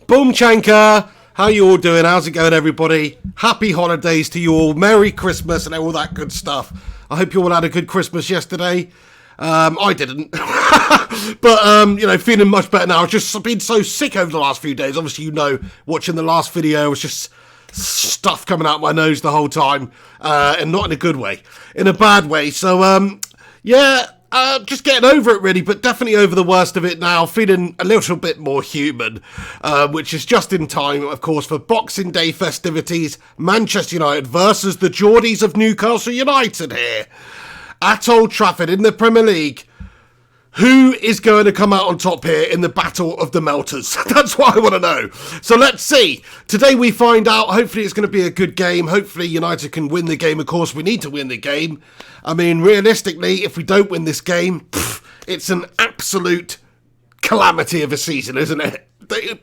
Boom Chanka! How you all doing? How's it going, everybody? Happy holidays to you all. Merry Christmas and all that good stuff. I hope you all had a good Christmas yesterday. I didn't. But, feeling much better now. I've just been so sick over the last few days. Obviously, watching the last video, it was just stuff coming out my nose the whole time. And not in a good way. In a bad way. So, just getting over it really, but definitely over the worst of it now, feeling a little bit more human, which is just in time, of course, for Boxing Day festivities. Manchester United versus the Geordies of Newcastle United here at Old Trafford in the Premier League. Who is going to come out on top here in the Battle of the Melters? That's what I want to know. So let's see. Today we find out. Hopefully it's going to be a good game. Hopefully United can win the game. Of course, we need to win the game. I mean, realistically, if we don't win this game, it's an absolute calamity of a season, isn't it?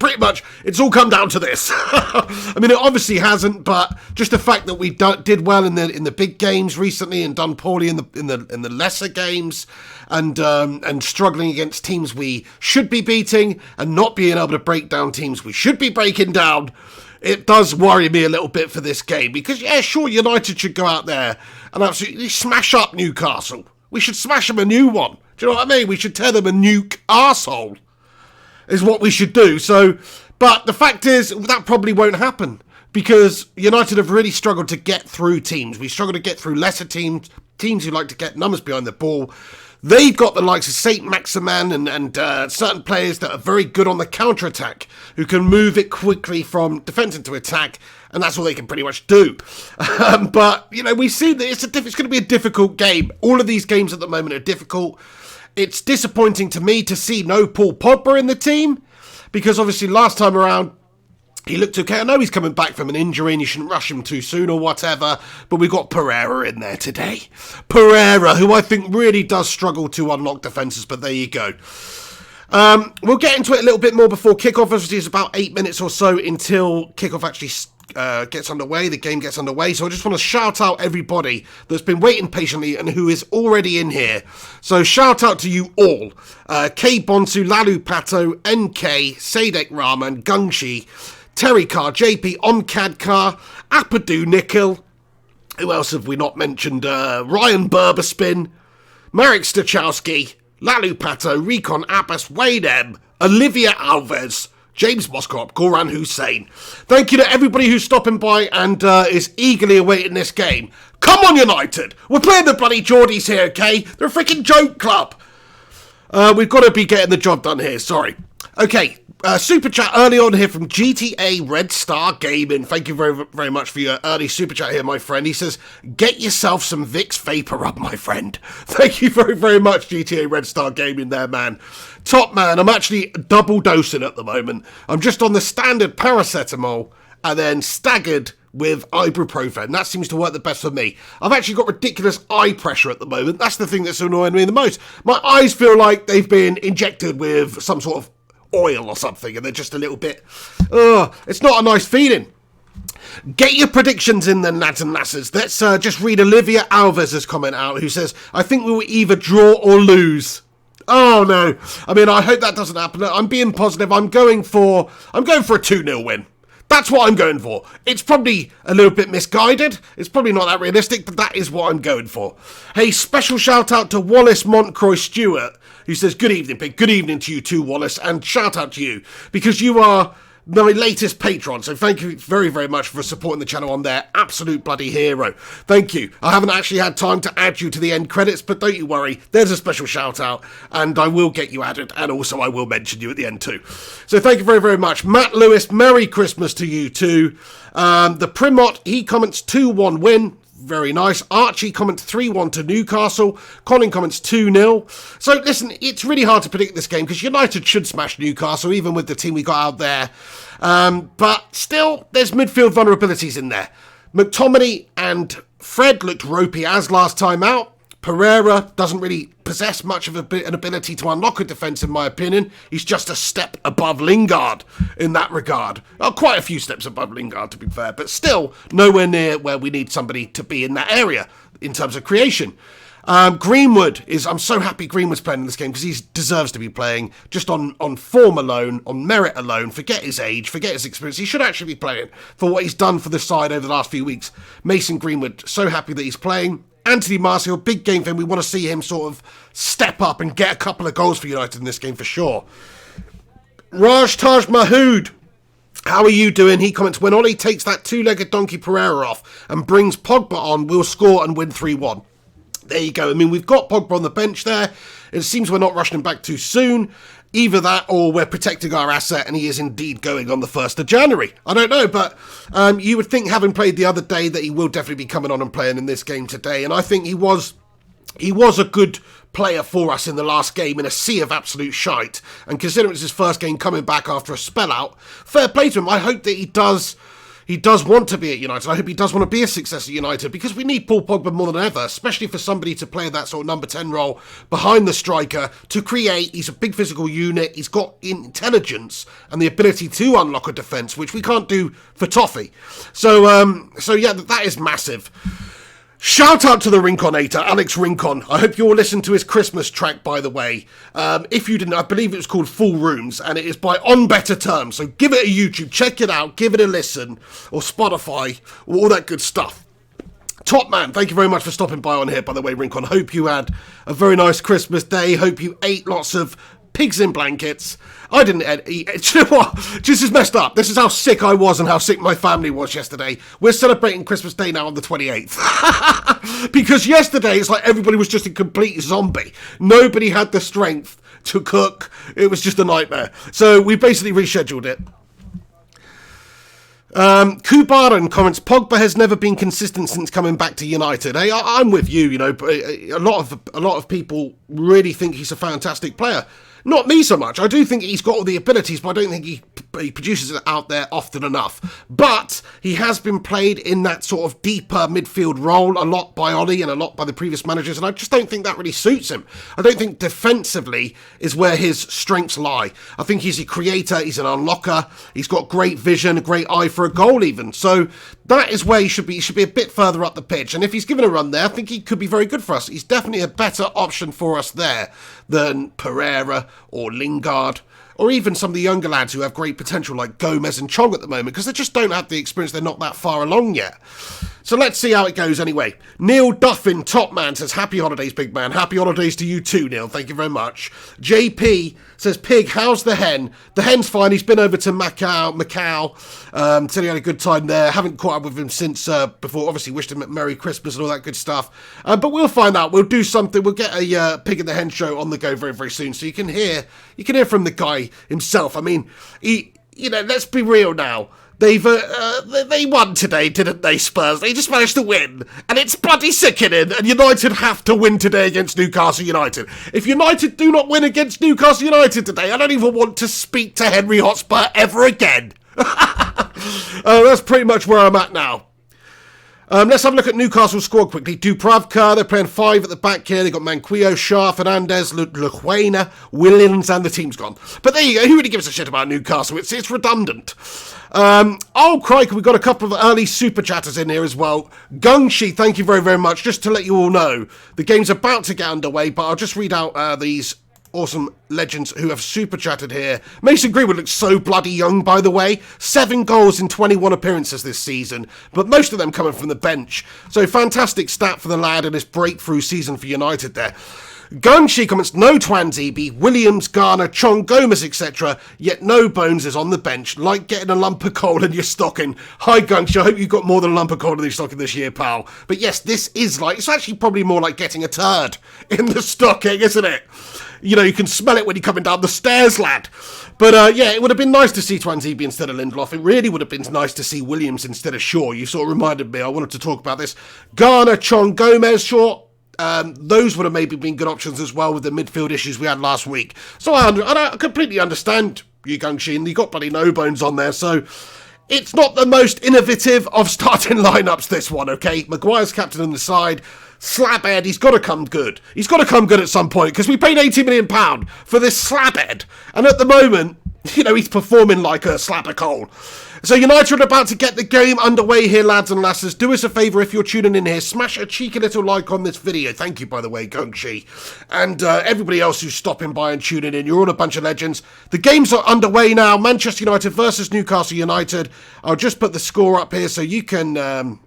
Pretty much, it's all come down to this. I mean, it obviously hasn't, but just the fact that we did well in the big games recently and done poorly in the lesser games, and struggling against teams we should be beating and not being able to break down teams we should be breaking down, it does worry me a little bit for this game. Because, yeah, sure, United should go out there and absolutely smash up Newcastle. We should smash them a new one. Do you know what I mean? We should tear them a nuke arsehole. Is what we should do. So, but the fact is, that probably won't happen. Because United have really struggled to get through teams. We struggle to get through lesser teams who like to get numbers behind the ball. They've got the likes of Saint Maximin and certain players that are very good on the counter-attack, who can move it quickly from defence into attack, and that's all they can pretty much do. But, we see that it's going to be a difficult game. All of these games at the moment are difficult. It's disappointing to me to see no Paul Pogba in the team, because obviously last time around, he looked okay. I know he's coming back from an injury and you shouldn't rush him too soon or whatever, but we've got Pereira in there today. Pereira, who I think really does struggle to unlock defences, but there you go. We'll get into it a little bit more before kickoff. Obviously, it's about 8 minutes or so until kickoff actually gets underway, the game gets underway. So I just want to shout out everybody that's been waiting patiently and who is already in here. So shout out to you all. K Bonsu, Lalu Pato, NK, Sadek Rahman, Gungshi, Terry Carr, JP, Omkadkar, Apadu Nikhil. Who else have we not mentioned? Ryan Berberspin, Marek Stachowski, Lalu Pato, Recon Abbas, Wade M, Olivia Alves, James Moskop, Goran Hussein. Thank you to everybody who's stopping by and is eagerly awaiting this game. Come on, United! We're playing the bloody Geordies here, okay? They're a freaking joke club. We've got to be getting the job done here, sorry. Okay, super chat early on here from GTA Red Star Gaming. Thank you very, very much for your early super chat here, my friend. He says, get yourself some Vicks Vapor Rub, my friend. Thank you very, very much, GTA Red Star Gaming there, man. Top man, I'm actually double dosing at the moment. I'm just on the standard paracetamol and then staggered with ibuprofen. That seems to work the best for me. I've actually got ridiculous eye pressure at the moment. That's the thing that's annoying me the most. My eyes feel like they've been injected with some sort of oil or something, and they're just a little bit, it's not a nice feeling. Get your predictions in then, lads and lasses. Let's just read Olivia Alves' comment out, who says, I think we will either draw or lose. Oh no, I mean, I hope that doesn't happen. I'm being positive. I'm going for a 2-0 win. That's what I'm going for. It's probably a little bit misguided. It's probably not that realistic, but that is what I'm going for. Hey, special shout out to Wallace Montcroy Stewart, who says, good evening, Pig. Good evening to you too, Wallace. And shout out to you, because you are my latest patron. So thank you very, very much for supporting the channel on there. Absolute bloody hero. Thank you. I haven't actually had time to add you to the end credits, but don't you worry. There's a special shout out, and I will get you added, and also I will mention you at the end too. So thank you very, very much. Matt Lewis, Merry Christmas to you too. The Primot, he comments 2-1 win. Very nice. Archie comments 3-1 to Newcastle. Colin comments 2-0. So, listen, it's really hard to predict this game because United should smash Newcastle, even with the team we got out there. But still, there's midfield vulnerabilities in there. McTominay and Fred looked ropey as last time out. Pereira doesn't really possess much of an ability to unlock a defence, in my opinion. He's just a step above Lingard in that regard. Quite a few steps above Lingard, to be fair, but still nowhere near where we need somebody to be in that area in terms of creation. Greenwood I'm so happy Greenwood's playing in this game because he deserves to be playing just on form alone, on merit alone. Forget his age, forget his experience. He should actually be playing for what he's done for the side over the last few weeks. Mason Greenwood, so happy that he's playing. Anthony Martial, big game for him. We want to see him sort of step up and get a couple of goals for United in this game for sure. Raj Taj Mahood, how are you doing? He comments, when Ollie takes that two-legged donkey Pereira off and brings Pogba on, we'll score and win 3-1. There you go. I mean, we've got Pogba on the bench there. It seems we're not rushing him back too soon. Either that or we're protecting our asset and he is indeed going on the 1st of January. I don't know, but you would think, having played the other day, that he will definitely be coming on and playing in this game today. And I think he was a good player for us in the last game in a sea of absolute shite. And considering it was his first game coming back after a spell out, fair play to him. I hope that he does want to be at United. I hope he does want to be a success at United because we need Paul Pogba more than ever, especially for somebody to play that sort of number 10 role behind the striker, to create. He's a big physical unit. He's got intelligence and the ability to unlock a defence, which we can't do for Toffee. So yeah, that is massive. Shout out to the Rinconator, Alex Rincon. I hope you all listened to his Christmas track, by the way. If you didn't, I believe it was called Full Rooms, and it is by On Better Terms. So give it a YouTube, check it out, give it a listen, or Spotify, or all that good stuff. Top man, thank you very much for stopping by on here, by the way, Rincon. Hope you had a very nice Christmas day. Hope you ate lots of pigs in blankets. I didn't eat. Do you know what? This is messed up. This is how sick I was and how sick my family was yesterday. We're celebrating Christmas Day now on the 28th. Because yesterday, it's like everybody was just a complete zombie. Nobody had the strength to cook. It was just a nightmare. So we basically rescheduled it. Kubaran comments, Pogba has never been consistent since coming back to United. Hey, I'm with you, you know, but a lot of people really think he's a fantastic player. Not me so much. I do think he's got all the abilities, but I don't think he produces it out there often enough. But he has been played in that sort of deeper midfield role a lot by Ollie and a lot by the previous managers, and I just don't think that really suits him. I don't think defensively is where his strengths lie. I think he's a creator, he's an unlocker, he's got great vision, a great eye for a goal even. So that is where he should be. He should be a bit further up the pitch, and if he's given a run there, I think he could be very good for us. He's definitely a better option for us there than Pereira or Lingard, or even some of the younger lads who have great potential like Gomez and Chong at the moment, because they just don't have the experience. They're not that far along yet. So let's see how it goes anyway. Neil Duffin, top man, says, happy holidays, big man. Happy holidays to you too, Neil. Thank you very much. JP says, Pig, how's the hen? The hen's fine. He's been over to Macau. Said he had a good time there. Haven't caught up with him since before. Obviously wished him a Merry Christmas and all that good stuff. But we'll find out. We'll do something. We'll get a Pig and the Hen show on the go very, very soon. So you can hear from the guy himself. I mean, let's be real now. They won today, didn't they, Spurs? They just managed to win. And it's bloody sickening. And United have to win today against Newcastle United. If United do not win against Newcastle United today, I don't even want to speak to Henry Hotspur ever again. That's pretty much where I'm at now. Let's have a look at Newcastle's squad quickly. Dubravka, they're playing 5 at the back here. They've got Manquillo, Shah, Fernandez, Luquena, Williams, and the team's gone. But there you go. Who really gives a shit about Newcastle? It's redundant. Crikey, we've got a couple of early super chatters in here as well. Gungshi, thank you very, very much. Just to let you all know, the game's about to get underway, but I'll just read out these awesome legends who have super chatted here. Mason Greenwood looks so bloody young, by the way. 7 goals in 21 appearances this season, but most of them coming from the bench. So fantastic stat for the lad in his breakthrough season for United there. Gunshi comments, no Twanzebe, Williams, Garner, Chong, Gomez, etc. Yet no Bones is on the bench, like getting a lump of coal in your stocking. Hi Gunshi, I hope you've got more than a lump of coal in your stocking this year, pal. But yes, this is it's actually probably more like getting a turd in the stocking, isn't it? You know, you can smell it when you're coming down the stairs, lad. But yeah, it would have been nice to see Twanzebe instead of Lindelof. It really would have been nice to see Williams instead of Shaw. You sort of reminded me, I wanted to talk about this. Garner, Chong, Gomez, Shaw. Those would have maybe been good options as well with the midfield issues we had last week. So I completely understand you, Gungshin. You got bloody no bones on there, so it's not the most innovative of starting lineups, this one, okay? Maguire's captain on the side. Slabhead, he's got to come good. He's got to come good at some point, because we paid £80 million for this slabhead. And at the moment, he's performing like a slab of coal. So United are about to get the game underway here, lads and lasses. Do us a favour if you're tuning in here. Smash a cheeky little like on this video. Thank you, by the way, Gongshi. And everybody else who's stopping by and tuning in. You're all a bunch of legends. The games are underway now. Manchester United versus Newcastle United. I'll just put the score up here so you can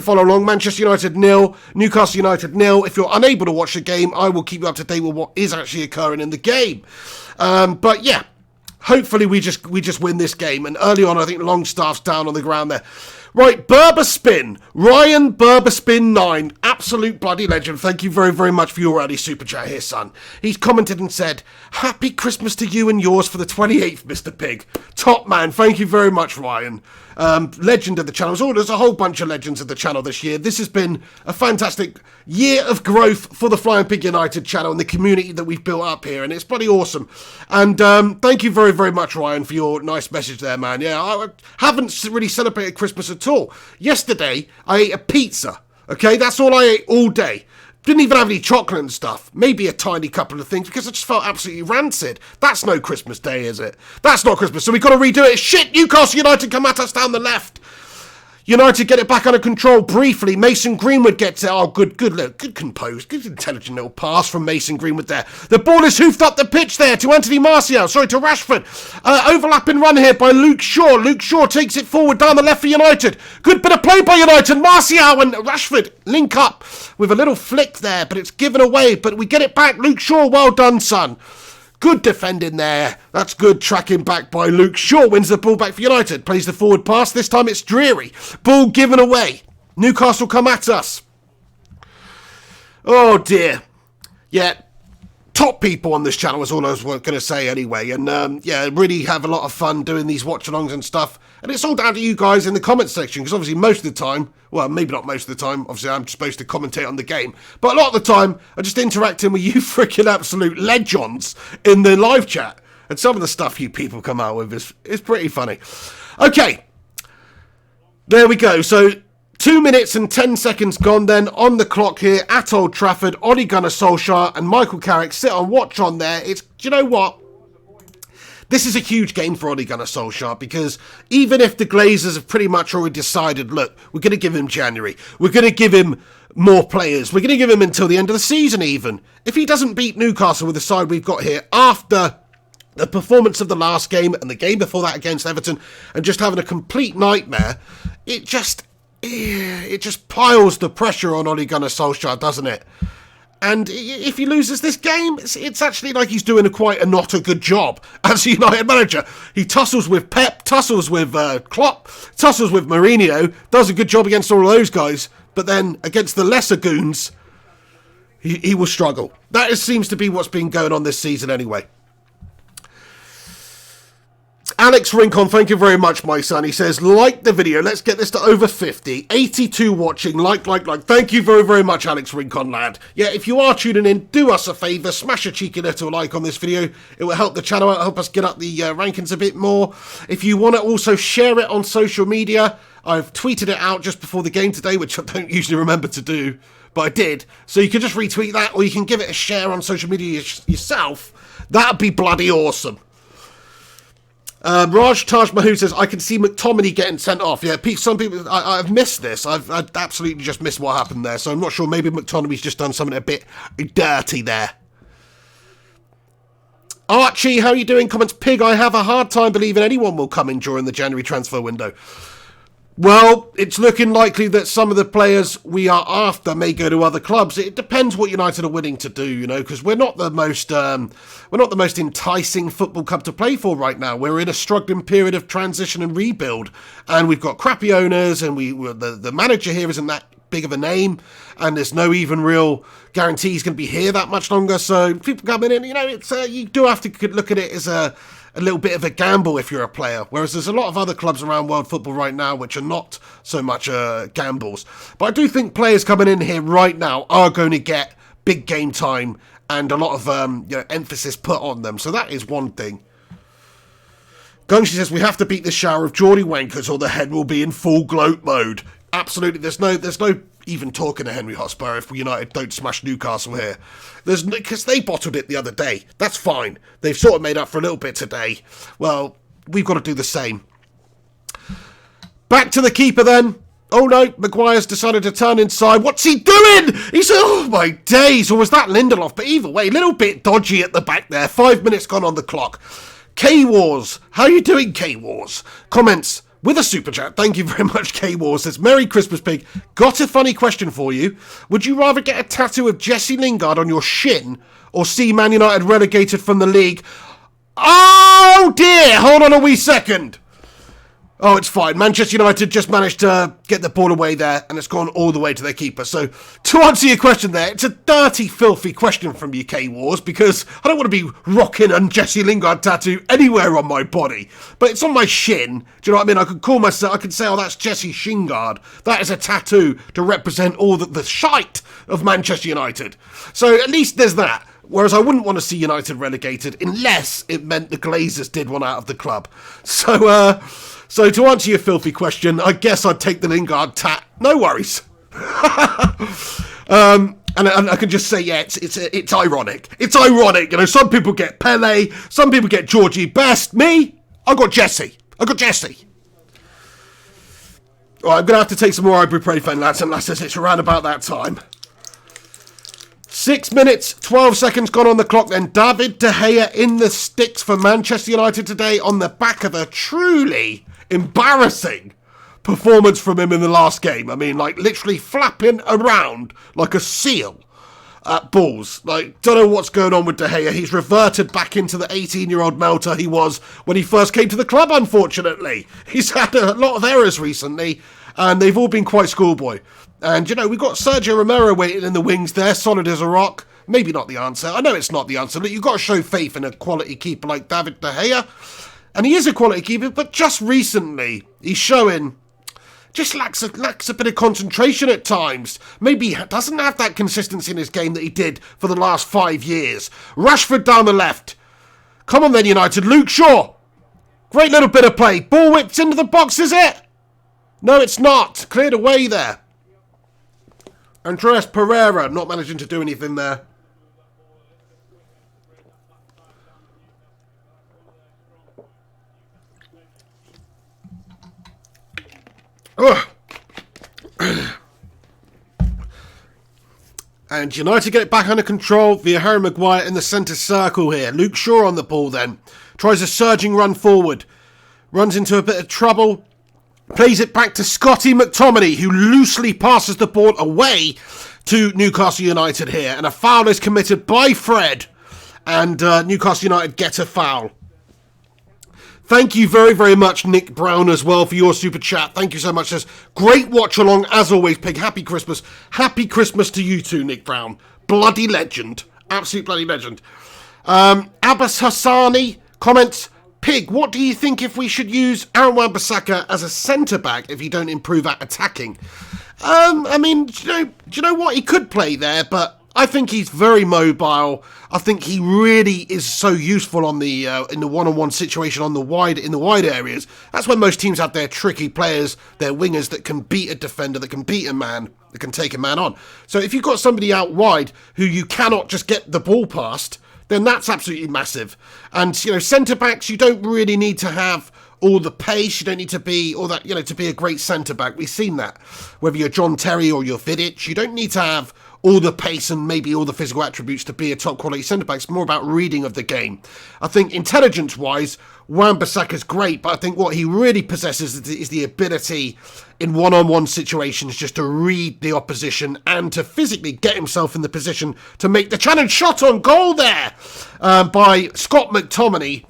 follow along. Manchester United 0, Newcastle United 0. If you're unable to watch the game, I will keep you up to date with what is actually occurring in the game. But yeah. Hopefully we just win this game. And early on, I think Longstaff's down on the ground there. Right, Berberspin. Ryan Berberspin 9. Absolute bloody legend. Thank you very, very much for your early super chat here, son. He's commented and said, Happy Christmas to you and yours for the 28th, Mr. Pig. Top man. Thank you very much, Ryan. Legend of the channel. There's a whole bunch of legends of the channel this year. This has been a fantastic year of growth for the Flying Pig United channel and the community that we've built up here, and it's bloody awesome. And thank you very, very much, Ryan, for your nice message there, man. Yeah, I haven't really celebrated Christmas at all. Yesterday, I ate a pizza, okay? That's all I ate all day. Didn't even have any chocolate and stuff. Maybe a tiny couple of things because I just felt absolutely rancid. That's no Christmas Day, is it? That's not Christmas. So we've got to redo it. Shit, Newcastle United come at us down the left. United get it back under control briefly. Mason Greenwood gets it. Oh, good composed, good intelligent little pass from Mason Greenwood there. The ball is hoofed up the pitch there to Anthony Martial. Sorry, to Rashford. Overlapping run here by Luke Shaw. Luke Shaw takes it forward down the left for United. Good bit of play by United. Martial and Rashford link up with a little flick there, but it's given away. But we get it back. Luke Shaw, well done, son. Good defending there. That's good tracking back by Luke Shaw. Wins the ball back for United. Plays the forward pass. This time it's Dreary. Ball given away. Newcastle come at us. Oh dear. Yeah. Top people on this channel is all I was going to say anyway. And yeah, really have a lot of fun doing these watch-alongs and stuff. And it's all down to you guys in the comment section. Because obviously most of the time, well, maybe not most of the time. Obviously I'm supposed to commentate on the game. But a lot of the time, I'm just interacting with you freaking absolute legends in the live chat. And some of the stuff you people come out with is pretty funny. Okay. There we go. So 2 minutes and 10 seconds gone then on the clock here at Old Trafford. Ole Gunnar Solskjaer and Michael Carrick sit on watch on there. Do you know what? This is a huge game for Ole Gunnar Solskjaer because even if the Glazers have pretty much already decided, look, we're going to give him January. We're going to give him more players. We're going to give him until the end of the season even. If he doesn't beat Newcastle with the side we've got here after the performance of the last game and the game before that against Everton and just having a complete nightmare, it just piles the pressure on Ole Gunnar Solskjaer, doesn't it? And if he loses this game, it's actually like he's doing quite a not a good job as a United manager. He tussles with Pep, tussles with Klopp, tussles with Mourinho, does a good job against all of those guys, but then against the lesser goons, he will struggle. That seems to be what's been going on this season anyway. Alex Rincon, thank you very much, my son. He says, like the video. Let's get this to over 50. 82 watching. Like. Thank you very, very much, Alex Rincon, lad. Yeah, if you are tuning in, do us a favour. Smash a cheeky little like on this video. It will help the channel out, help us get up the rankings a bit more. If you want to also share it on social media, I've tweeted it out just before the game today, which I don't usually remember to do, but I did. So you can just retweet that, or you can give it a share on social media yourself. That'd be bloody awesome. Raj Taj Mahood says, I can see McTominay getting sent off. Yeah, some people, I've missed this. I've absolutely just missed what happened there. So I'm not sure. Maybe McTominay's just done something a bit dirty there. Archie, how are you doing? Comments, Pig, I have a hard time believing anyone will come in during the January transfer window. Well, it's looking likely that some of the players we are after may go to other clubs. It depends what United are willing to do, you know, because we're not the most enticing football club to play for right now. We're in a struggling period of transition and rebuild, and we've got crappy owners, and the manager here isn't that big of a name, and there's no even real guarantee he's going to be here that much longer. So people coming in, you know, it's you do have to look at it as a little bit of a gamble if you're a player, whereas there's a lot of other clubs around world football right now which are not so much gambles. But I do think players coming in here right now are going to get big game time and a lot of emphasis put on them, so that is one thing. Gungshi says, we have to beat the shower of Geordie wankers or the head will be in full gloat mode. Absolutely, there's no even talking to Henry Hotspur if United don't smash Newcastle here. Because they bottled it the other day. That's fine. They've sort of made up for a little bit today. Well, we've got to do the same. Back to the keeper then. Oh no, Maguire's decided to turn inside. What's he doing? He said, oh my days. Or was that Lindelof? But either way, a little bit dodgy at the back there. 5 minutes gone on the clock. K-Wars. How are you doing, K-Wars? Comments with a super chat. Thank you very much, K-Wars. Says, Merry Christmas, Pig. Got a funny question for you. Would you rather get a tattoo of Jesse Lingard on your shin or see Man United relegated from the league? Oh dear. Hold on a wee second. Oh, it's fine. Manchester United just managed to get the ball away there, and it's gone all the way to their keeper. So, to answer your question there, it's a dirty, filthy question from you, K-Wars, because I don't want to be rocking a Jesse Lingard tattoo anywhere on my body. But it's on my shin. Do you know what I mean? I could call myself, I could say, oh, that's Jesse Shingard. That is a tattoo to represent all the shite of Manchester United. So, at least there's that. Whereas I wouldn't want to see United relegated unless it meant the Glazers did one out of the club. So to answer your filthy question, I guess I'd take the Lingard tat. No worries. And I can just say, yeah, it's ironic. It's ironic. You know, some people get Pele, some people get Georgie Best. Me, I got Jesse. All right, I'm going to have to take some more ibuprofen, lads and lasses. It's around about that time. 6 minutes, 12 seconds gone on the clock then. David De Gea in the sticks for Manchester United today on the back of a truly embarrassing performance from him in the last game. I mean, like, literally flapping around like a seal at balls. Like, don't know what's going on with De Gea. He's reverted back into the 18-year-old melter he was when he first came to the club, unfortunately. He's had a lot of errors recently, and they've all been quite schoolboy. And, you know, we've got Sergio Romero waiting in the wings there, solid as a rock. Maybe not the answer. I know it's not the answer. Look, you've got to show faith in a quality keeper like David De Gea. And he is a quality keeper, but just recently, he's showing just lacks a bit of concentration at times. Maybe he doesn't have that consistency in his game that he did for the last 5 years. Rashford down the left. Come on then, United. Luke Shaw. Great little bit of play. Ball whipped into the box, is it? No, it's not. Cleared away there. Andreas Pereira not managing to do anything there. And United get it back under control via Harry Maguire in the centre circle here. Luke Shaw on the ball then. Tries a surging run forward. Runs into a bit of trouble. Plays it back to Scotty McTominay, who loosely passes the ball away to Newcastle United here. And a foul is committed by Fred. And Newcastle United get a foul. Thank you very, very much, Nick Brown, as well, for your super chat. Thank you so much. Says, great watch along, as always, Pig. Happy Christmas. Happy Christmas to you too, Nick Brown. Bloody legend. Absolute bloody legend. Abbas Hassani comments, Pig, what do you think if we should use Aaron Wan-Bissaka as a centre-back if you don't improve at attacking? I mean, do you know what? He could play there, but I think he's very mobile. I think he really is so useful on the in the one-on-one situation in the wide areas. That's when most teams have their tricky players, their wingers that can beat a defender, that can beat a man, that can take a man on. So if you've got somebody out wide who you cannot just get the ball past, then that's absolutely massive. And, you know, centre-backs, you don't really need to have all the pace. You don't need to be all that, you know, to be a great centre-back. We've seen that. Whether you're John Terry or you're Vidic, you don't need to have all the pace and maybe all the physical attributes to be a top-quality centre-back. It's more about reading of the game. I think intelligence-wise, Wan-Bissaka's great, but I think what he really possesses is the ability in one-on-one situations just to read the opposition and to physically get himself in the position to make the challenge shot on goal there by Scott McTominay.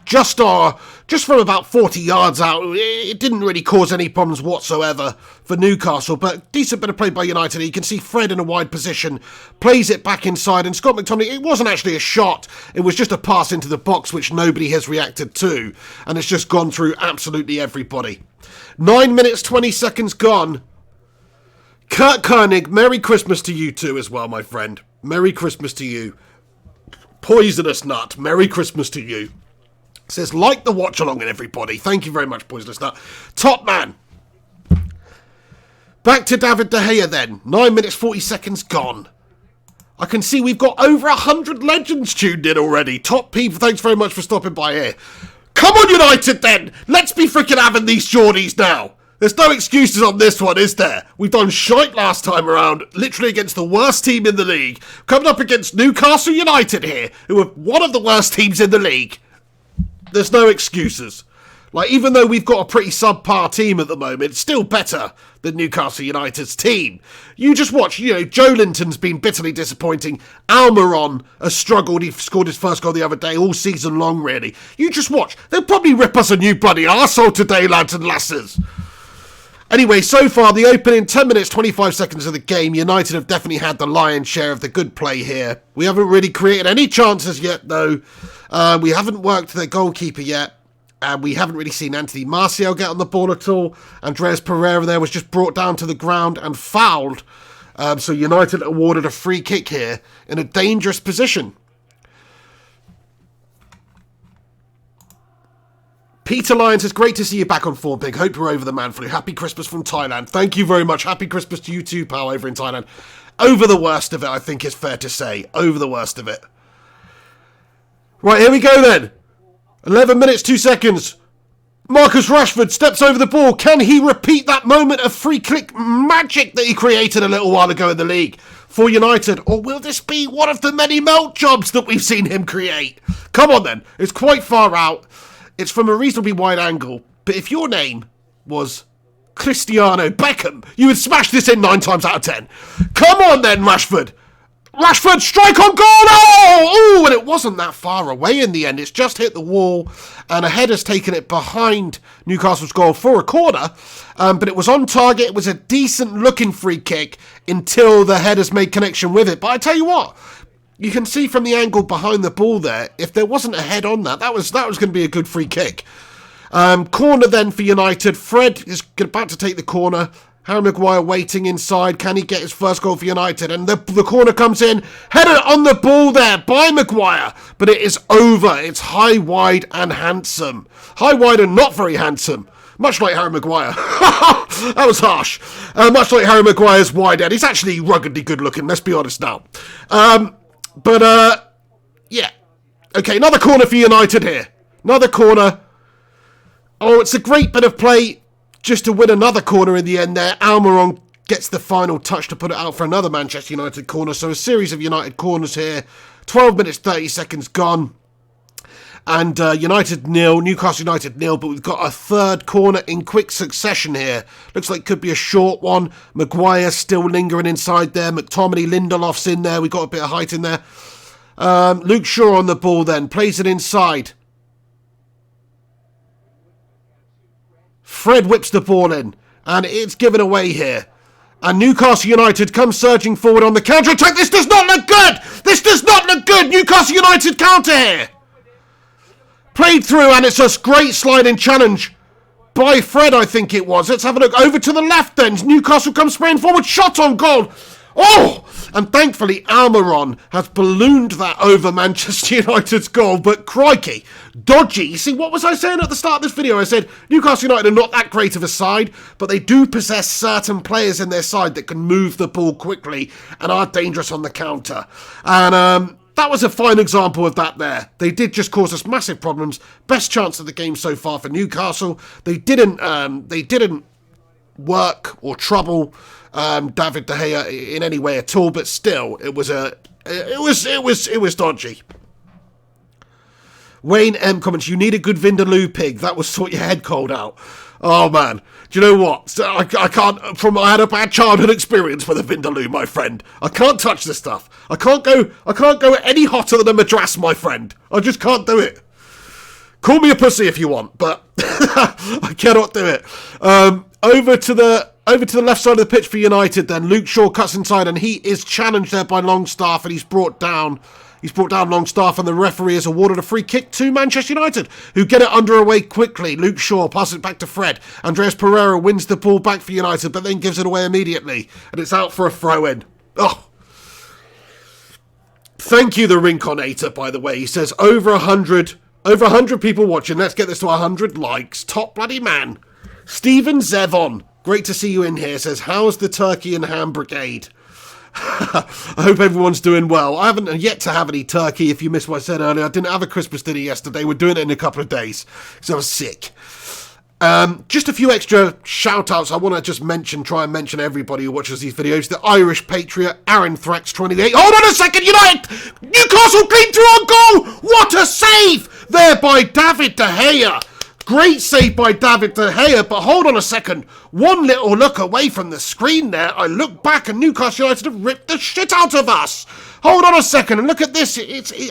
Just from about 40 yards out. It didn't really cause any problems whatsoever for Newcastle, but decent bit of play by United. You can see Fred in a wide position, plays it back inside, and Scott McTominay, it wasn't actually a shot, it was just a pass into the box which nobody has reacted to, and it's just gone through absolutely everybody. 9 minutes, 20 seconds gone. Kurt Koenig, Merry Christmas to you too as well, my friend. Merry Christmas to you. Poisonous Nut, Merry Christmas to you. Says, like the watch along and everybody. Thank you very much, Poisonous Nut. Top man. Back to David De Gea then. 9 minutes, 40 seconds gone. I can see we've got over 100 legends tuned in already. Top people, thanks very much for stopping by here. Come on, United then. Let's be freaking having these Geordies now. There's no excuses on this one, is there? We've done shite last time around, literally against the worst team in the league. Coming up against Newcastle United here, who are one of the worst teams in the league. There's no excuses. Like, even though we've got a pretty subpar team at the moment, it's still better than Newcastle United's team. You just watch, Joe Linton's been bitterly disappointing. Almiron has struggled. He scored his first goal the other day, all season long, really. You just watch. They'll probably rip us a new bloody arsehole today, lads and lasses. Anyway, so far, the opening 10 minutes, 25 seconds of the game, United have definitely had the lion's share of the good play here. We haven't really created any chances yet, though. We haven't worked their goalkeeper yet. And we haven't really seen Anthony Martial get on the ball at all. Andreas Pereira there was just brought down to the ground and fouled. So United awarded a free kick here in a dangerous position. Peter Lyons says, great to see you back on form, Pig. Hope you're over the man flu. Happy Christmas from Thailand. Thank you very much. Happy Christmas to you too, pal, over in Thailand. Over the worst of it, I think is fair to say. Over the worst of it. Right, here we go then. 11 minutes, 2 seconds. Marcus Rashford steps over the ball. Can he repeat that moment of free kick magic that he created a little while ago in the league for United? Or will this be one of the many melt jobs that we've seen him create? Come on then. It's quite far out. It's from a reasonably wide angle. But if your name was Cristiano Beckham, you would smash this in 9 times out of 10. Come on then, Rashford. Rashford, strike on goal! Oh! Ooh, and it wasn't that far away in the end. It's just hit the wall, and a header's taken it behind Newcastle's goal for a corner. But it was on target. It was a decent-looking free kick until the header's made connection with it. But I tell you what, you can see from the angle behind the ball there, if there wasn't a head on that was going to be a good free kick. Corner then for United. Fred is about to take the corner. Harry Maguire waiting inside. Can he get his first goal for United? And the corner comes in. Header on the ball there by Maguire. But it is over. It's high, wide and handsome. High, wide and not very handsome. Much like Harry Maguire. That was harsh. Much like Harry Maguire's wide head. He's actually ruggedly good looking, let's be honest now. Yeah. Okay, another corner for United here. Another corner. Oh, it's a great bit of play just to win another corner in the end there. Almiron gets the final touch to put it out for another Manchester United corner. So a series of United corners here. 12 minutes, 30 seconds gone. And United nil, Newcastle United nil, but we've got a third corner in quick succession here. Looks like it could be a short one. Maguire still lingering inside there. McTominay, Lindelof's in there. We've got a bit of height in there. Luke Shaw on the ball then. Plays it inside. Fred whips the ball in. And it's given away here. And Newcastle United comes surging forward on the counter-attack. This does not look good! This does not look good! Newcastle United counter here! Played through, and it's a great sliding challenge by Fred, I think it was. Let's have a look. Over to the left then. Newcastle comes spraying forward. Shot on goal. Oh! And thankfully, Almiron has ballooned that over Manchester United's goal. But crikey, dodgy. You see, what was I saying at the start of this video? I said Newcastle United are not that great of a side, but they do possess certain players in their side that can move the ball quickly and are dangerous on the counter. And that was a fine example of that there. They did just cause us massive problems. Best chance of the game so far for Newcastle. They didn't work or trouble David De Gea in any way at all, but still, it was dodgy. Wayne M comments, you need a good Vindaloo, Pig. That will sort your head cold out. Oh man, do you know what? So I can't. I had a bad childhood experience with a Vindaloo, my friend. I can't touch this stuff. I can't go any hotter than a Madras, my friend. I just can't do it. Call me a pussy if you want, but I cannot do it. Over to the left side of the pitch for United. Then Luke Shaw cuts inside, and he is challenged there by Longstaff, and he's brought down Longstaff, and the referee has awarded a free kick to Manchester United, who get it underway quickly. Luke Shaw passes it back to Fred. Andreas Pereira wins the ball back for United, but then gives it away immediately, and it's out for a throw-in. Oh. Thank you, the Rinconator, by the way. He says, over 100 people watching. Let's get this to 100 likes. Top bloody man. Stephen Zevon, great to see you in here, says, how's the turkey and ham brigade? I hope everyone's doing well. I haven't yet to have any turkey, if you missed what I said earlier. I didn't have a Christmas dinner yesterday. We're doing it in a couple of days, because I was sick. Just a few extra shout-outs. I want to just try and mention everybody who watches these videos. The Irish Patriot, Aaron Thrax28. Hold on a second, United! Newcastle clean through on goal! What a save there by David De Gea. Great save by David De Gea, but hold on a second. One little look away from the screen there, I look back and Newcastle United have ripped the shit out of us. Hold on a second and look at this.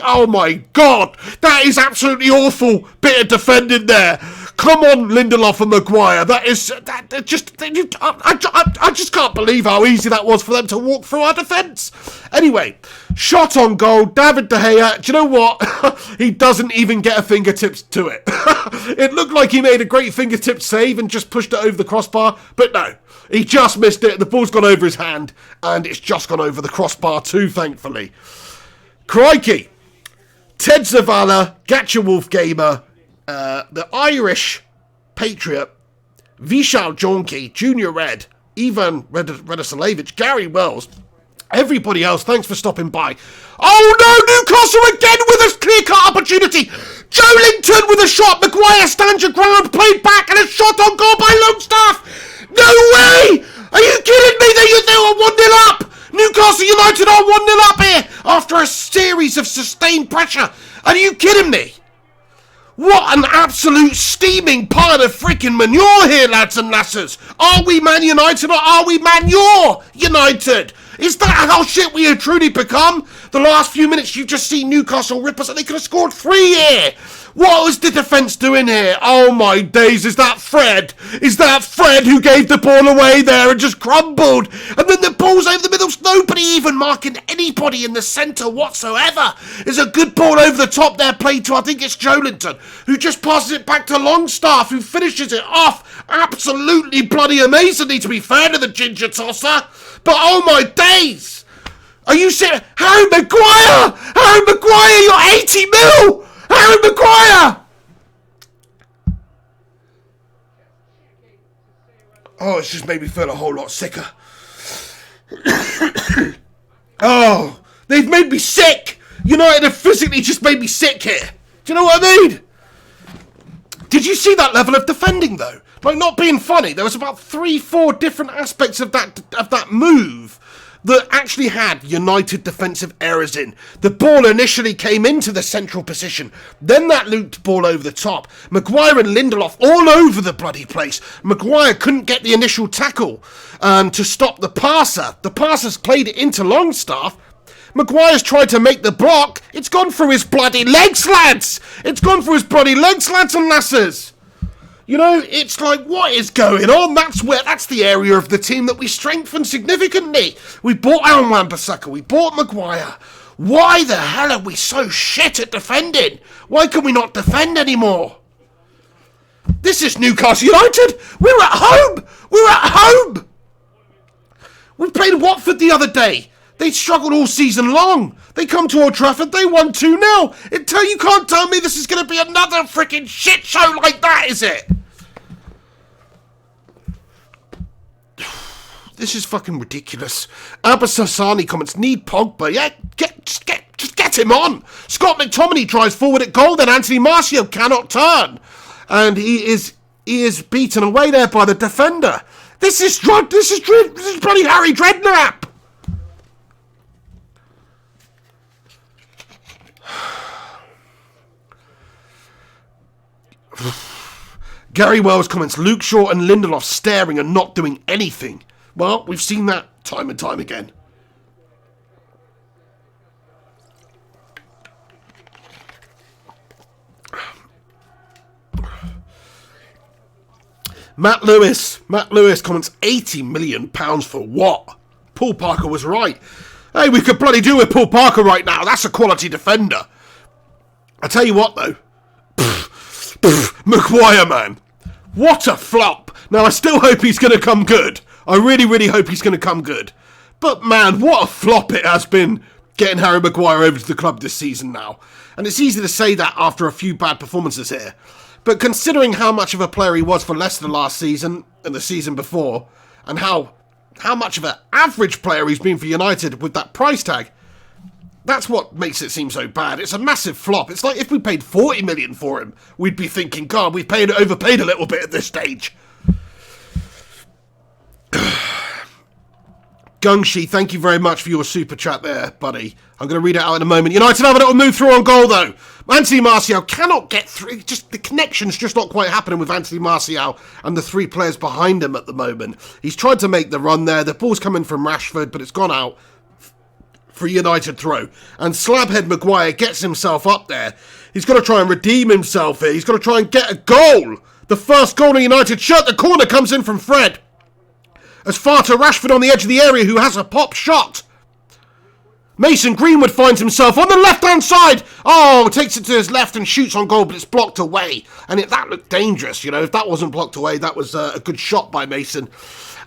Oh my God, that is absolutely awful bit of defending there. Come on, Lindelof and Maguire. I just can't believe how easy that was for them to walk through our defence. Anyway, shot on goal, David De Gea. Do you know what? He doesn't even get a fingertips to it. It looked like he made a great fingertip save and just pushed it over the crossbar, but no. He just missed it. The ball's gone over his hand, and it's just gone over the crossbar too, thankfully. Crikey. Ted Zavala, Gatcha Wolf Gamer, the Irish Patriot, Vishal Jonki, Junior Red, Ivan Redisalevich, Gary Wells, everybody else, thanks for stopping by. Oh no, Newcastle again with a clear-cut opportunity. Joelinton with a shot, Maguire stands your ground, played back, and a shot on goal by Longstaff. No way! Are you kidding me? They were 1-0 up! Newcastle United are 1-0 up here after a series of sustained pressure. Are you kidding me? What an absolute steaming pile of freaking manure here, lads and lasses. Are we Man United or are we Manure United? Is that how shit we have truly become? The last few minutes you've just seen Newcastle rip us and they could have scored 3 here. What was the defence doing here? Oh my days, is that Fred? Is that Fred who gave the ball away there and just crumbled? And then the ball's over the middle, nobody even marking anybody in the centre whatsoever. There's a good ball over the top there played to, I think it's Joelinton, who just passes it back to Longstaff, who finishes it off absolutely bloody amazingly, to be fair to the ginger tosser. But oh my days! Are you serious? Harry Maguire! Harry Maguire, you're 80 mil! Harry Maguire! Oh, it's just made me feel a whole lot sicker. Oh, they've made me sick! United have physically just made me sick here. Do you know what I mean? Did you see that level of defending, though? Like, not being funny, there was about 3-4 different aspects of that move that actually had United defensive errors in. The ball initially came into the central position, then that looped ball over the top. Maguire and Lindelof all over the bloody place. Maguire couldn't get the initial tackle to stop the passer. The passer's played it into Longstaff. Maguire's tried to make the block. It's gone through his bloody legs, lads! It's gone through his bloody legs, lads and lasses! You know, it's like, what is going on? That's the area of the team that we strengthened significantly. We bought Aaron Wan-Bissaka, we bought Maguire. Why the hell are we so shit at defending? Why can we not defend anymore? This is Newcastle United. We're at home. We're at home. We played Watford the other day. They struggled all season long. They come to Old Trafford, they won 2-0. You can't tell me this is going to be another freaking shit show like that, is it? This is fucking ridiculous. Abbas Hassani comments, need Pogba. Yeah, just get him on. Scott McTominay drives forward at goal, then Anthony Martial cannot turn. And he is beaten away there by the defender. This is bloody Harry Redknapp. Gary Wells comments, Luke Shaw and Lindelof staring and not doing anything. Well, we've seen that time and time again. Matt Lewis comments, £80 million for what? Paul Parker was right. Hey, we could bloody do with Paul Parker right now. That's a quality defender. I tell you what, though. Maguire, man. What a flop. Now, I still hope he's going to come good. I really, really hope he's going to come good. But, man, what a flop it has been getting Harry Maguire over to the club this season now. And it's easy to say that after a few bad performances here. But considering how much of a player he was for Leicester last season and the season before, and how much of an average player he's been for United with that price tag, That's what makes it seem so bad. It's a massive flop. It's like if we paid 40 million for him, we'd be thinking, God, we've overpaid a little bit at this stage. Gungshi, thank you very much for your super chat there, buddy. I'm going to read it out in a moment. United have a little move through on goal, though. Anthony Martial cannot get through. Just the connection's just not quite happening with Anthony Martial and the three players behind him at the moment. He's tried to make the run there. The ball's coming from Rashford, but it's gone out for a United throw. And Slabhead Maguire gets himself up there. He's got to try and redeem himself here. He's got to try and get a goal. The first goal in United shirt. The corner comes in from Fred. As far to Rashford on the edge of the area, who has a pop shot. Mason Greenwood finds himself on the left-hand side. Oh, takes it to his left and shoots on goal, but it's blocked away. And that looked dangerous, you know. If that wasn't blocked away, that was a good shot by Mason.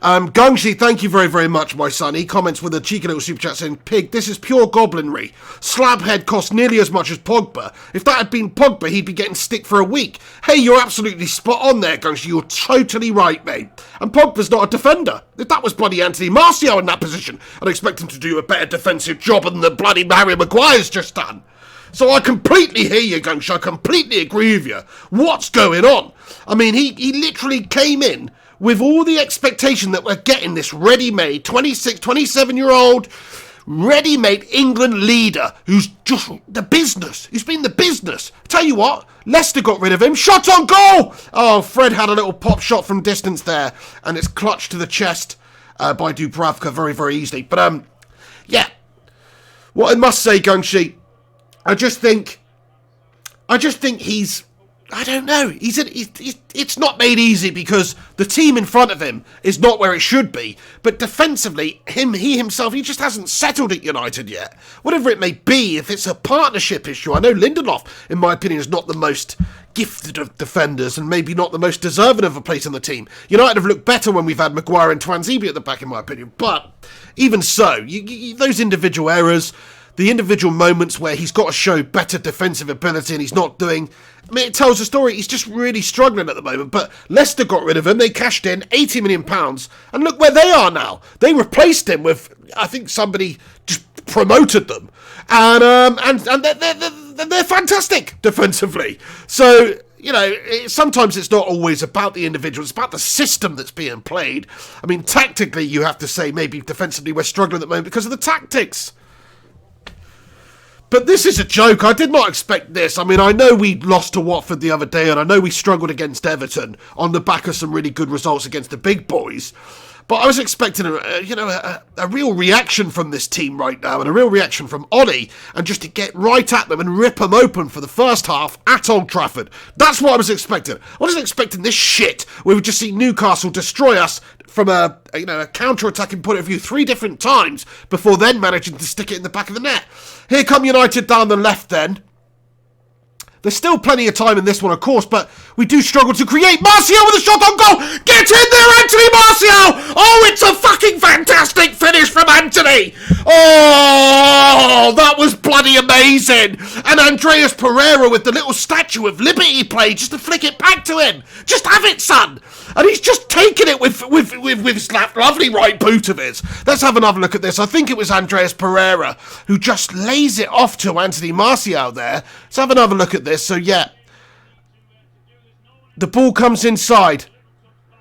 Gungshi, thank you very, very much, my son. He comments with a cheeky little super chat saying, Pig, this is pure goblinry. Slabhead cost nearly as much as Pogba. If that had been Pogba, he'd be getting stick for a week. Hey, you're absolutely spot on there, Gungshi. You're totally right, mate. And Pogba's not a defender. If that was bloody Anthony Martial in that position, I'd expect him to do a better defensive job than the bloody Harry Maguire's just done. So I completely hear you, Gungshi. I completely agree with you. What's going on? I mean, he literally came in with all the expectation that we're getting this ready-made 27-year-old ready-made England leader who's just the business. He's been the business. Tell you what, Leicester got rid of him. Shot on goal! Oh, Fred had a little pop shot from distance there, and it's clutched to the chest by Dubravka very, very easily. But, yeah. What I must say, Gungshi, I just think he's... I don't know. It's not made easy because the team in front of him is not where it should be. But defensively, he himself, he just hasn't settled at United yet. Whatever it may be, if it's a partnership issue, I know Lindelof, in my opinion, is not the most gifted of defenders and maybe not the most deserving of a place on the team. United have looked better when we've had Maguire and Twanzebe at the back, in my opinion. But even so, those individual errors, the individual moments where he's got to show better defensive ability and he's not doing... I mean, it tells a story. He's just really struggling at the moment. But Leicester got rid of him. They cashed in £80 million. And look where they are now. They replaced him with, I think somebody just promoted them. And they're fantastic defensively. So, you know, sometimes it's not always about the individual. It's about the system that's being played. I mean, tactically, you have to say maybe defensively we're struggling at the moment because of the tactics. But this is a joke. I did not expect this. I mean, I know we lost to Watford the other day, and I know we struggled against Everton on the back of some really good results against the big boys. But I was expecting a real reaction from this team right now, and a real reaction from Ollie, and just to get right at them and rip them open for the first half at Old Trafford. That's what I was expecting. I wasn't expecting this shit where we just see Newcastle destroy us from a counter-attacking point of view 3 different times before then managing to stick it in the back of the net. Here come United down the left then. There's still plenty of time in this one, of course, but we do struggle to create. Martial with a shot on goal! Get in there, Anthony Martial! Oh, it's a fucking fantastic finish from Anthony! Oh, that was bloody amazing! And Andreas Pereira with the little Statue of Liberty play just to flick it back to him. Just have it, son! And he's just taking it with his lovely right boot of his. Let's have another look at this. I think it was Andreas Pereira who just lays it off to Anthony Martial there. Let's have another look at this. So, yeah. The ball comes inside.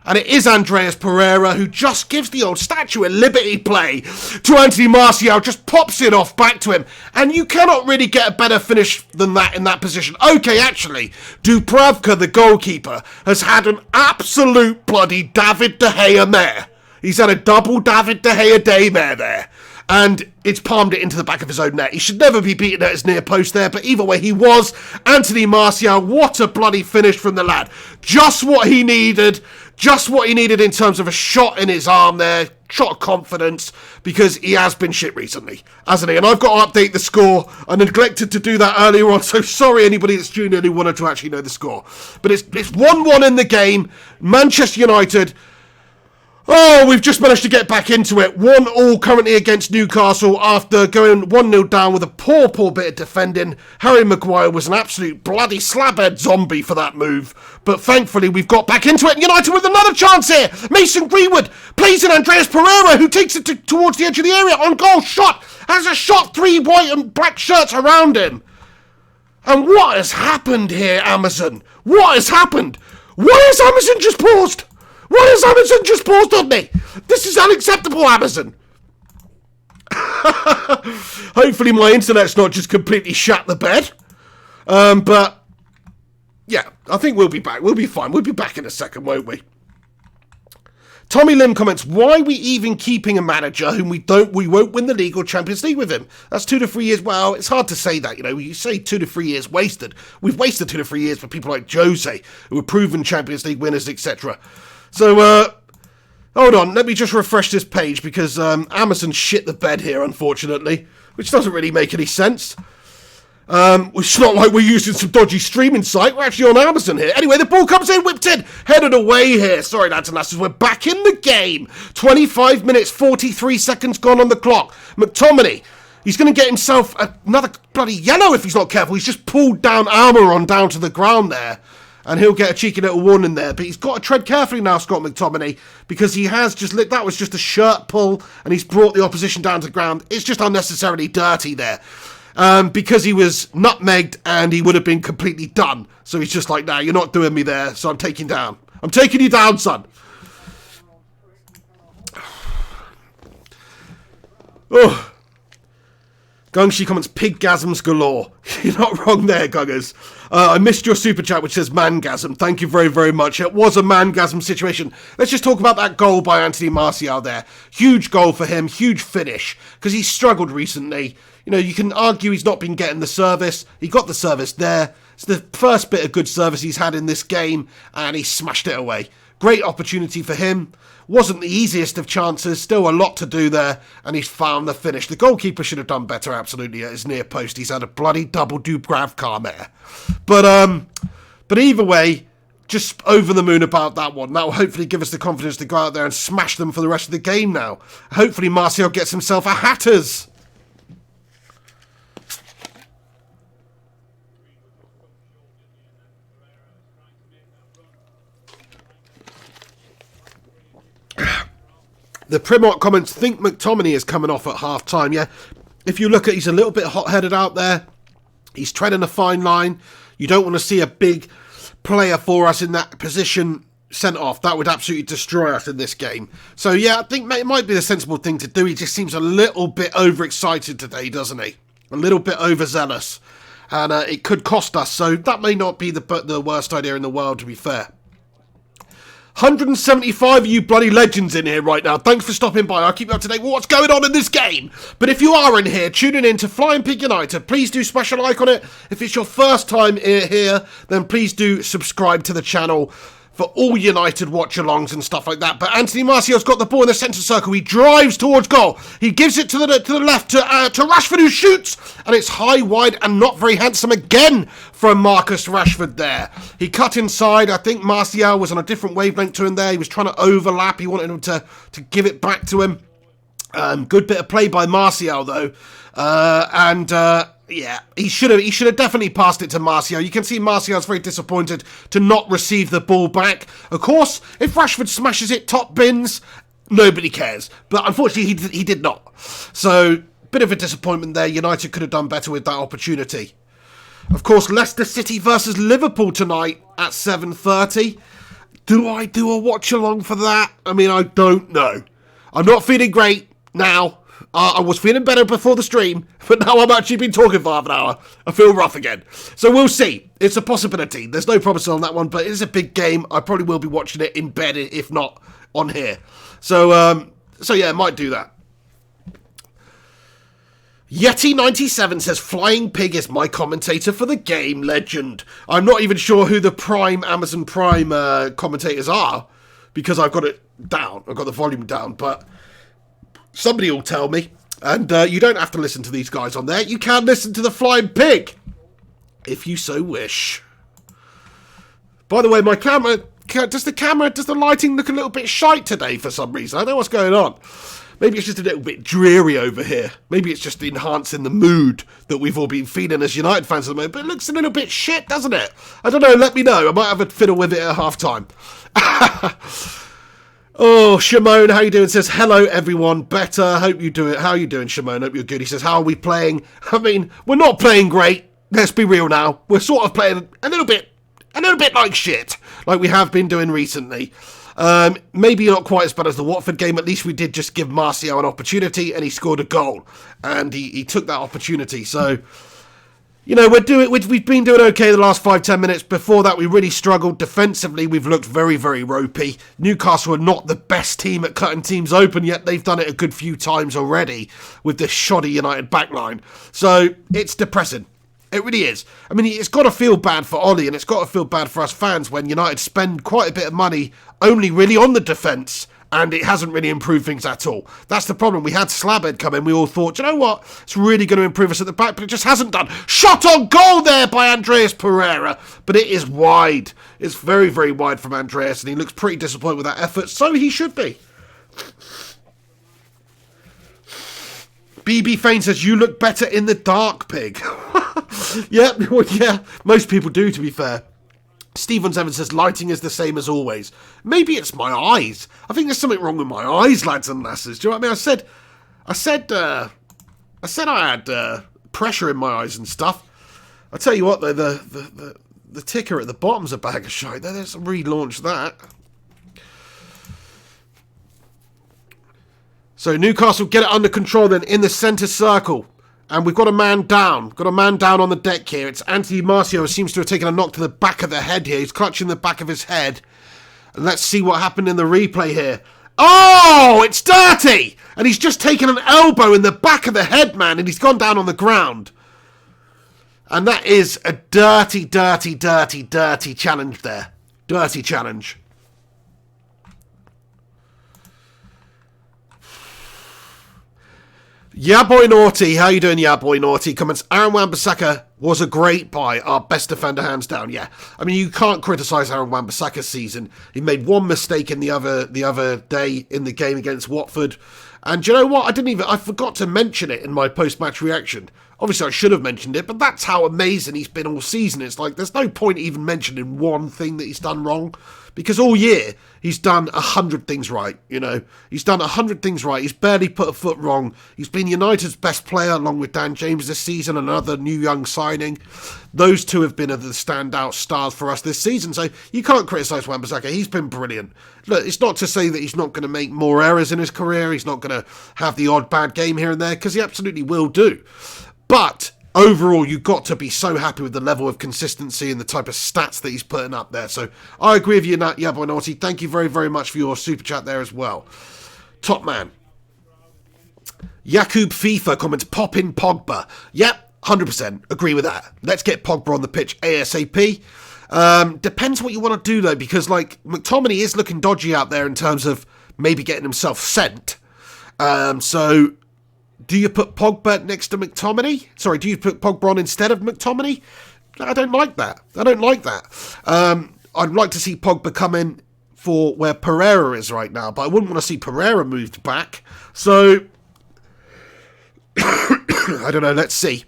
And it is Andreas Pereira who just gives the old Statue of Liberty play to Anthony Martial, just pops it off back to him. And you cannot really get a better finish than that in that position. Okay, actually, Dubravka, the goalkeeper, has had an absolute bloody David De Gea mare. He's had a double David De Gea daymare there. And it's palmed it into the back of his own net. He should never be beaten at his near post there, but either way he was. Anthony Martial, what a bloody finish from the lad. Just what he needed. Just what he needed in terms of a shot in his arm there. Shot of confidence, because he has been shit recently, hasn't he? And I've got to update the score. I neglected to do that earlier on, so sorry anybody that's tuned in who wanted to actually know the score. But it's 1-1 in the game. Manchester United Oh, we've just managed to get back into it. 1-1 currently against Newcastle after going 1-0 down with a poor bit of defending. Harry Maguire was an absolute bloody slabhead zombie for that move. But thankfully, we've got back into it. And United with another chance here. Mason Greenwood plays in Andreas Pereira, who takes it towards the edge of the area. On goal, shot. Has a shot. 3 white and black shirts around him. And what has happened here, Amazon? What has happened? Why has Amazon just paused? Why has Amazon just paused on me? This is unacceptable, Amazon. Hopefully my internet's not just completely shat the bed. But, yeah, I think we'll be back. We'll be fine. We'll be back in a second, won't we? Tommy Lim comments, why are we even keeping a manager whom we won't win the league or Champions League with him? That's 2 to 3 years. Well, it's hard to say that, you say 2 to 3 years wasted. We've wasted 2 to 3 years for people like Jose, who are proven Champions League winners, etc. So, hold on, let me just refresh this page because Amazon shit the bed here, unfortunately, which doesn't really make any sense. It's not like we're using some dodgy streaming site. We're actually on Amazon here. Anyway, the ball comes in, whipped in, headed away here. Sorry, lads and lasses, we're back in the game. 25 minutes, 43 seconds gone on the clock. McTominay, he's going to get himself another bloody yellow if he's not careful. He's just pulled down Almiron down to the ground there. And he'll get a cheeky little warning there. But he's got to tread carefully now, Scott McTominay, because he has just lit. That was just a shirt pull, and he's brought the opposition down to the ground. It's just unnecessarily dirty there. Because he was nutmegged and he would have been completely done. So he's just like, nah, you're not doing me there, so I'm taking down. I'm taking you down, son. Oh. Gungshi comments, piggasms galore. You're not wrong there, Guggers. I missed your super chat, which says mangasm. Thank you very, very much. It was a mangasm situation. Let's just talk about that goal by Anthony Martial there. Huge goal for him, huge finish, because he struggled recently. You can argue he's not been getting the service. He got the service there. It's the first bit of good service he's had in this game, and he smashed it away. Great opportunity for him. Wasn't the easiest of chances. Still a lot to do there, and he's found the finish. The goalkeeper should have done better, absolutely, at his near post. He's had a bloody double Dubravka there. But either way, just over the moon about that one. That will hopefully give us the confidence to go out there and smash them for the rest of the game now. Hopefully Martial gets himself a Hatters. The Primot comments, think McTominay is coming off at half-time, yeah. If you look at, he's a little bit hot-headed out there. He's treading a fine line. You don't want to see a big player for us in that position sent off. That would absolutely destroy us in this game. So, yeah, I think it might be the sensible thing to do. He just seems a little bit overexcited today, doesn't he? A little bit overzealous. And it could cost us. So that may not be the worst idea in the world, to be fair. 175 of you bloody legends in here right now. Thanks for stopping by. I'll keep you up to date with what's going on in this game. But if you are in here, tuning in to Flying Pig United, please do smash a like on it. If it's your first time here, then please do subscribe to the channel for all United watch-alongs and stuff like that. But Anthony Martial's got the ball in the centre circle. He drives towards goal. He gives it to the left to Rashford, who shoots. And it's high, wide, and not very handsome again from Marcus Rashford there. He cut inside. I think Martial was on a different wavelength to him there. He was trying to overlap. He wanted him to give it back to him. Good bit of play by Martial, though. Yeah, he should have definitely passed it to Martial. You can see Martial's very disappointed to not receive the ball back. Of course, if Rashford smashes it top bins, nobody cares. But unfortunately, he did not. So, bit of a disappointment there. United could have done better with that opportunity. Of course, Leicester City versus Liverpool tonight at 7:30. Do I do a watch-along for that? I mean, I don't know. I'm not feeling great now. I was feeling better before the stream, but now I'm actually been talking for half an hour. I feel rough again. So we'll see. It's a possibility. There's no promise on that one, but it is a big game. I probably will be watching it in bed, if not on here. So yeah, I might do that. Yeti97 says, Flying Pig is my commentator for the game, legend. I'm not even sure who the Amazon Prime commentators are, because I've got it down. I've got the volume down, but somebody will tell me. And you don't have to listen to these guys on there. You can listen to the Flying Pig, if you so wish. By the way, my camera does the lighting look a little bit shite today for some reason? I don't know what's going on. Maybe it's just a little bit dreary over here. Maybe it's just enhancing the mood that we've all been feeling as United fans at the moment. But it looks a little bit shit, doesn't it? I don't know, let me know. I might have a fiddle with it at half-time. Oh, Shimon, how you doing? Says, hello, everyone. Better. Hope you do it. How are you doing, Shimon? Hope you're good. He says, how are we playing? I mean, we're not playing great. Let's be real now. We're sort of playing a little bit like shit, like we have been doing recently. Maybe not quite as bad as the Watford game. At least we did just give Martial an opportunity, and he scored a goal. And he took that opportunity. So, you know, we've been doing okay the last 5-10 minutes. Before that, we really struggled. Defensively, we've looked very, very ropey. Newcastle are not the best team at cutting teams open, yet they've done it a good few times already with this shoddy United backline. So, it's depressing. It really is. I mean, it's got to feel bad for Ollie, and it's got to feel bad for us fans when United spend quite a bit of money only really on the defence, and it hasn't really improved things at all. That's the problem. We had Slabhead come in. We all thought, you know what? It's really going to improve us at the back, but it just hasn't done. Shot on goal there by Andreas Pereira, but it is wide. It's very, very wide from Andreas, and he looks pretty disappointed with that effort, so he should be. BB Fane says, you look better in the dark, pig. Yeah, well, yeah, most people do, to be fair. Stevens Evans says, lighting is the same as always. Maybe it's my eyes. I think there's something wrong with my eyes, lads and lasses. Do you know what I mean? I said I had pressure in my eyes and stuff. I tell you what, though, the ticker at the bottom's a bag of shite. Let's relaunch that. So Newcastle get it under control then in the centre circle. And we've got a man down. Got a man down on the deck here. It's Anthony Martial, who seems to have taken a knock to the back of the head here. He's clutching the back of his head. And let's see what happened in the replay here. Oh, it's dirty! And he's just taken an elbow in the back of the head, man, and he's gone down on the ground. And that is a dirty, dirty, dirty, dirty challenge there. Dirty challenge. Yeah, boy Naughty. How you doing, yeah, boy Naughty? Comments, Aaron Wan-Bissaka was a great buy. Our best defender, hands down, yeah. I mean, you can't criticise Aaron Wan-Bissaka's season. He made one mistake in the other day in the game against Watford. And do you know what? I forgot to mention it in my post-match reaction. Obviously, I should have mentioned it, but that's how amazing he's been all season. It's like, there's no point even mentioning one thing that he's done wrong. Because all year, he's done 100 things right, you know. He's done 100 things right. He's barely put a foot wrong. He's been United's best player, along with Dan James this season, another new young signing. Those two have been the standout stars for us this season. So you can't criticise Wan-Bissaka. He's been brilliant. Look, it's not to say that he's not going to make more errors in his career. He's not going to have the odd bad game here and there, because he absolutely will do. But overall, you've got to be so happy with the level of consistency and the type of stats that he's putting up there. So I agree with you, Nat. Yeah, boy, Naughty. Thank you very, very much for your super chat there as well. Top man. Jakub FIFA comments, pop in Pogba. Yep, 100%. Agree with that. Let's get Pogba on the pitch ASAP. Depends what you want to do, though, because, like, McTominay is looking dodgy out there in terms of maybe getting himself sent. So do you put Pogba next to McTominay? Sorry, do you put Pogba on instead of McTominay? I don't like that. I'd like to see Pogba come in for where Pereira is right now, but I wouldn't want to see Pereira moved back. So, I don't know, let's see.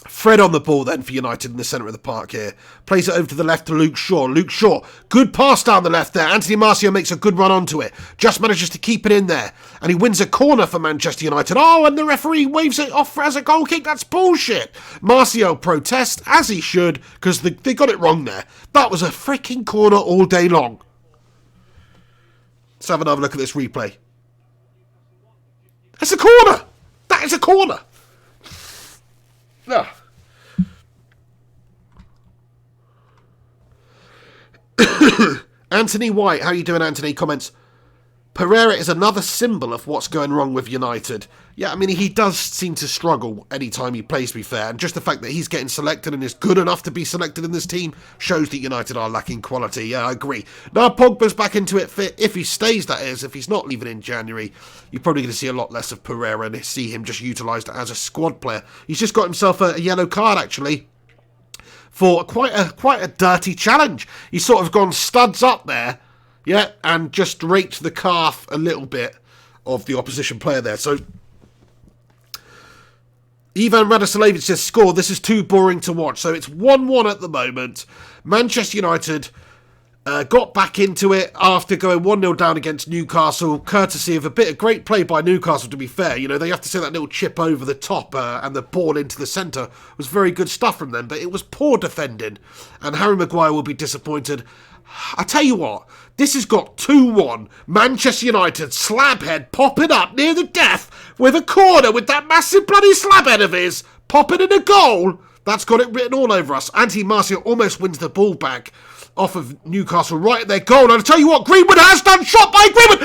Fred on the ball then for United in the centre of the park here. Plays it over to the left to Luke Shaw. Luke Shaw, good pass down the left there. Anthony Martial makes a good run onto it. Just manages to keep it in there. And he wins a corner for Manchester United. Oh, and the referee waves it off as a goal kick. That's bullshit. Martial protests, as he should, because they got it wrong there. That was a freaking corner all day long. Let's have another look at this replay. That's a corner. That is a corner. Ah. Anthony White, how you doing, Anthony? Comments, Pereira is another symbol of what's going wrong with United. Yeah, I mean, he does seem to struggle anytime he plays, to be fair. And just the fact that he's getting selected and is good enough to be selected in this team shows that United are lacking quality. Yeah, I agree. Now, Pogba's back into it fit. If he stays, that is. If he's not leaving in January, you're probably going to see a lot less of Pereira and see him just utilised as a squad player. He's just got himself a yellow card, actually, for quite a dirty challenge. He's sort of gone studs up there, yeah, and just raked the calf a little bit of the opposition player there. So Ivan Radoslavich says, score, this is too boring to watch. So it's 1-1 at the moment. Manchester United got back into it after going 1-0 down against Newcastle, courtesy of a bit of great play by Newcastle, to be fair. You know, they have to say that little chip over the top and the ball into the centre was very good stuff from them, but it was poor defending, and Harry Maguire will be disappointed. I tell you what, this has got 2-1. Manchester United, slabhead popping up near the death with a corner with that massive bloody slabhead of his, popping in a goal. That's got it written all over us. Anthony Martial almost wins the ball back off of Newcastle right at their goal. And I'll tell you what, Greenwood has done. Shot by Greenwood.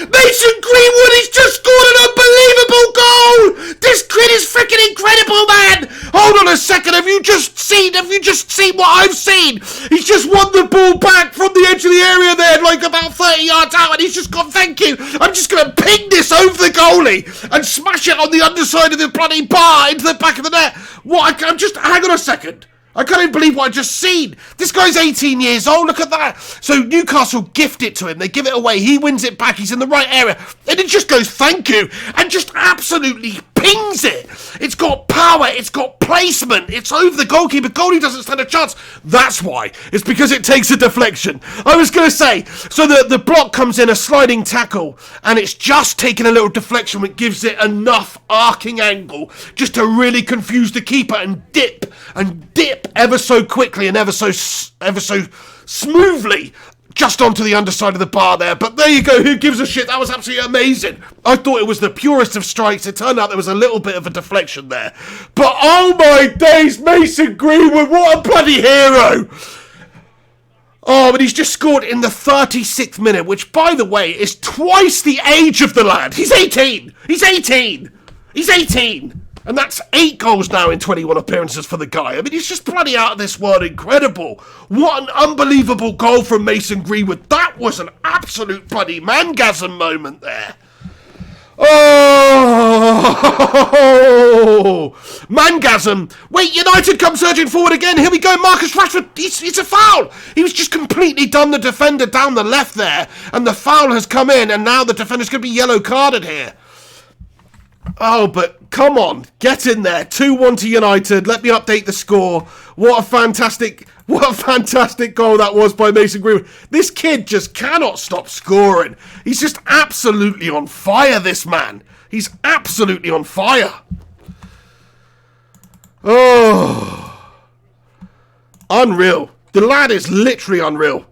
Mason Greenwood, he's just scored an unbelievable goal. This kid is freaking incredible, man. Hold on a second. Have you just seen what I've seen? He's just won the ball back from the edge of the area there, like about 30 yards out, and he's just gone, thank you. I'm just going to ping this over the goalie and smash it on the underside of the bloody bar into the back of the net. I'm just, hang on a second. I can't even believe what I just seen. This guy's 18 years old. Look at that. So Newcastle gift it to him. They give it away. He wins it back. He's in the right area. And it just goes, thank you. And just absolutely pings it. It's got power. It's got placement. It's over the goalkeeper. Goalie doesn't stand a chance. That's why. It's because it takes a deflection. I was going to say, so the block comes in a sliding tackle, and it's just taking a little deflection, which gives it enough arcing angle just to really confuse the keeper and dip ever so quickly and ever so smoothly just onto the underside of the bar there. But there you go, who gives a shit? That was absolutely amazing. I thought it was the purest of strikes. It turned out there was a little bit of a deflection there. But oh my days, Mason Greenwood, what a bloody hero. Oh, but he's just scored in the 36th minute, which, by the way, is twice the age of the lad. He's 18. And that's 8 goals now in 21 appearances for the guy. I mean, he's just bloody out of this world incredible. What an unbelievable goal from Mason Greenwood. That was an absolute bloody mangasm moment there. Oh, mangasm. Wait, United come surging forward again. Here we go, Marcus Rashford. It's a foul. He was just completely done the defender down the left there, and the foul has come in, and now the defender's going to be yellow carded here. Oh, but come on, get in there. 2-1 to United. Let me update the score. What a fantastic goal that was by Mason Greenwood. This kid just cannot stop scoring. He's just absolutely on fire, this man. He's absolutely on fire. Oh, unreal. The lad is literally unreal.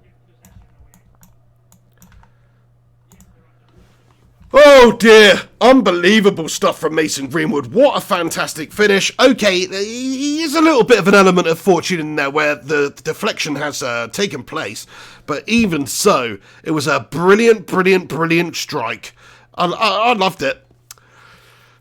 Oh dear, unbelievable stuff from Mason Greenwood. What a fantastic finish. Okay, there's a little bit of an element of fortune in there where the deflection has taken place, but even so, it was a brilliant strike. I loved it.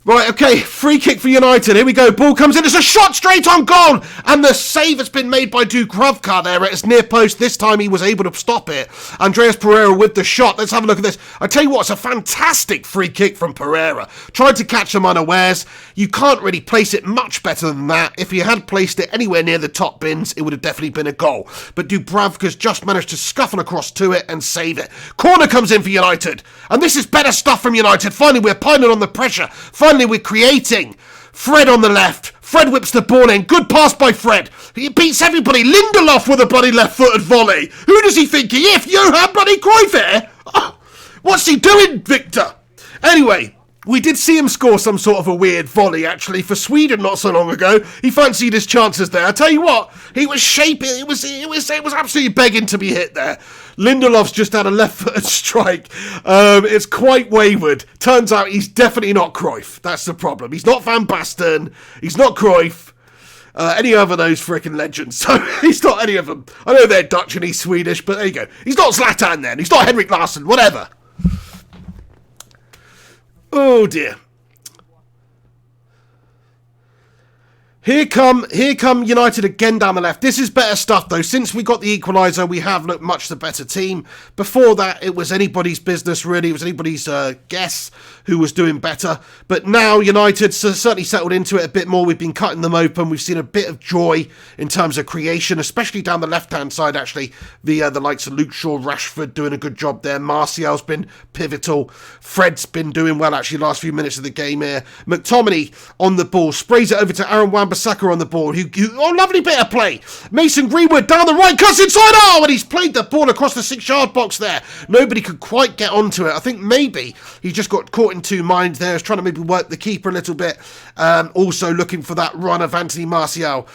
Right, okay, free kick for United. Here we go. Ball comes in. It's a shot straight on goal. And the save has been made by Dubravka there at his near post. This time he was able to stop it. Andreas Pereira with the shot. Let's have a look at this. I tell you what, it's a fantastic free kick from Pereira. Tried to catch him unawares. You can't really place it much better than that. If he had placed it anywhere near the top bins, it would have definitely been a goal. But Dubravka's just managed to scuffle across to it and save it. Corner comes in for United. And this is better stuff from United. Finally, we're piling on the pressure. Finally, we're creating. Fred on the left. Fred whips the ball in. Good pass by Fred. He beats everybody. Lindelof with a bloody left-footed volley. Who does he think he is? Johan bloody Cruyff here? Oh, what's he doing, Victor? Anyway, we did see him score some sort of a weird volley, actually, for Sweden not so long ago. He fancied his chances there. I tell you what, he was shaping. It was absolutely begging to be hit there. Lindelof's just had a left-footed strike. It's quite wayward. Turns out he's definitely not Cruyff. That's the problem. He's not Van Basten. He's not Cruyff. Any other of those freaking legends. So he's not any of them. I know they're Dutch and he's Swedish, but there you go. He's not Zlatan then. He's not Henrik Larsson. Whatever. Oh dear. Here come United again down the left. This is better stuff, though. Since we got the equaliser, we have looked much the better team. Before that, it was anybody's business, really. It was anybody's guess who was doing better. But now United certainly settled into it a bit more. We've been cutting them open. We've seen a bit of joy in terms of creation, especially down the left-hand side, actually. The likes of Luke Shaw, Rashford doing a good job there. Martial's been pivotal. Fred's been doing well, actually, last few minutes of the game here. McTominay on the ball. Sprays it over to Aaron Wan-Bissaka on the ball. Oh, lovely bit of play. Mason Greenwood down the right, cuts inside. Oh, and he's played the ball across the 6-yard box there. Nobody could quite get onto it. I think maybe he just got caught in two minds there. He's trying to maybe work the keeper a little bit. Also looking for that run of Anthony Martial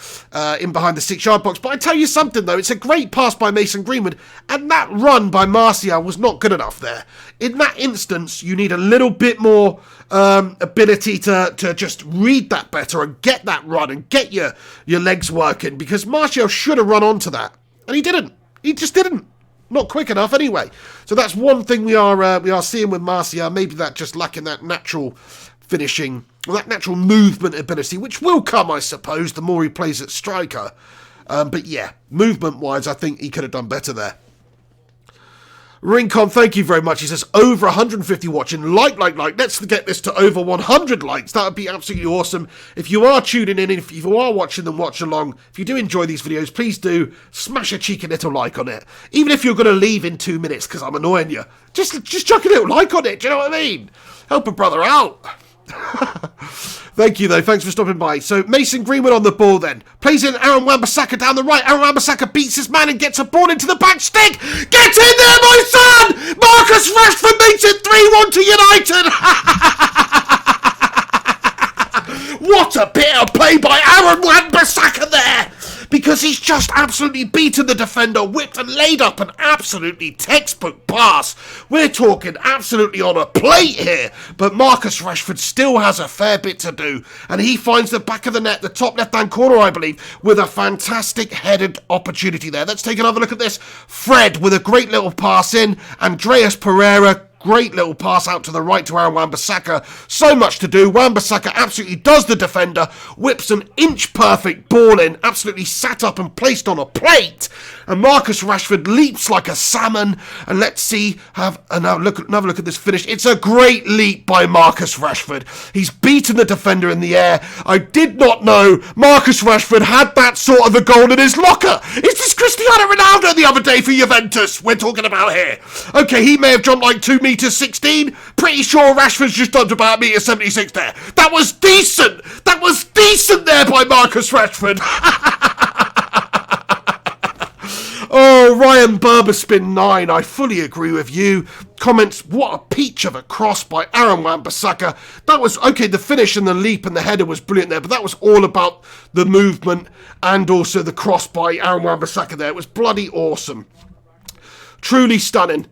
in behind the 6-yard box. But I tell you something, though. It's a great pass by Mason Greenwood. And that run by Martial was not good enough there. In that instance, you need a little bit more ability to just read that better and get that run and get your legs working, because Martial should have run onto that. And he didn't. He just didn't. Not quick enough anyway. So that's one thing we are seeing with Martial. Maybe that just lacking that natural finishing, or that natural movement ability, which will come, I suppose, the more he plays at striker. But yeah, movement-wise, I think he could have done better there. Rincon, thank you very much. He says, over 150 watching. Like. Let's get this to over 100 likes. That would be absolutely awesome. If you are tuning in, if you are watching them, watch along. If you do enjoy these videos, please do smash a cheeky little like on it. Even if you're going to leave in 2 minutes because I'm annoying you. Just chuck a little like on it. Do you know what I mean? Help a brother out. Thank you, though. Thanks for stopping by. So, Mason Greenwood on the ball then. Plays in Aaron Wan-Bissaka down the right. Aaron Wan-Bissaka beats his man and gets a ball into the back stick. Get in there, my son! Marcus Rashford makes it 3-1 to United. What a bit of play by Aaron Wan-Bissaka there! Because he's just absolutely beaten the defender, whipped and laid up an absolutely textbook pass. We're talking absolutely on a plate here. But Marcus Rashford still has a fair bit to do. And he finds the back of the net, the top left-hand corner, I believe, with a fantastic headed opportunity there. Let's take another look at this. Fred with a great little pass in. Andreas Pereira, great little pass out to the right to Aaron Wan-Bissaka. So much to do. Wan-Bissaka absolutely does the defender, whips an inch-perfect ball in, absolutely sat up and placed on a plate. And Marcus Rashford leaps like a salmon. And let's see, have another look at this finish. It's a great leap by Marcus Rashford. He's beaten the defender in the air. I did not know Marcus Rashford had that sort of a goal in his locker. Is this Cristiano Ronaldo the other day for Juventus we're talking about here? Okay, he may have jumped like 2 meters 16. Pretty sure Rashford's just jumped about 1.76 there. That was decent. That was decent there by Marcus Rashford. Oh, Ryan Burberspin 9, I fully agree with you. Comments, what a peach of a cross by Aaron Wan-Bissaka. That was, okay, the finish and the leap and the header was brilliant there, but that was all about the movement and also the cross by Aaron Wan-Bissaka there. It was bloody awesome. Truly stunning.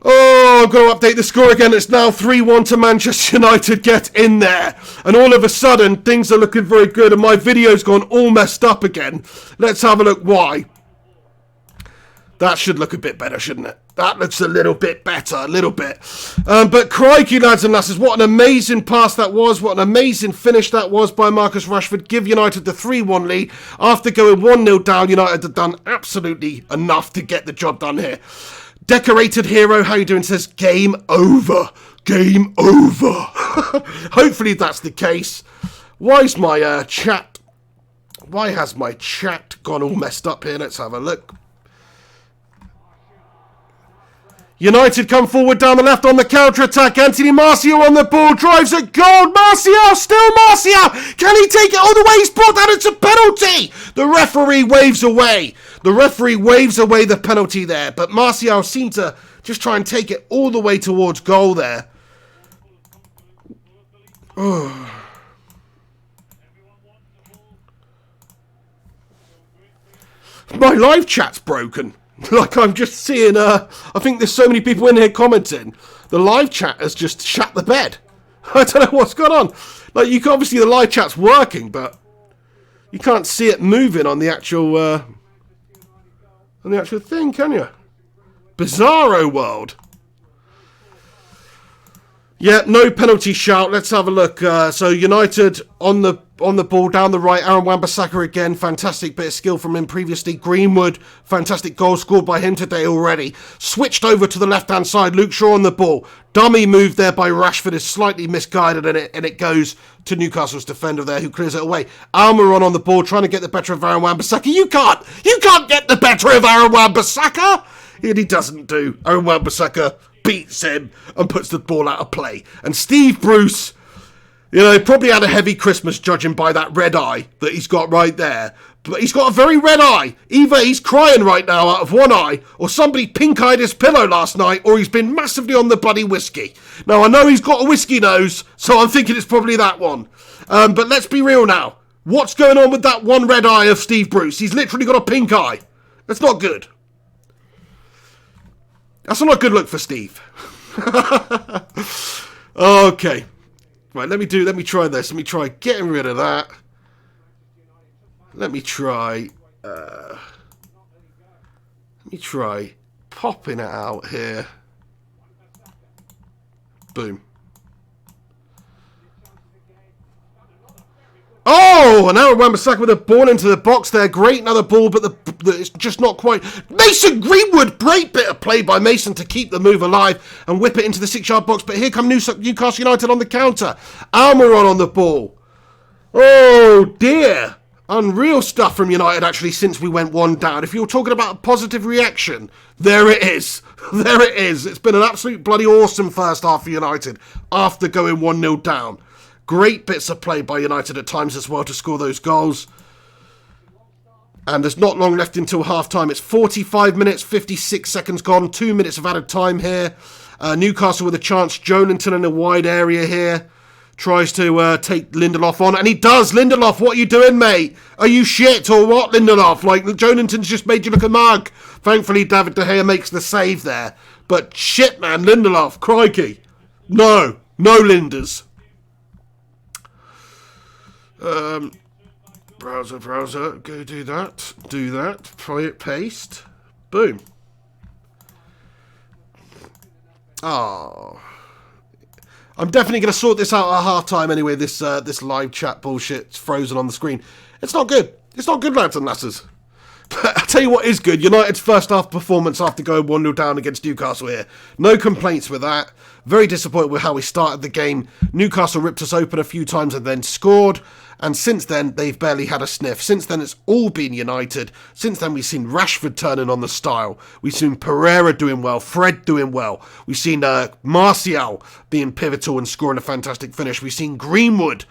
Oh, I've got to update the score again. It's now 3-1 to Manchester United. Get in there. And all of a sudden, things are looking very good. And my video's gone all messed up again. Let's have a look why. That should look a bit better, shouldn't it? That looks a little bit better, a little bit. But crikey, lads and lasses, what an amazing pass that was. What an amazing finish that was by Marcus Rashford. Give United the 3-1 lead. After going 1-0 down, United have done absolutely enough to get the job done here. Decorated Hero, how you doing? Says, game over. Game over. Hopefully that's the case. Why has my chat gone all messed up here? Let's have a look. United come forward down the left on the counter-attack. Anthony Martial on the ball, drives a goal. Martial, still Martial. Can he take it all the way? He's brought that into penalty. The referee waves away. The referee waves away the penalty there. But Martial seemed to just try and take it all the way towards goal there. Oh. My live chat's broken. Like, I'm just seeing, I think there's so many people in here commenting. The live chat has just shut the bed. I don't know what's going on. Like, you can obviously, the live chat's working, but you can't see it moving on the actual thing, can you? Bizarro world. Yeah, no penalty shout. Let's have a look. So United on the ball down the right. Aaron Wan-Bissaka again. Fantastic bit of skill from him previously. Greenwood, fantastic goal scored by him today already. Switched over to the left-hand side. Luke Shaw on the ball. Dummy move there by Rashford is slightly misguided and it goes to Newcastle's defender there who clears it away. Almiron on the ball trying to get the better of Aaron Wan-Bissaka. You can't get the better of Aaron Wan-Bissaka. And he doesn't do. Aaron Wan-Bissaka beats him and puts the ball out of play. And Steve Bruce, probably had a heavy Christmas judging by that red eye that he's got right there. But he's got a very red eye. Either he's crying right now out of one eye, or somebody pink-eyed his pillow last night, or he's been massively on the bloody whiskey. Now, I know he's got a whiskey nose, so I'm thinking it's probably that one. But let's be real now. What's going on with that one red eye of Steve Bruce? He's literally got a pink eye. That's not good. That's not a good look for Steve. Okay. Right, let me try this. Let me try getting rid of that. Let me try popping it out here. Boom. Oh, and Aaron Wan-Bissaka with a ball into the box there. Great, another ball, but it's just not quite. Mason Greenwood, great bit of play by Mason to keep the move alive and whip it into the 6-yard box. But here come Newcastle United on the counter. Almiron on the ball. Oh, dear. Unreal stuff from United, actually, since we went one down. If you're talking about a positive reaction, there it is. There it is. It's been an absolute bloody awesome first half for United after going 1-0 down. Great bits of play by United at times as well to score those goals. And there's not long left until half-time. It's 45 minutes, 56 seconds gone. 2 minutes of added time here. Newcastle with a chance. Joelinton in a wide area here. Tries to take Lindelof on. And he does. Lindelof, what are you doing, mate? Are you shit or what, Lindelof? Like, Joelinton's just made you look a mug. Thankfully, David De Gea makes the save there. But shit, man, Lindelof, crikey. No Linders. Browser, go do that, paste, boom. Oh, I'm definitely going to sort this out at half-time anyway, this live chat bullshit's frozen on the screen. It's not good, lads and lasses. But I'll tell you what is good, United's first half performance after going 1-0 down against Newcastle here. No complaints with that. Very disappointed with how we started the game. Newcastle ripped us open a few times and then scored. And since then, they've barely had a sniff. Since then, it's all been United. Since then, we've seen Rashford turning on the style. We've seen Pereira doing well. Fred doing well. We've seen Martial being pivotal and scoring a fantastic finish. We've seen Greenwood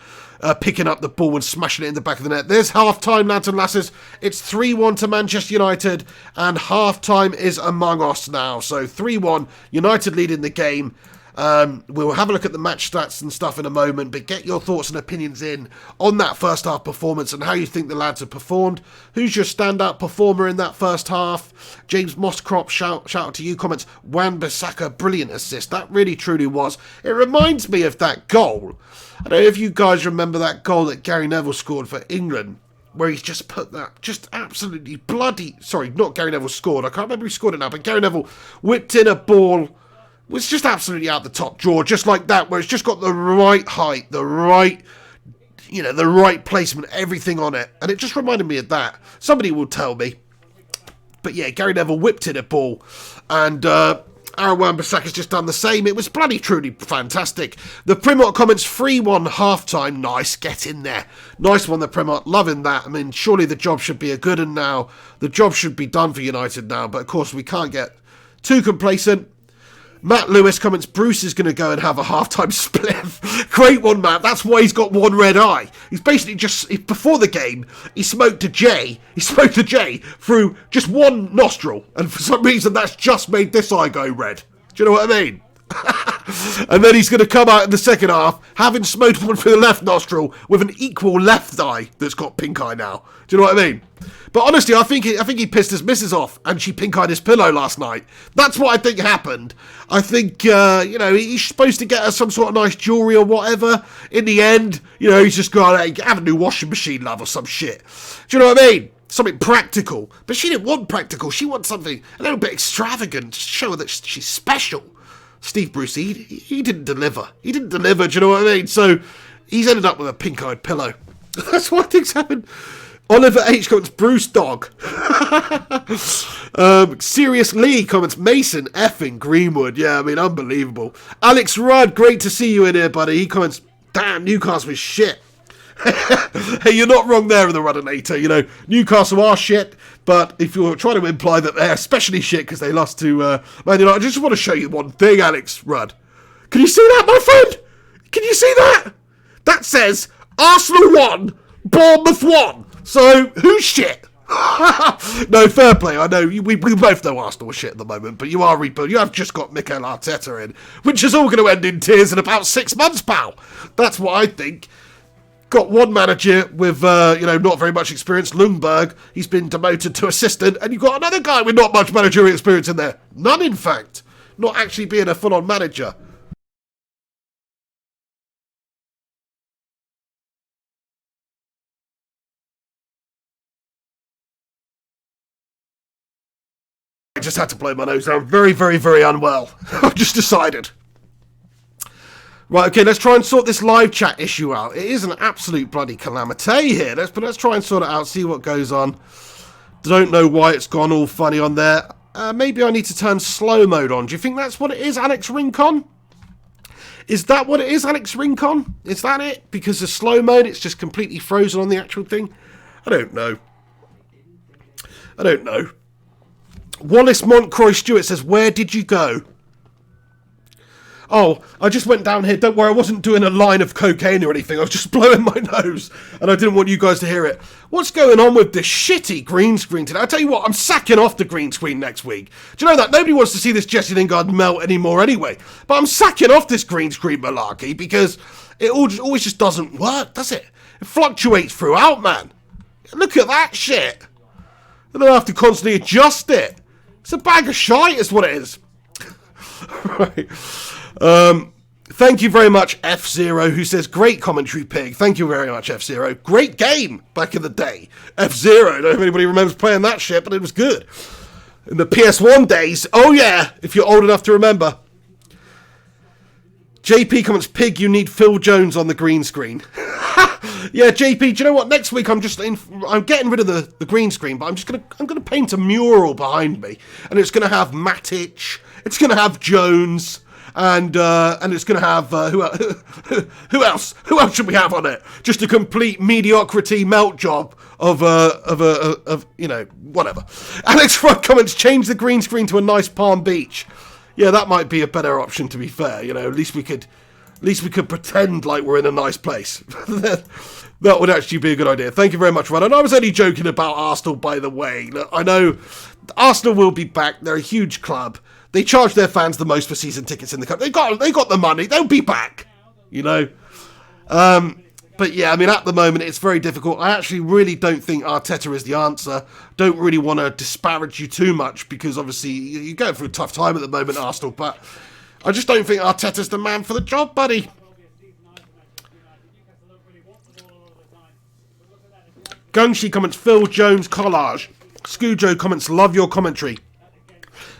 picking up the ball and smashing it in the back of the net. There's half-time, lads and lasses. It's 3-1 to Manchester United, and half-time is among us now. So 3-1, United leading the game. We'll have a look at the match stats and stuff in a moment, but get your thoughts and opinions in on that first half performance and how you think the lads have performed. Who's your standout performer in that first half? James Mosscrop, shout out to you. Comments, Wan-Bissaka, brilliant assist. That really truly was. It reminds me of that goal. I don't know if you guys remember that goal that Gary Neville scored for England, where he's just put that, just absolutely bloody, sorry, not Gary Neville scored, I can't remember who scored it now, but Gary Neville whipped in a ball, was just absolutely out the top drawer, just like that, where it's just got the right height, the right placement, everything on it, and it just reminded me of that. Somebody will tell me. But yeah, Gary Neville whipped in a ball, and Aaron Wan-Bissaka's just done the same. It was bloody truly fantastic. The Primot comments, 3-1 half-time. Nice, get in there. Nice one, the Primot. Loving that. I mean, surely the job should be a good one now. The job should be done for United now, but of course we can't get too complacent. Matt Lewis comments, Bruce is going to go and have a half-time spliff. Great one, Matt. That's why he's got one red eye. He's basically just, before the game, he smoked a J through just one nostril. And for some reason, that's just made this eye go red. Do you know what I mean? And then he's going to come out in the second half, having smoked one through the left nostril with an equal left eye that's got pink eye now. Do you know what I mean? But honestly, I think he pissed his missus off and she pink-eyed his pillow last night. That's what I think happened. I think, he's supposed to get her some sort of nice jewellery or whatever. In the end, he's just gone, hey, have a new washing machine, love, or some shit. Do you know what I mean? Something practical. But she didn't want practical. She wants something a little bit extravagant to show her that she's special. Steve Bruce, he didn't deliver. He didn't deliver, do you know what I mean? So he's ended up with a pink-eyed pillow. That's why things happen. Oliver H comments Bruce Dog. Sirius Lee comments Mason effing Greenwood. Yeah, I mean, unbelievable. Alex Rudd, great to see you in here, buddy. He comments, damn, Newcastle is shit. Hey, you're not wrong there in the Ruddinator. You know, Newcastle are shit, but if you're trying to imply that they're especially shit because they lost to Man United, I just want to show you one thing, Alex Rudd. Can you see that, my friend? Can you see that? That says Arsenal won, Bournemouth won. So, who's shit? No, fair play. I know, we both know Arsenal are shit at the moment, but you are rebuilt. You have just got Mikel Arteta in, which is all going to end in tears in about 6 months, pal. That's what I think. Got one manager with, not very much experience, Lundberg. He's been demoted to assistant, and you've got another guy with not much managerial experience in there. None, in fact. Not actually being a full-on manager. I just had to blow my nose. I'm very, very, very unwell. I've just decided. Right, okay, let's try and sort this live chat issue out. It is an absolute bloody calamity here. Let's try and sort it out, see what goes on. Don't know why it's gone all funny on there. Maybe I need to turn slow mode on. Do you think that's what it is, Alex Rincon? Is that what it is, Alex Rincon? Is that it? Because the slow mode, it's just completely frozen on the actual thing? I don't know. Wallace Montcroy Stewart says, where did you go? Oh, I just went down here. Don't worry, I wasn't doing a line of cocaine or anything. I was just blowing my nose, and I didn't want you guys to hear it. What's going on with this shitty green screen today? I tell you what, I'm sacking off the green screen next week. Do you know that? Nobody wants to see this Jesse Lingard melt anymore anyway. But I'm sacking off this green screen malarkey because it always just doesn't work, does it? It fluctuates throughout, man. Look at that shit. And then I have to constantly adjust it. It's a bag of shite is what it is. Right. Thank you very much, F-Zero, who says, great commentary, Pig. Thank you very much, F-Zero. Great game back in the day. F-Zero, I don't know if anybody remembers playing that shit, but it was good. In the PS1 days, oh yeah, if you're old enough to remember. JP comments, Pig, you need Phil Jones on the green screen. Yeah, JP, do you know what? Next week I'm getting rid of the green screen, but I'm gonna paint a mural behind me, and it's gonna have Matic, it's gonna have Jones, and it's gonna have who else? Who else should we have on it? Just a complete mediocrity melt job of whatever. Alex Rudd comments, change the green screen to a nice Palm Beach. Yeah, that might be a better option, to be fair. You know, at least we could pretend like we're in a nice place. That would actually be a good idea. Thank you very much, Rudd. And I was only joking about Arsenal, by the way. Look, I know Arsenal will be back. They're a huge club. They charge their fans the most for season tickets in the cup. They got the money. They'll be back. You know. But yeah, I mean, at the moment, it's very difficult. I actually really don't think Arteta is the answer. Don't really want to disparage you too much because obviously you're going through a tough time at the moment, Arsenal. But I just don't think Arteta's the man for the job, buddy. Gungshi comments, Phil Jones collage. Scujo comments, love your commentary.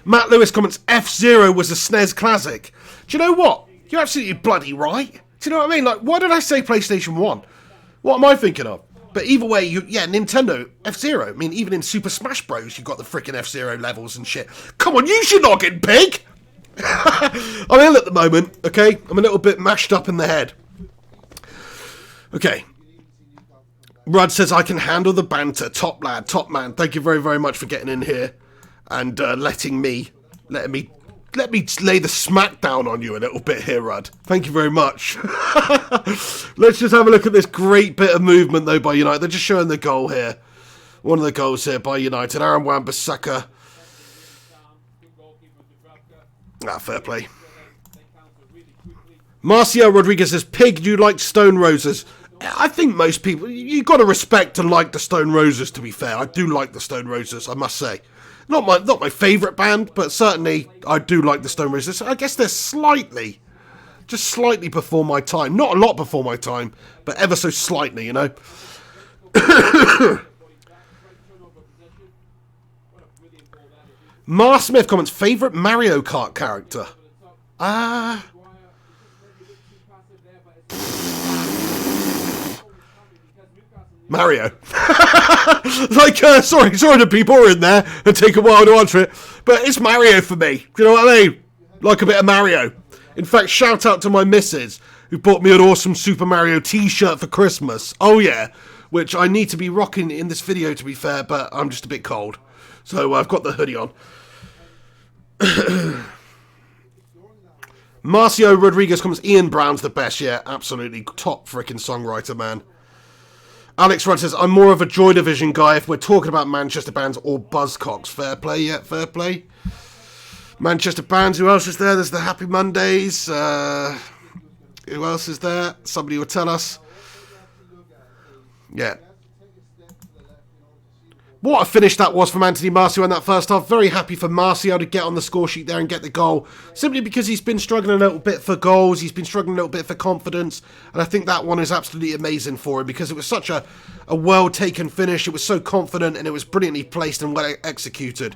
Matt Lewis comments, F-Zero was a SNES classic. Do you know what? You're absolutely bloody right. Do you know what I mean? Like, why did I say PlayStation 1? What am I thinking of? But either way, Nintendo, F-Zero. I mean, even in Super Smash Bros, you've got the freaking F-Zero levels and shit. Come on, use your noggin, pig! I'm ill at the moment, okay? I'm a little bit mashed up in the head. Okay. Rudd says, I can handle the banter. Top lad, top man. Thank you very, very much for getting in here and letting me lay the smack down on you a little bit here, Rudd. Thank you very much. Let's just have a look at this great bit of movement, though, by United. They're just showing the goal here. One of the goals here by United. Aaron Wan-Bissaka. Fair play. Marcio Rodriguez says, Pig, do you like Stone Roses? I think most people, you've got to respect and like the Stone Roses, to be fair. I do like the Stone Roses, I must say. Not my favourite band, but certainly I do like the Stone Roses. I guess they're just slightly before my time. Not a lot before my time, but ever so slightly, you know. Mar Smith comments, favourite Mario Kart character? Mario. Like, sorry to be boring there and take a while to answer it, but it's Mario for me. You know what I mean? Like a bit of Mario. In fact, shout out to my missus who bought me an awesome Super Mario t-shirt for Christmas. Oh yeah, which I need to be rocking in this video to be fair, but I'm just a bit cold. So I've got the hoodie on. Marcio Rodriguez comes, Ian Brown's the best, yeah, absolutely. Top freaking songwriter, man. Alex Rudd says, I'm more of a Joy Division guy if we're talking about Manchester bands or Buzzcocks. Fair play, yeah, fair play. Manchester bands, who else is there? There's the Happy Mondays. Who else is there? Somebody will tell us. Yeah. What a finish that was from Anthony Martial in that first half. Very happy for Martial to get on the score sheet there and get the goal. Simply because he's been struggling a little bit for goals. He's been struggling a little bit for confidence. And I think that one is absolutely amazing for him because it was such a well-taken finish. It was so confident and it was brilliantly placed and well executed.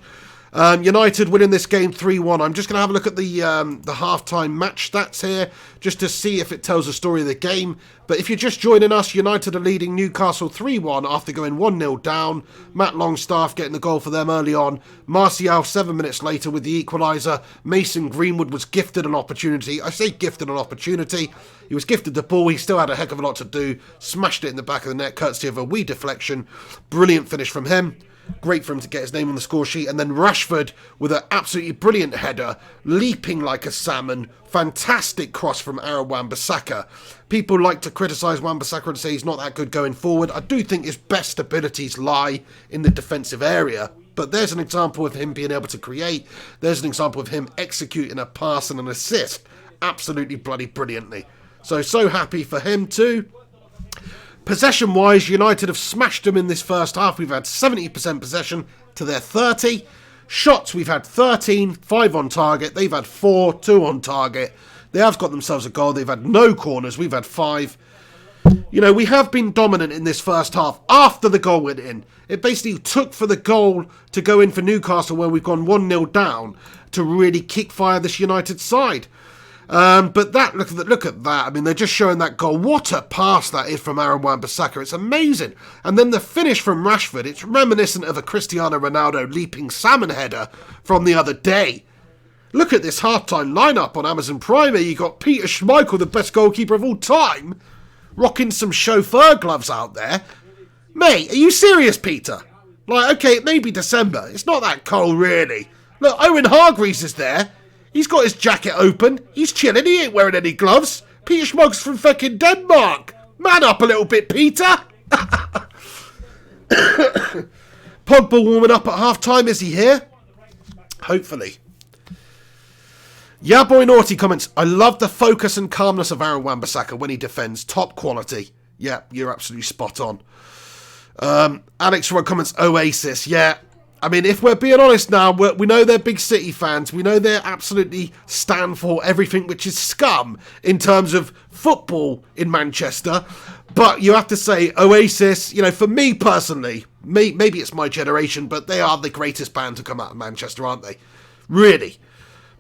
United winning this game 3-1. I'm just going to have a look at the half-time match stats here, just to see if it tells the story of the game. But if you're just joining us, United are leading Newcastle 3-1 after going 1-0 down. Matt Longstaff getting the goal for them early on. Martial 7 minutes later with the equaliser. Mason Greenwood was gifted an opportunity. I say gifted an opportunity. He was gifted the ball. He still had a heck of a lot to do. Smashed it in the back of the net, courtesy of a wee deflection. Brilliant finish from him. Great for him to get his name on the score sheet. And then Rashford with an absolutely brilliant header, leaping like a salmon. Fantastic cross from Aaron Wan-Bissaka. People like to criticise Wan-Bissaka and say he's not that good going forward. I do think his best abilities lie in the defensive area. But there's an example of him being able to create. There's an example of him executing a pass and an assist absolutely bloody brilliantly. So happy for him too. Possession-wise, United have smashed them in this first half. We've had 70% possession to their 30. Shots, we've had 13, 5 on target. They've had 4, 2 on target. They have got themselves a goal. They've had no corners. We've had 5. You know, we have been dominant in this first half after the goal went in. It basically took for the goal to go in for Newcastle, where we've gone 1-0 down, to really kick fire this United side. But that look at that. I mean, they're just showing that goal. What a pass that is from Aaron Wan-Bissaka. It's amazing. And then the finish from Rashford, it's reminiscent of a Cristiano Ronaldo leaping salmon header from the other day. Look at this halftime lineup on Amazon Prime. You got Peter Schmeichel, the best goalkeeper of all time, rocking some chauffeur gloves out there. Mate, are you serious, Peter? Like, okay, it may be December. It's not that cold, really. Look, Owen Hargreaves is there. He's got his jacket open. He's chilling. He ain't wearing any gloves. Peter Schmog's from fucking Denmark. Man up a little bit, Peter. Pogba warming up at half-time. Is he here? Hopefully. Yeah, boy naughty comments. I love the focus and calmness of Aaron Wan-Bissaka when he defends. Top quality. Yeah, you're absolutely spot on. Alex Rod comments, Oasis. Yeah. I mean, if we're being honest now, we know they're big City fans. We know they absolutely stand for everything which is scum in terms of football in Manchester. But you have to say, Oasis, you know, for me personally, maybe it's my generation, but they are the greatest band to come out of Manchester, aren't they? Really.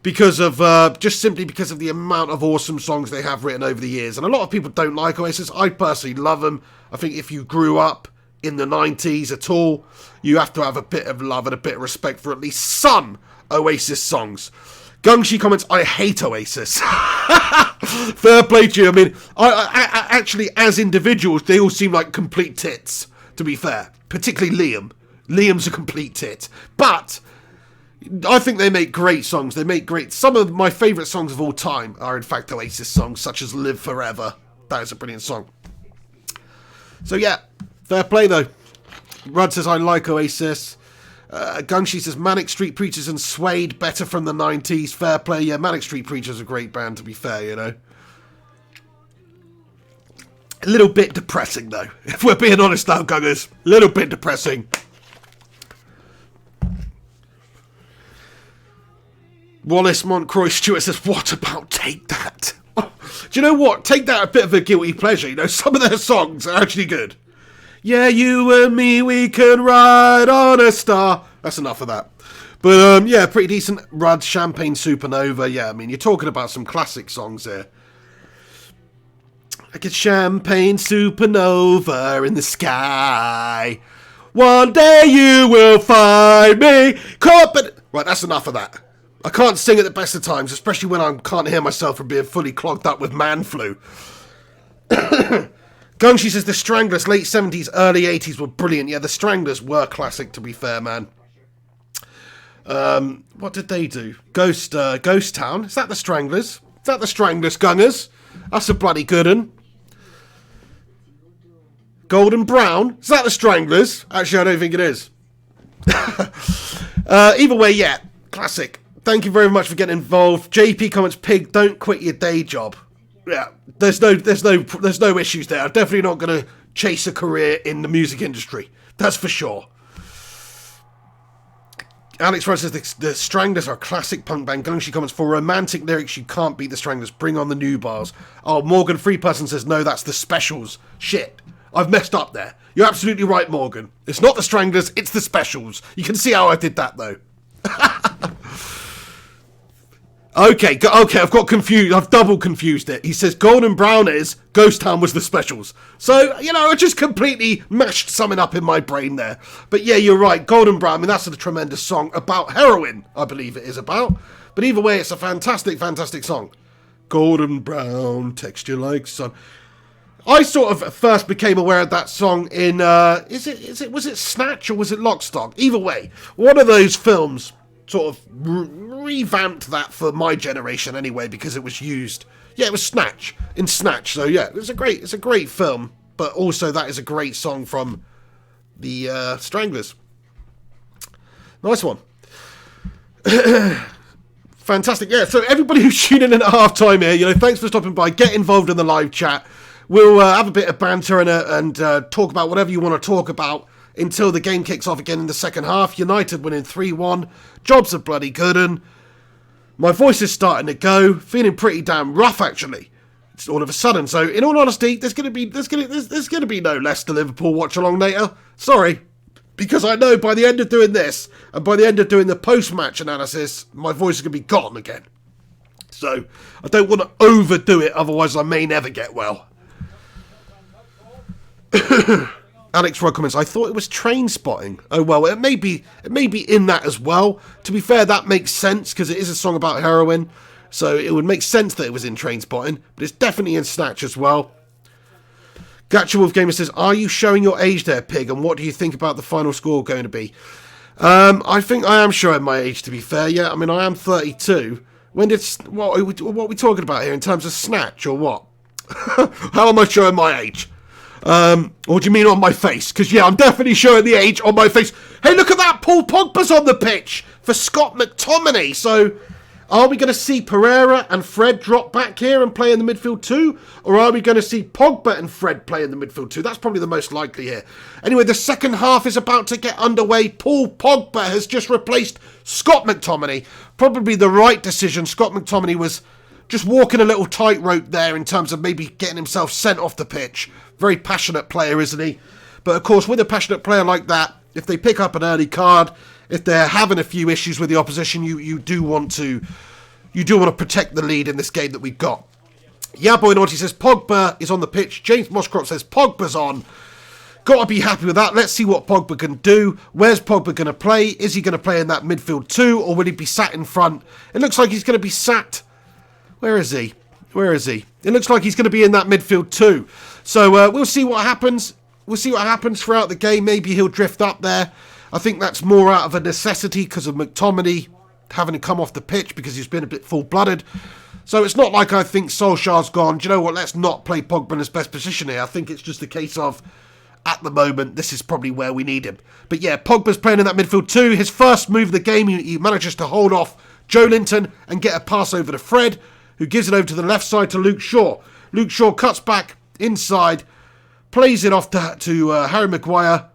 Because of, just simply because of the amount of awesome songs they have written over the years. And a lot of people don't like Oasis. I personally love them. I think if you grew up in the 90s at all, you have to have a bit of love and a bit of respect for at least some Oasis songs. Gungshi comments, I hate Oasis. Fair play to you. I mean, I actually, as individuals, they all seem like complete tits, to be fair. Particularly Liam. Liam's a complete tit. But I think they make great songs. They make great... Some of my favourite songs of all time are, in fact, Oasis songs, such as Live Forever. That is a brilliant song. So, yeah. Fair play, though. Rudd says, I like Oasis. Gunshi says, Manic Street Preachers and Suede, better from the 90s. Fair play. Yeah, Manic Street Preachers are a great band, to be fair, you know. A little bit depressing, though. If we're being honest now, Gunners. A little bit depressing. Wallace Montcroy Stewart says, what about Take That? Oh, do you know what? Take That a bit of a guilty pleasure. You know, some of their songs are actually good. Yeah, you and me, we can ride on a star. That's enough of that. But, yeah, pretty decent. Rudd, Champagne Supernova. Yeah, I mean, you're talking about some classic songs here. Like a champagne supernova in the sky. One day you will find me. Right, that's enough of that. I can't sing at the best of times, especially when I can't hear myself from being fully clogged up with man flu. Gungshi says the Stranglers, late 70s, early 80s were brilliant. Yeah, the Stranglers were classic, to be fair, man. What did they do? Ghost Town. Is that the Stranglers? Is that the Stranglers, Gungers? That's a bloody good one. Golden Brown. Is that the Stranglers? Actually, I don't think it is. Either way, yeah. Classic. Thank you very much for getting involved. JP comments, Pig, don't quit your day job. Yeah, there's no issues there. I'm definitely not going to chase a career in the music industry. That's for sure. Alex Rose says the Stranglers are a classic punk band. Gungshi comments, for romantic lyrics, you can't beat the Stranglers. Bring on the new bars. Oh, Morgan Freeperson says, no, that's the Specials. Shit. I've messed up there. You're absolutely right, Morgan. It's not the Stranglers, it's the Specials. You can see how I did that, though. Okay, I've got confused. I've double confused it. He says Golden Brown is, Ghost Town was the Specials. So, I just completely mashed something up in my brain there. But yeah, you're right. Golden Brown, I mean, that's a tremendous song about heroin, I believe it is about. But either way, it's a fantastic, fantastic song. Golden Brown, texture like sun. I sort of first became aware of that song in, was it Snatch or was it Lock, Stock? Either way, one of those films sort of revamped that for my generation anyway, because it was used. Yeah, it was Snatch. So yeah, it's a great film, but also that is a great song from the Stranglers. Nice one. Fantastic. Yeah, so everybody who's tuning in at halftime here, thanks for stopping by. Get involved in the live chat. We'll have a bit of banter and talk about whatever you want to talk about until the game kicks off again in the second half. United winning 3-1. Jobs are bloody good, and my voice is starting to go. Feeling pretty damn rough, actually. It's all of a sudden. So, in all honesty, there's gonna be no Leicester Liverpool watch along later. Sorry, because I know by the end of doing this and by the end of doing the post-match analysis, my voice is gonna be gone again. So, I don't want to overdo it, otherwise I may never get well. Alex Rudd comments, I thought it was Train Spotting. Oh, well, it may be in that as well. To be fair, that makes sense, because it is a song about heroin. So it would make sense that it was in Train Spotting. But it's definitely in Snatch as well. Gacha Wolf Gamer says, are you showing your age there, Pig? And what do you think about the final score going to be? I think I am showing my age, to be fair. Yeah, I mean, I am 32. What are we talking about here in terms of Snatch, or what? How am I showing my age? Or do you mean on my face? Because, yeah, I'm definitely showing the age on my face. Hey, look at that! Paul Pogba's on the pitch for Scott McTominay. So, are we going to see Pereira and Fred drop back here and play in the midfield too? Or are we going to see Pogba and Fred play in the midfield too? That's probably the most likely here. Anyway, the second half is about to get underway. Paul Pogba has just replaced Scott McTominay. Probably the right decision. Scott McTominay was just walking a little tightrope there in terms of maybe getting himself sent off the pitch. Very passionate player, isn't he? But of course, with a passionate player like that, if they pick up an early card, if they're having a few issues with the opposition, you do want to protect the lead in this game that we've got. Yeah, Boy Naughty says Pogba is on the pitch. James Mosscroft says Pogba's on. Got to be happy with that. Let's see what Pogba can do. Where's Pogba going to play? Is he going to play in that midfield too, or will he be sat in front? It looks like he's going to be sat. Where is he? It looks like he's going to be in that midfield too. So we'll see what happens. We'll see what happens throughout the game. Maybe he'll drift up there. I think that's more out of a necessity because of McTominay having to come off the pitch because he's been a bit full-blooded. So it's not like I think Solskjaer's gone, do you know what, let's not play Pogba in his best position here. I think it's just a case of, at the moment, this is probably where we need him. But yeah, Pogba's playing in that midfield too. His first move of the game, he manages to hold off Joe Linton and get a pass over to Fred, who gives it over to the left side to Luke Shaw. Luke Shaw cuts back inside, plays it off to Harry Maguire,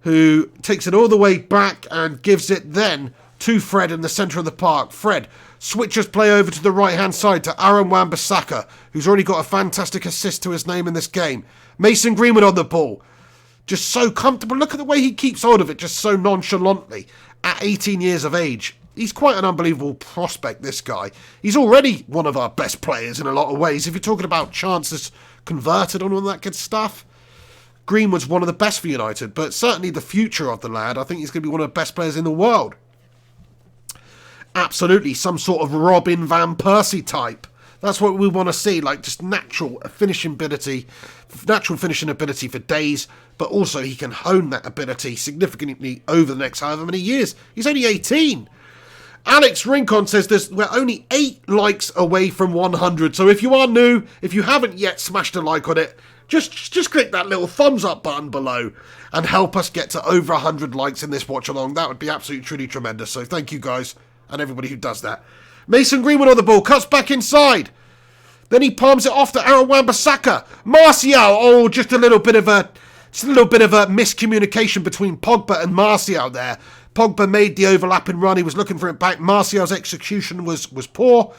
who takes it all the way back and gives it then to Fred in the centre of the park. Fred switches play over to the right-hand side to Aaron Wan-Bissaka, who's already got a fantastic assist to his name in this game. Mason Greenwood on the ball. just so comfortable. Look at the way he keeps hold of it, just so nonchalantly at 18 years of age. He's quite an unbelievable prospect, this guy. He's already one of our best players in a lot of ways. If you're talking about chances converted and all that good stuff, Greenwood's one of the best for United, but certainly the future of the lad, I think he's going to be one of the best players in the world. Absolutely, some sort of Robin Van Persie type. That's what we want to see, like just natural finishing ability for days, but also he can hone that ability significantly over the next however many years. He's only 18. Alex Rincon says we're only 8 likes away from 100, so if you are new, if you haven't yet smashed a like on it, just click that little thumbs up button below and help us get to over 100 likes in this watch along. That would be absolutely truly tremendous, so thank you guys and everybody who does that. Mason Greenwood on the ball, cuts back inside. Then he palms it off to Aaron Wan-Bissaka. Martial, just a little bit of a miscommunication between Pogba and Martial there. Pogba made the overlapping run, he was looking for it back. Martial's execution was poor.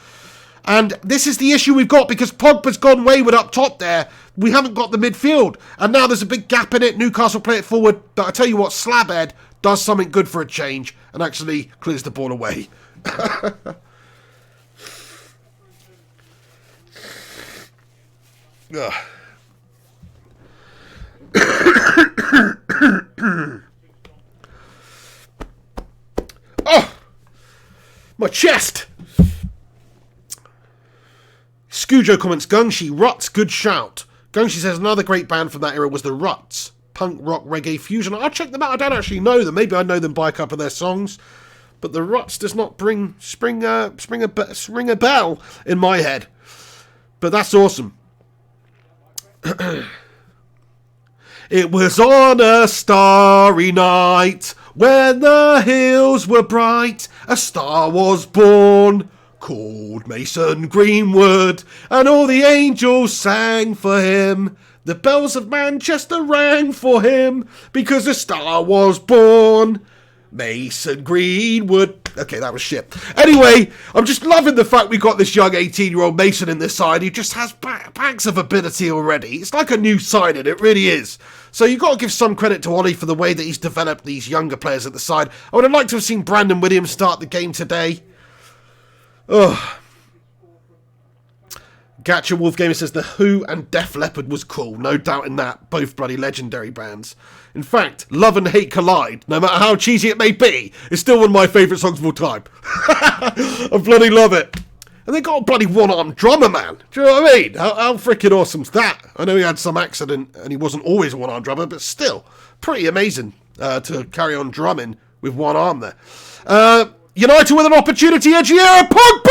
And this is the issue we've got because Pogba's gone wayward up top there. We haven't got the midfield. And now there's a big gap in it. Newcastle play it forward. But I tell you what, Slabhead does something good for a change and actually clears the ball away. Oh, my chest. Scujo comments, Gungshi, Ruts, good shout. Gungshi says another great band from that era was the Ruts. Punk, rock, reggae, fusion. I'll check them out. I don't actually know them. Maybe I know them by a couple of their songs. But the Ruts does not ring a bell in my head. But that's awesome. It was on a starry night when the hills were bright. A star was born called Mason Greenwood, and all the angels sang for him. The bells of Manchester rang for him because a star was born. Mason Greenwood. Okay, that was shit. Anyway, I'm just loving the fact we got this young 18-year-old Mason in this side who just has bags of ability already. It's like a new signing, it really is. So you've got to give some credit to Ollie for the way that he's developed these younger players at the side. I would have liked to have seen Brandon Williams start the game today. Ugh. Gacha Wolf Gamer says The Who and Def Leppard was cool. No doubt in that. Both bloody legendary bands. In fact, Love and Hate Collide, no matter how cheesy it may be, is still one of my favourite songs of all time. I bloody love it. And they got a bloody one-armed drummer, man. Do you know what I mean? How freaking awesome's that? I know he had some accident and he wasn't always a one-armed drummer, but still, pretty amazing to carry on drumming with one arm there. United with an opportunity, Egiera Pogba!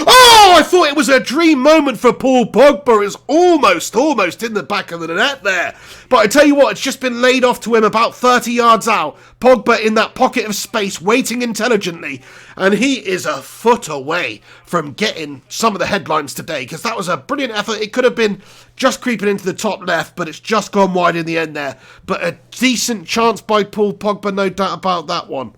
Oh, I thought it was a dream moment for Paul Pogba. It's almost in the back of the net there. But I tell you what, it's just been laid off to him about 30 yards out. Pogba in that pocket of space, waiting intelligently. And he is a foot away from getting some of the headlines today, because that was a brilliant effort. It could have been just creeping into the top left, but it's just gone wide in the end there. But a decent chance by Paul Pogba, no doubt about that one.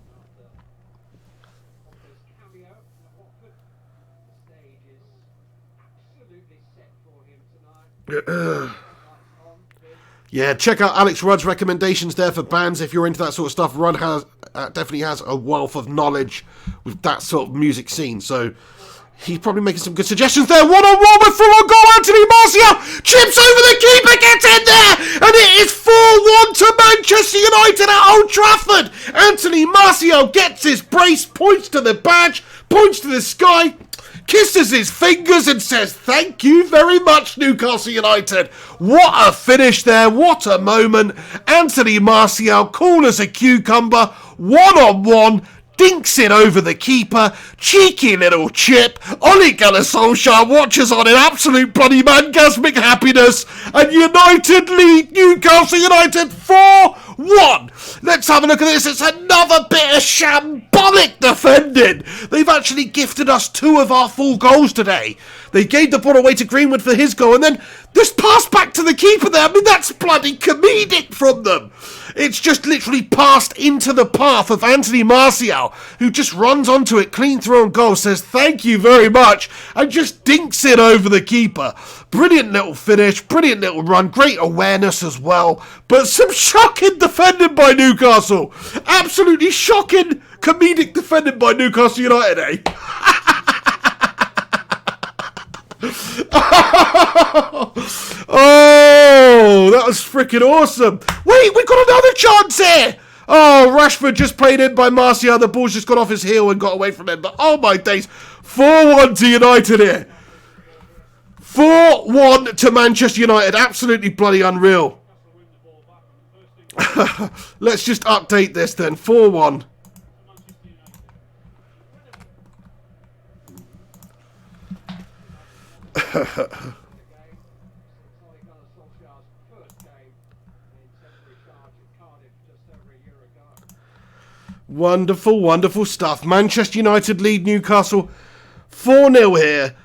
Yeah, check out Alex Rudd's recommendations there for bands if you're into that sort of stuff. Rudd definitely has a wealth of knowledge with that sort of music scene, so he's probably making some good suggestions there. One-on-one with full-on goal, Anthony Martial chips over the keeper, gets in there, and it is 4-1 to Manchester United at Old Trafford. Anthony Martial gets his brace, points to the badge, points to the sky, kisses his fingers and says, thank you very much, Newcastle United. What a finish there. What a moment. Anthony Martial, cool as a cucumber, one-on-one, dinks it over the keeper. Cheeky little chip. Ole Gunnar Solskjaer watches on in absolute bloody mangasmic happiness. And United lead Newcastle United 4-1. Let's have a look at this. It's another bit of shambolic defending. They've actually gifted us 2 of our full goals today. They gave the ball away to Greenwood for his goal, and then this pass back to the keeper there. I mean, that's bloody comedic from them. It's just literally passed into the path of Anthony Martial, who just runs onto it, clean throw and goal, says thank you very much, and just dinks it over the keeper. Brilliant little finish, brilliant little run, great awareness as well. But some shocking defending by Newcastle. Absolutely shocking comedic defending by Newcastle United, eh? Oh, that was freaking awesome. Wait, we got another chance here. Oh, Rashford just played in by Martial. The ball's just got off his heel and got away from him. But oh my days, 4-1 to United here. 4-1 to Manchester United. Absolutely bloody unreal. Let's just update this then. 4-1. Wonderful, wonderful stuff. Manchester United lead Newcastle 4-0 here.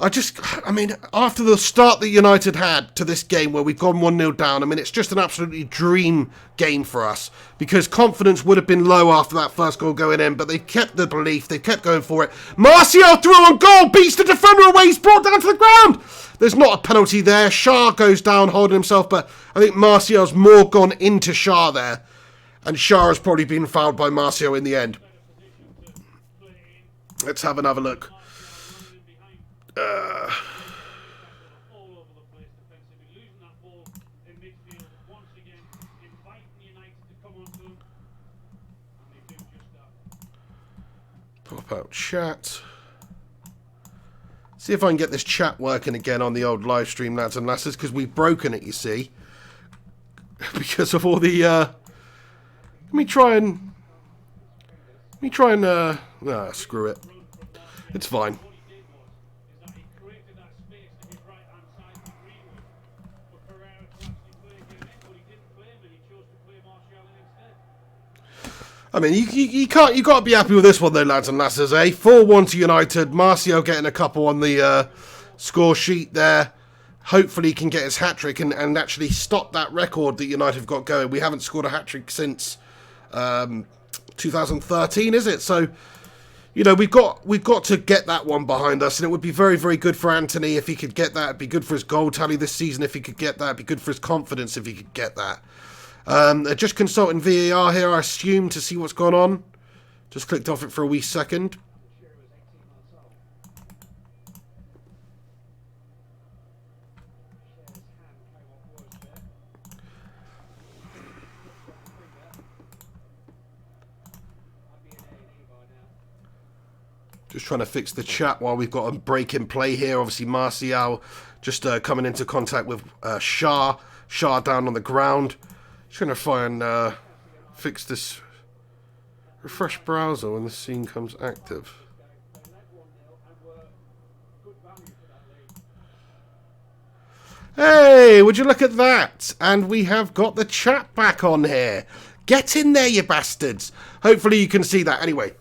I mean, after the start that United had to this game where we've gone 1-0 down, I mean, it's just an absolutely dream game for us because confidence would have been low after that first goal going in, but they've kept the belief, they've kept going for it. Martial through on goal, beats the defender away, he's brought down to the ground. There's not a penalty there. Shah goes down holding himself, but I think Martial's more gone into Shah there, and Shah has probably been fouled by Martial in the end. Let's have another look. Pop out chat. See if I can get this chat working again on the old live stream, lads and lasses, because we've broken it, you see. Because of all the let me try and screw it. It's fine. I mean, you got to be happy with this one though, lads and lasses, eh? 4-1 to United. Martial getting a couple on the score sheet there. Hopefully he can get his hat-trick and actually stop that record that United have got going. We haven't scored a hat-trick since 2013, is it? So, you know, we've got to get that one behind us, and it would be very, very good for Anthony if he could get that. It'd be good for his goal tally this season if he could get that. It'd be good for his confidence if he could get that. They're just consulting VAR here, I assume, to see what's gone on. Just clicked off it for a wee second. Just trying to fix the chat while we've got a break in play here. Obviously, Martial just coming into contact with Shah. Shah down on the ground. Just going to try and fix this. Refresh browser when the scene comes active. Hey, would you look at that? And we have got the chat back on here. Get in there, you bastards. Hopefully you can see that anyway.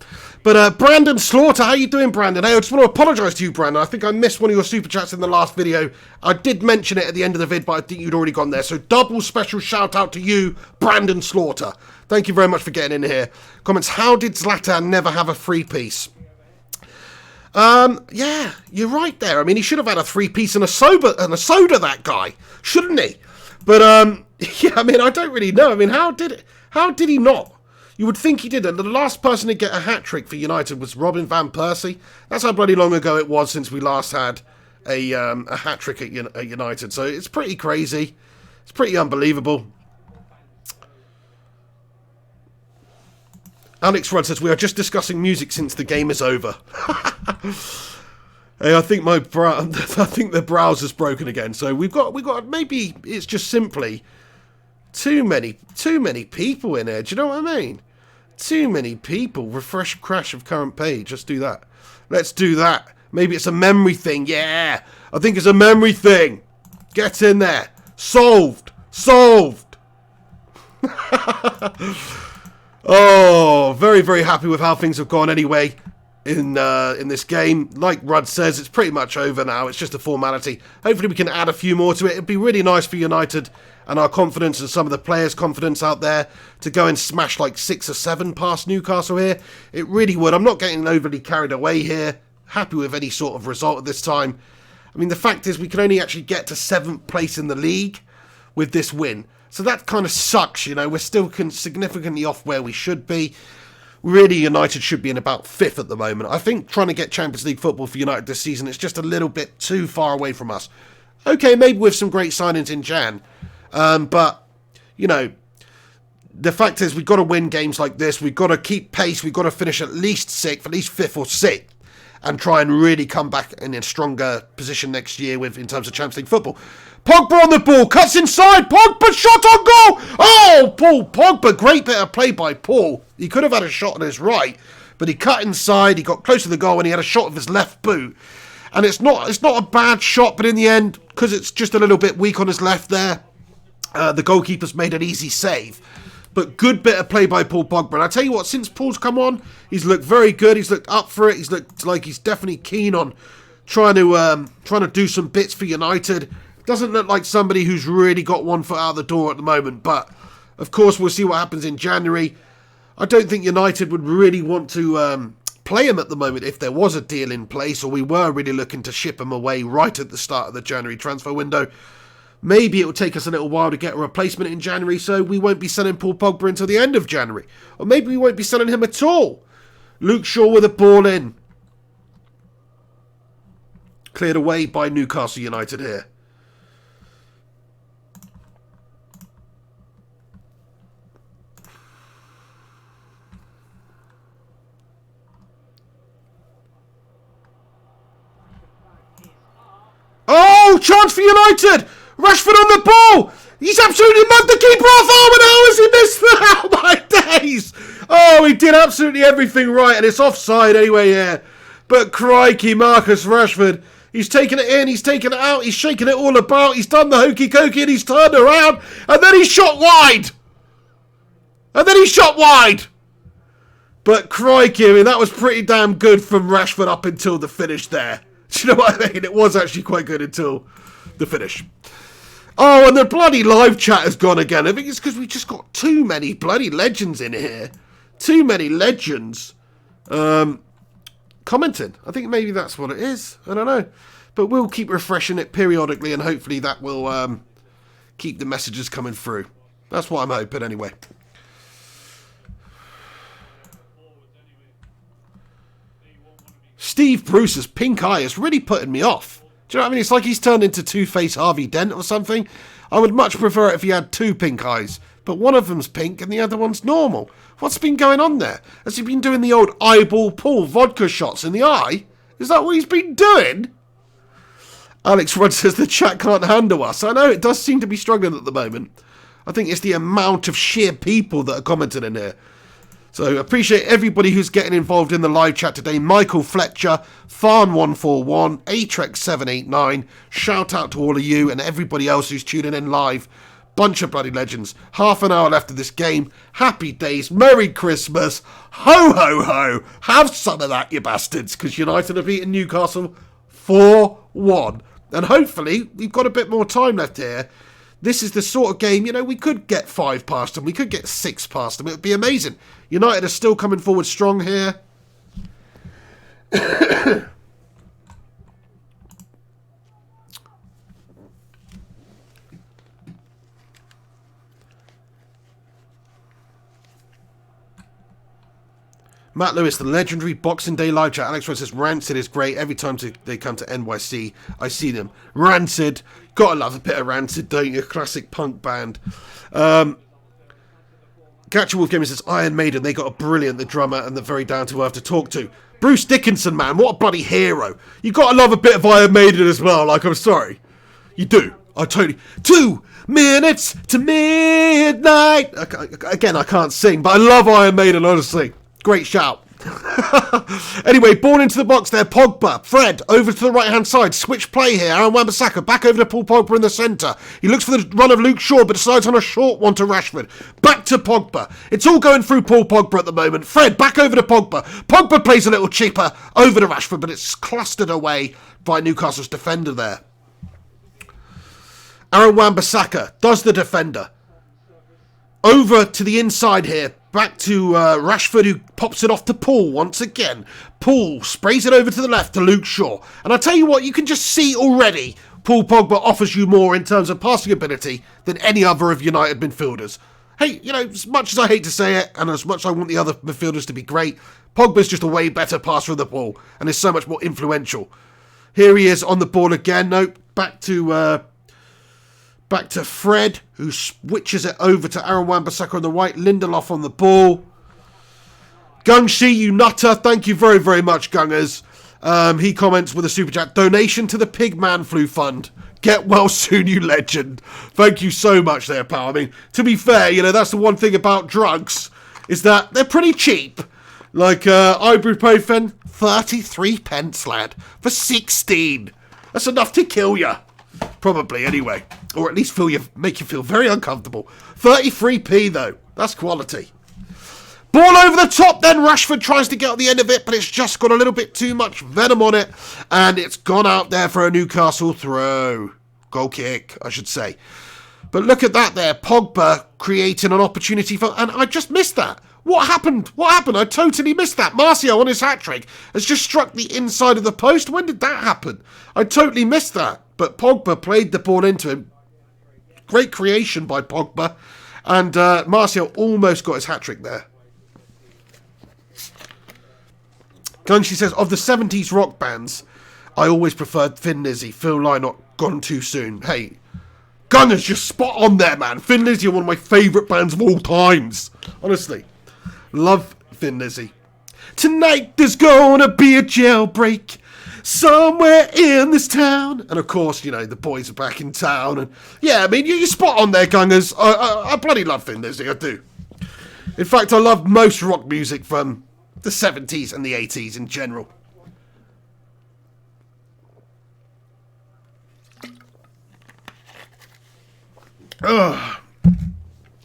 But Brandon Slaughter, how you doing, Brandon? Hey, I just want to apologise to you, Brandon. I think I missed one of your super chats in the last video. I did mention it at the end of the vid, but I think you'd already gone there. So double special shout out to you, Brandon Slaughter. Thank you very much for getting in here. Comments, how did Zlatan never have a free-piece? Yeah, you're right there. I mean, he should have had a three-piece and a soda, that guy, shouldn't he? But, yeah, I mean, I don't really know. I mean, how did he not? You would think he did. And the last person to get a hat-trick for United was Robin van Persie. That's how bloody long ago it was since we last had a hat-trick at United. So it's pretty crazy. It's pretty unbelievable. Alex Rudd says, we are just discussing music since the game is over. Hey, I think the browser's broken again. So we've got maybe it's just simply too many people in here. Do you know what I mean? Too many people. Refresh crash of current page. Let's do that. Let's do that. Maybe it's a memory thing. Yeah, I think it's a memory thing. Get in there. Solved. Oh, very, very happy with how things have gone anyway in this game. Like Rudd says, it's pretty much over now. It's just a formality. Hopefully we can add a few more to it. It'd be really nice for United and our confidence and some of the players' confidence out there to go and smash like 6 or 7 past Newcastle here. It really would. I'm not getting overly carried away here. Happy with any sort of result at this time. I mean, the fact is we can only actually get to 7th place in the league with this win. So that kind of sucks, you know. We're still significantly off where we should be. Really, United should be in about 5th at the moment. I think trying to get Champions League football for United this season is just a little bit too far away from us. Okay, maybe with some great signings in Jan. But, you know, the fact is we've got to win games like this. We've got to keep pace. We've got to finish at least 6th, at least 5th or 6th. And try and really come back in a stronger position next year in terms of Champions League football. Pogba on the ball, cuts inside, Pogba shot on goal! Oh, Paul Pogba, great bit of play by Paul. He could have had a shot on his right, but he cut inside, he got close to the goal and he had a shot of his left boot. And it's not a bad shot, but in the end, because it's just a little bit weak on his left there, the goalkeeper's made an easy save. But good bit of play by Paul Pogba. And I tell you what, since Paul's come on, he's looked very good. He's looked up for it. He's looked like he's definitely keen on trying to do some bits for United. Doesn't look like somebody who's really got one foot out the door at the moment. But, of course, we'll see what happens in January. I don't think United would really want to play him at the moment if there was a deal in place or we were really looking to ship him away right at the start of the January transfer window. Maybe it will take us a little while to get a replacement in January, so we won't be selling Paul Pogba until the end of January. Or maybe we won't be selling him at all. Luke Shaw with a ball in. Cleared away by Newcastle United here. Oh, chance for United! Rashford on the ball! He's absolutely mugged the keeper off! Oh, and how has he missed that? Oh, my days! Oh, he did absolutely everything right, and it's offside anyway here. But crikey, Marcus Rashford. He's taken it in, he's taken it out, he's shaking it all about, he's done the hokey-cokey, and he's turned around, and then he's shot wide! But crikey, I mean, that was pretty damn good from Rashford up until the finish there. Do you know what I mean? It was actually quite good until the finish. Oh, and the bloody live chat has gone again. I think it's because we just got too many bloody legends in here. Too many legends commenting. I think maybe that's what it is. I don't know. But we'll keep refreshing it periodically and hopefully that will keep the messages coming through. That's what I'm hoping anyway. Steve Bruce's pink eye is really putting me off. Do you know what I mean? It's like he's turned into Two-Face Harvey Dent or something. I would much prefer it if he had 2 pink eyes. But one of them's pink and the other one's normal. What's been going on there? Has he been doing the old eyeball pull vodka shots in the eye? Is that what he's been doing? Alex Rudd says the chat can't handle us. I know, it does seem to be struggling at the moment. I think it's the amount of sheer people that are commenting in here. So appreciate everybody who's getting involved in the live chat today. Michael Fletcher, Farn141, Atrex789. Shout out to all of you and everybody else who's tuning in live. Bunch of bloody legends. Half an hour left of this game. Happy days. Merry Christmas. Ho, ho, ho. Have some of that, you bastards. Because United have beaten Newcastle 4-1. And hopefully, we've got a bit more time left here. This is the sort of game, you know, we could get 5 past them. We could get 6 past them. It would be amazing. United are still coming forward strong here. Matt Lewis, the legendary Boxing Day live chat. Alex Rose says, Rancid is great. Every time they come to NYC, I see them. Rancid. Gotta love a bit of Rancid, don't you? Classic punk band. Catcher Wolf Gamer says, Iron Maiden, they got a brilliant, the drummer, and the very down-to-earth to talk to. Bruce Dickinson, man, what a bloody hero. You gotta love a bit of Iron Maiden as well, like, I'm sorry. You do. I totally... 2 minutes to midnight. Again, I can't sing, but I love Iron Maiden, honestly. Great shout. Anyway, ball into the box there. Pogba, Fred, over to the right-hand side. Switch play here. Aaron Wan-Bissaka back over to Paul Pogba in the centre. He looks for the run of Luke Shaw, but decides on a short one to Rashford. Back to Pogba. It's all going through Paul Pogba at the moment. Fred, back over to Pogba. Pogba plays a little chipper over to Rashford, but it's clustered away by Newcastle's defender there. Aaron Wan-Bissaka does the defender. Over to the inside here. Back to Rashford, who pops it off to Paul once again. Paul sprays it over to the left to Luke Shaw. And I tell you what, you can just see already Paul Pogba offers you more in terms of passing ability than any other of United midfielders. Hey, you know, as much as I hate to say it, and as much as I want the other midfielders to be great, Pogba's just a way better passer of the ball and is so much more influential. Here he is on the ball again. Nope, back to Fred, who switches it over to Aaron Wan-Bissaka on the right. Lindelof on the ball. Gungshi, you nutter. Thank you very, very much, Gungers. He comments with a super chat. Donation to the Pig Man Flu Fund. Get well soon, you legend. Thank you so much there, pal. I mean, to be fair, you know, that's the one thing about drugs, is that they're pretty cheap. Like, ibuprofen, 33 pence, lad, for 16. That's enough to kill you. Probably, anyway. Or at least make you feel very uncomfortable. 33p, though. That's quality. Ball over the top, then Rashford tries to get at the end of it, but it's just got a little bit too much venom on it, and it's gone out there for a Newcastle throw. Goal kick, I should say. But look at that there, Pogba creating an opportunity for... And I just missed that. What happened? What happened? I totally missed that. Martial on his hat-trick has just struck the inside of the post. When did that happen? I totally missed that. But Pogba played the ball into him. Great creation by Pogba. And Martial almost got his hat-trick there. Gunshi says, of the 70s rock bands, I always preferred Thin Lizzy. Phil Lynott gone too soon. Hey, Gunner's just spot on there, man. Thin Lizzy are one of my favourite bands of all times. Honestly. Love Thin Lizzy. Tonight there's gonna be a jailbreak somewhere in this town. And of course, you know, the boys are back in town. And yeah, I mean, you're spot on there, Gunners. I bloody love Thin Lizzy, I do. In fact, I love most rock music from the 70s and the 80s in general. Ugh.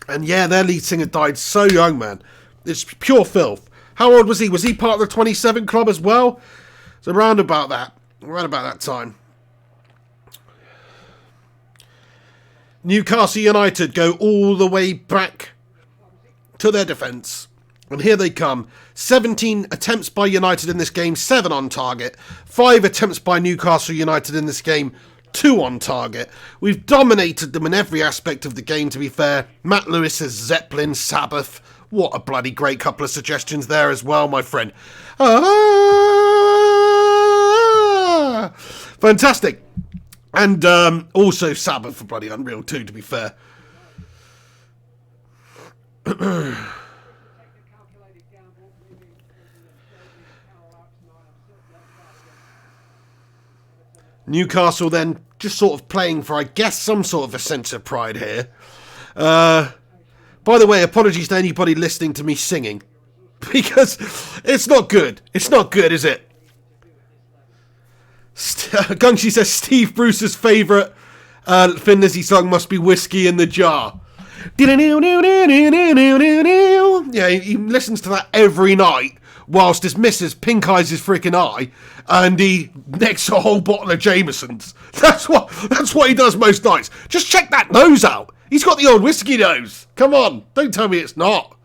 And yeah, their lead singer died so young, man. It's pure filth. How old was he? Was he part of the 27 club as well? So around about that time. Newcastle United go all the way back to their defence. And here they come. 17 attempts by United in this game, 7 on target. 5 attempts by Newcastle United in this game, 2 on target. We've dominated them in every aspect of the game, to be fair. Matt Lewis says Zeppelin, Sabbath. What a bloody great couple of suggestions there as well, my friend. Fantastic. And also Sabbath for bloody unreal too, to be fair. Newcastle then just sort of playing for, I guess, some sort of a sense of pride here. By the way, apologies to anybody listening to me singing, because it's not good. It's not good, is it? Gungshi says Steve Bruce's favourite Thin Lizzy song must be Whiskey in the Jar. Yeah, he listens to that every night whilst his missus pink eyes his freaking eye and he necks a whole bottle of Jameson's. That's what he does most nights. Just check that nose out. He's got the old whiskey nose. Come on, don't tell me it's not.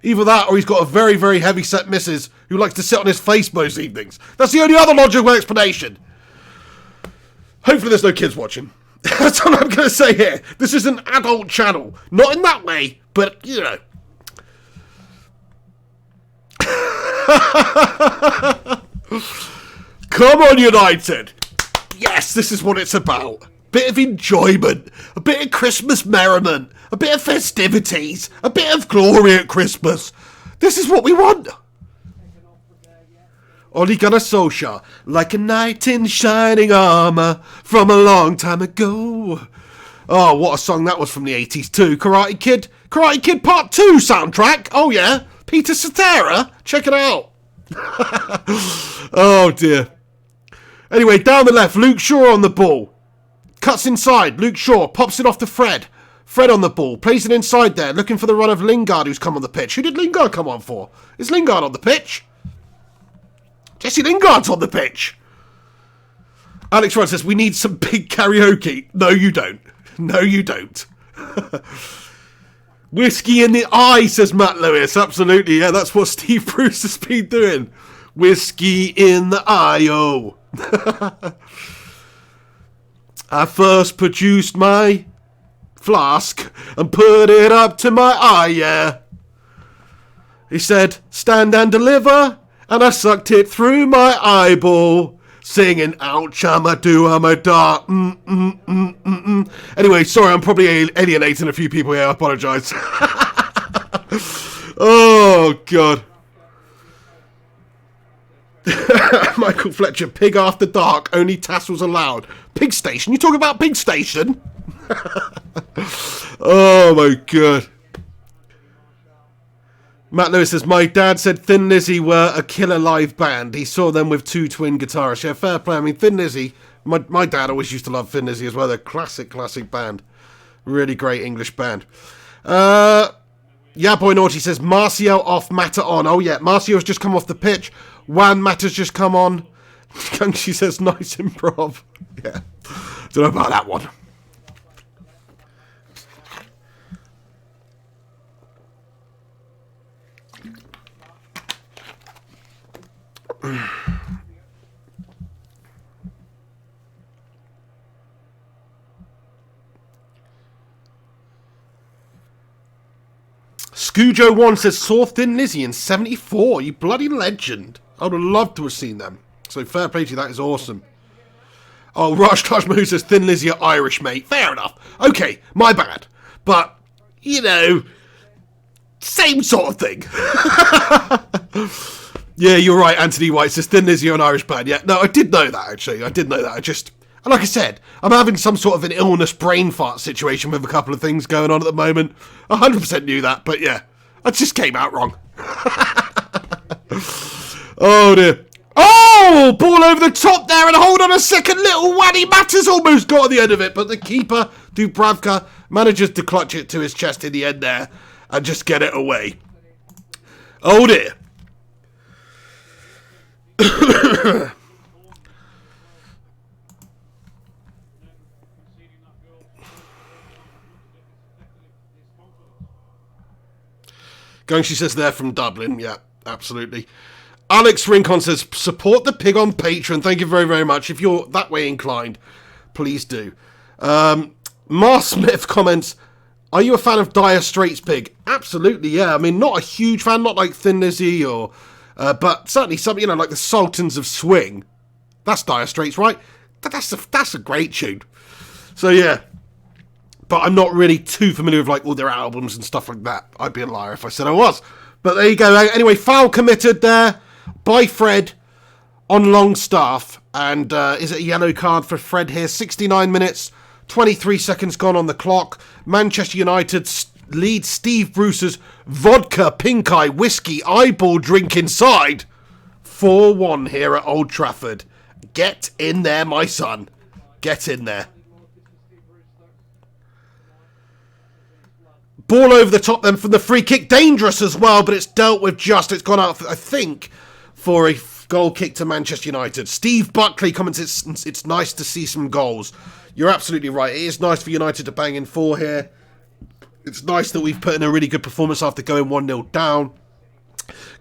Either that or he's got a very, very heavy set missus who likes to sit on his face most evenings. That's the only other logical explanation. Hopefully there's no kids watching. That's all I'm going to say here. This is an adult channel. Not in that way, but, you know. Come on, United. Yes, this is what it's about. Bit of enjoyment, a bit of Christmas merriment, a bit of festivities, a bit of glory at Christmas. This is what we want. Ole Gunnar Solskjaer, like a knight in shining armour from a long time ago. Oh, what a song that was from the 80s too. Karate Kid Part 2 soundtrack. Oh yeah, Peter Cetera. Check it out. Oh dear. Anyway, down the left, Luke Shaw on the ball. Cuts inside, Luke Shaw pops it off to Fred. Fred on the ball, plays it inside there, looking for the run of Lingard who's come on the pitch. Who did Lingard come on for? Is Lingard on the pitch? Jesse Lingard's on the pitch. Alex Ryan says, we need some big karaoke. No, you don't. No, you don't. Whiskey in the eye, says Matt Lewis. Absolutely, yeah, that's what Steve Bruce has been doing. Whiskey in the eye, oh. I first produced my flask and put it up to my eye, yeah. He said, stand and deliver, and I sucked it through my eyeball, singing, ouch, I'm a do, I'm a da, Anyway, sorry, I'm probably alienating a few people here, I apologise. Oh, God. Michael Fletcher, pig after dark, only tassels allowed. Pig station? You talking about pig station? Oh, my God. Matt Lewis says, my dad said Thin Lizzy were a killer live band. He saw them with two twin guitarists. Yeah, fair play. I mean, Thin Lizzy, my dad always used to love Thin Lizzy as well. They're a classic band. Really great English band. Yeah, Boy Naughty says, Martial off, Mata on. Oh, yeah, Martial's just come off the pitch. Juan Mata's just come on. She says, nice improv. Yeah, don't know about that one. Scoojo1 says, saw Thin Lizzy in 74. You bloody legend. I would have loved to have seen them. So fair play to you, that is awesome. Oh, Raj Tajmahu says, Thin Lizzy are Irish, mate. Fair enough. Okay, my bad. But, you know, same sort of thing. Yeah, you're right, Anthony White says, Thin Lizzy are an Irish band. Yeah, no, I did know that, actually. I did know that. And like I said, I'm having some sort of an illness brain fart situation with a couple of things going on at the moment. 100% knew that, but yeah, I just came out wrong. Oh, dear. Oh, ball over the top there, and hold on a second, little Waddy Matters almost got on the end of it, but the keeper, Dubravka, manages to clutch it to his chest in the end there and just get it away. Oh, dear. Going, she says, they're from Dublin. Yeah, absolutely. Alex Rincon says, support the pig on Patreon. Thank you very, very much. If you're that way inclined, please do. Mar Smith comments, are you a fan of Dire Straits, Pig? Absolutely, yeah. I mean, not a huge fan, not like Thin Lizzy or... but certainly something, you know, like the Sultans of Swing. That's Dire Straits, right? That's a great tune. So, yeah. But I'm not really too familiar with, like, all their albums and stuff like that. I'd be a liar if I said I was. But there you go. Anyway, foul committed there by Fred on Longstaff. And is it a yellow card for Fred here? 69 minutes, 23 seconds gone on the clock. Manchester United lead Steve Bruce's vodka, pink eye, whiskey, eyeball drink inside. 4-1 here at Old Trafford. Get in there, my son. Get in there. Ball over the top then from the free kick. Dangerous as well, but it's dealt with just. It's gone out, I think, for a goal kick to Manchester United. Steve Buckley comments, it's nice to see some goals. You're absolutely right. It is nice for United to bang in 4 here. It's nice that we've put in a really good performance after going 1-0 down.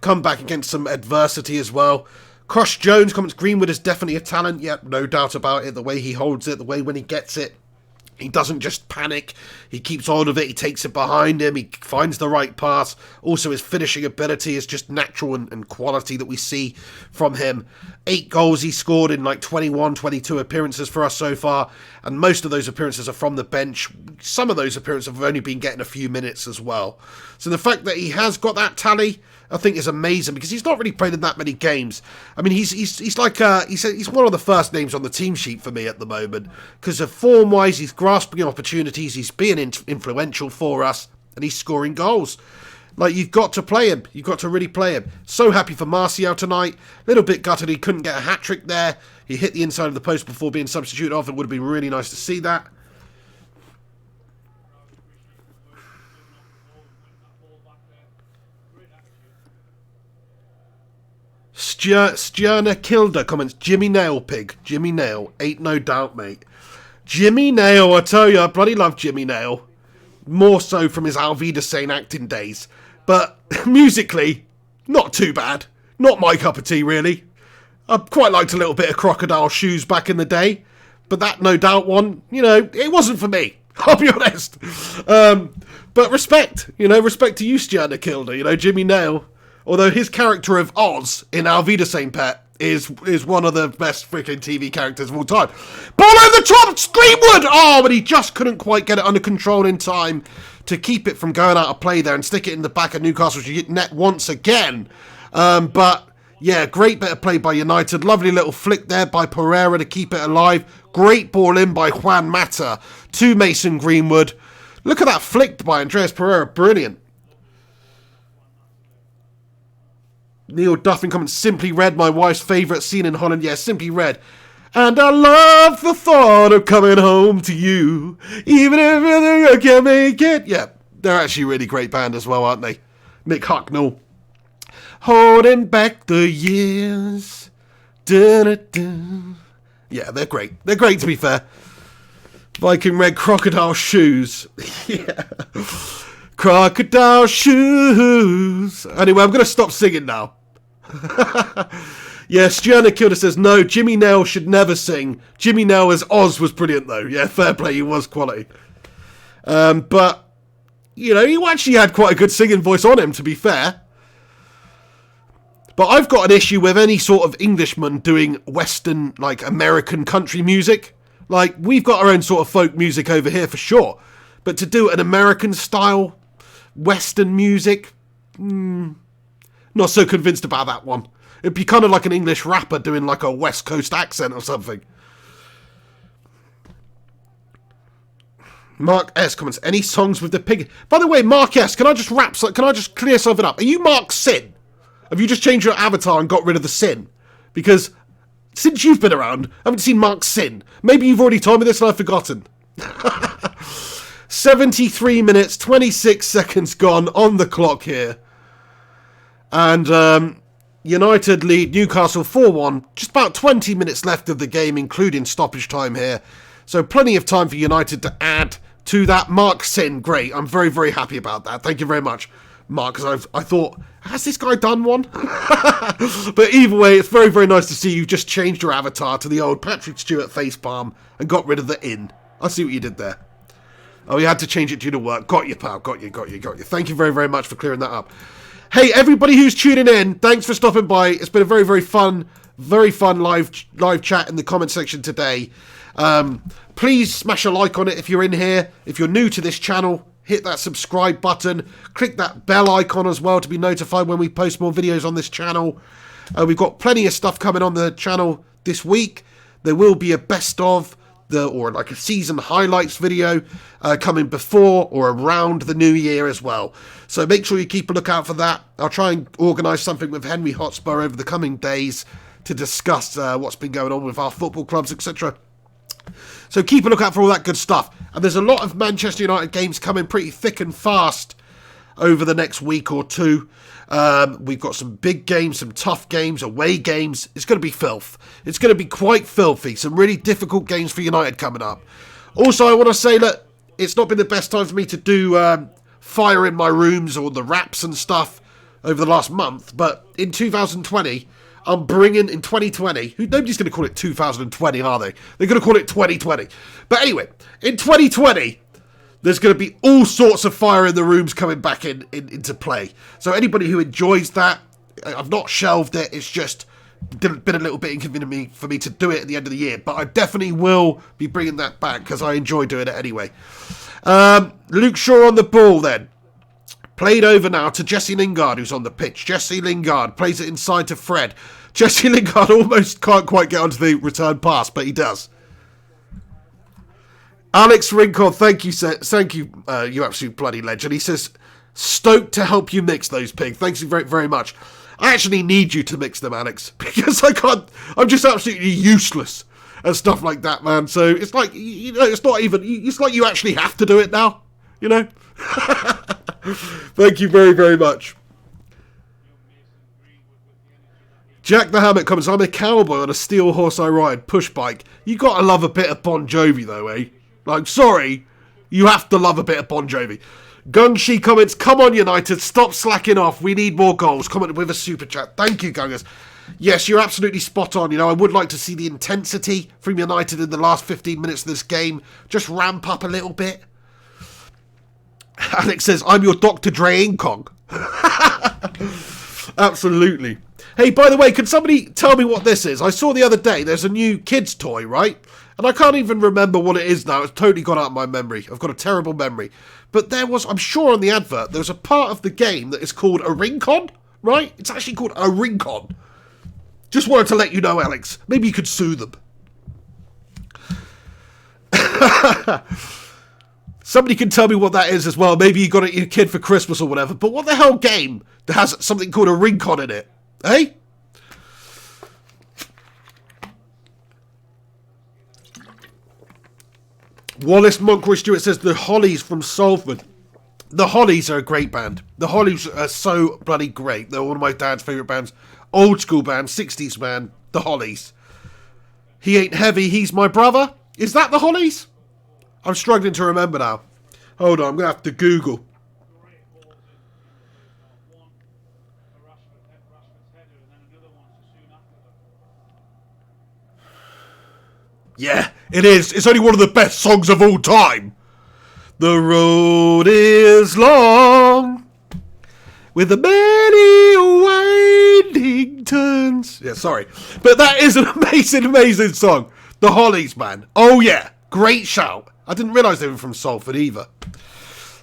Come back against some adversity as well. Crush Jones comments, Greenwood is definitely a talent. Yep, no doubt about it. The way he holds it, the way when he gets it. He doesn't just panic. He keeps hold of it. He takes it behind him. He finds the right pass. Also, his finishing ability is just natural and quality that we see from him. 8 goals he scored in like 21, 22 appearances for us so far. And most of those appearances are from the bench. Some of those appearances have only been getting a few minutes as well. So the fact that he has got that tally, I think, is amazing because he's not really played in that many games. I mean, he's like he's one of the first names on the team sheet for me at the moment because of form-wise, he's grasping opportunities, he's being influential for us, and he's scoring goals. Like, you've got to play him. You've got to really play him. So happy for Martial tonight. Little bit gutted he couldn't get a hat-trick there. He hit the inside of the post before being substituted off. It would have been really nice to see that. Stjerna Kilda comments, Jimmy Nail, Pig. Jimmy Nail. Ain't no doubt, mate. Jimmy Nail, I tell you, I bloody love Jimmy Nail. more so from his Alvida Sane acting days. But musically, not too bad. Not my cup of tea, really. I quite liked a little bit of Crocodile Shoes back in the day. But that No Doubt one, it wasn't for me. I'll be honest. But respect. Respect to you, Stjerna Kilda. Jimmy Nail. Although his character of Oz in Alvida Sane Pet is one of the best freaking TV characters of all time. Ball over the top, Greenwood! Oh, but he just couldn't quite get it under control in time to keep it from going out of play there and stick it in the back of Newcastle's net once again. But, yeah, great bit of play by United. Lovely little flick there by Pereira to keep it alive. Great ball in by Juan Mata to Mason Greenwood. Look at that flicked by Andreas Pereira. Brilliant. Neil Duffin comments, Simply Red, my wife's favourite scene in Holland. Yeah, Simply Red. And I love the thought of coming home to you, even if I can't make it. Yeah, they're actually a really great band as well, aren't they? Mick Hucknall. Holding back the years. Da-da-da. Yeah, they're great. They're great, to be fair. Viking Red, Crocodile Shoes. Yeah. Crocodile Shoes. Anyway, I'm going to stop singing now. Yeah, Stjerna Kilda says, no, Jimmy Nail should never sing. Jimmy Nail as Oz was brilliant, though. Yeah, fair play, he was quality. But, he actually had quite a good singing voice on him, to be fair. But I've got an issue with any sort of Englishman doing Western, American country music. We've got our own sort of folk music over here for sure. But to do an American style Western music, not so convinced about that one. It'd be kind of like an English rapper doing a West Coast accent or something. Mark S comments, any songs with the pig? By the way, Mark S, can I just clear something up? Are you Mark Sin? Have you just changed your avatar and got rid of the Sin? Because since you've been around, I haven't seen Mark Sin. Maybe you've already told me this and I've forgotten. 73 minutes, 26 seconds gone on the clock here. And United lead Newcastle 4-1. Just about 20 minutes left of the game, including stoppage time here. So plenty of time for United to add to that. Mark Sin, great. I'm very, very happy about that. Thank you very much, Mark, because I thought, has this guy done one? But either way, it's very, very nice to see you just changed your avatar to the old Patrick Stewart facepalm and got rid of the in. I see what you did there. Oh, you had to change it due to work. Got you, pal. Got you. Thank you very, very much for clearing that up. Hey, everybody who's tuning in, thanks for stopping by. It's been a very, very fun live chat in the comment section today. Please smash a like on it if you're in here. If you're new to this channel, hit that subscribe button. Click that bell icon as well to be notified when we post more videos on this channel. We've got plenty of stuff coming on the channel this week. There will be a best of a season highlights video coming before or around the new year as well. So make sure you keep a lookout for that. I'll try and organise something with Henry Hotspur over the coming days to discuss what's been going on with our football clubs, etc. So keep a lookout for all that good stuff. And there's a lot of Manchester United games coming pretty thick and fast over the next week or two. We've got some big games, some tough games, away games. It's going to be filth. It's going to be quite filthy. Some really difficult games for United coming up. Also, I want to say that it's not been the best time for me to do fire in my rooms or the wraps and stuff over the last month. But in 2020, I'm bringing in 2020. Nobody's going to call it 2020, are they? They're going to call it 2020. But anyway, in 2020... there's going to be all sorts of fire in the rooms coming back into play. So anybody who enjoys that, I've not shelved it. It's just been a little bit inconvenient for me to do it at the end of the year. But I definitely will be bringing that back because I enjoy doing it anyway. Luke Shaw on the ball then. Played over now to Jesse Lingard, who's on the pitch. Jesse Lingard plays it inside to Fred. Jesse Lingard almost can't quite get onto the return pass, but he does. Alex Rincon, thank you, you absolute bloody legend. He says, stoked to help you mix those, Pig. Thanks very, very much. I actually need you to mix them, Alex, because I'm just absolutely useless at stuff like that, man. So it's like, it's not even, it's like you actually have to do it now, Thank you very, very much. Jack the Hammock comments, I'm a cowboy on a steel horse I ride, push bike. You gotta love a bit of Bon Jovi though, eh? Sorry, You have to love a bit of Bon Jovi. Gungshi comments, come on United, stop slacking off. We need more goals. Comment with a super chat. Thank you, Gungers. Yes, you're absolutely spot on. You know, I would like to see the intensity from United in the last 15 minutes of this game just ramp up a little bit. Alex says, I'm your Dr. Dre Kong. Absolutely. Hey, by the way, can somebody tell me what this is? I saw the other day, there's a new kids toy, right? And I can't even remember what it is now. It's totally gone out of my memory. I've got a terrible memory. But there was, I'm sure on the advert, there's a part of the game that is called a Rincon, right? It's actually called a Rincon. Just wanted to let you know, Alex. Maybe you could sue them. Somebody can tell me what that is as well. Maybe you got it your kid for Christmas or whatever. But what the hell game that has something called a Rincon in it? Eh? Wallace Montcroy Stewart says the Hollies from Salford. The Hollies are a great band. The Hollies are so bloody great. They're one of my dad's favourite bands. Old school band, 60s band. The Hollies. He ain't heavy, he's my brother. Is that the Hollies? I'm struggling to remember now. Hold on, I'm going to have to Google. Yeah, it is. It's only one of the best songs of all time. The road is long, with the many winding turns. Yeah, sorry. But that is an amazing, amazing song. The Hollies, man. Oh, yeah. Great shout. I didn't realise they were from Salford either.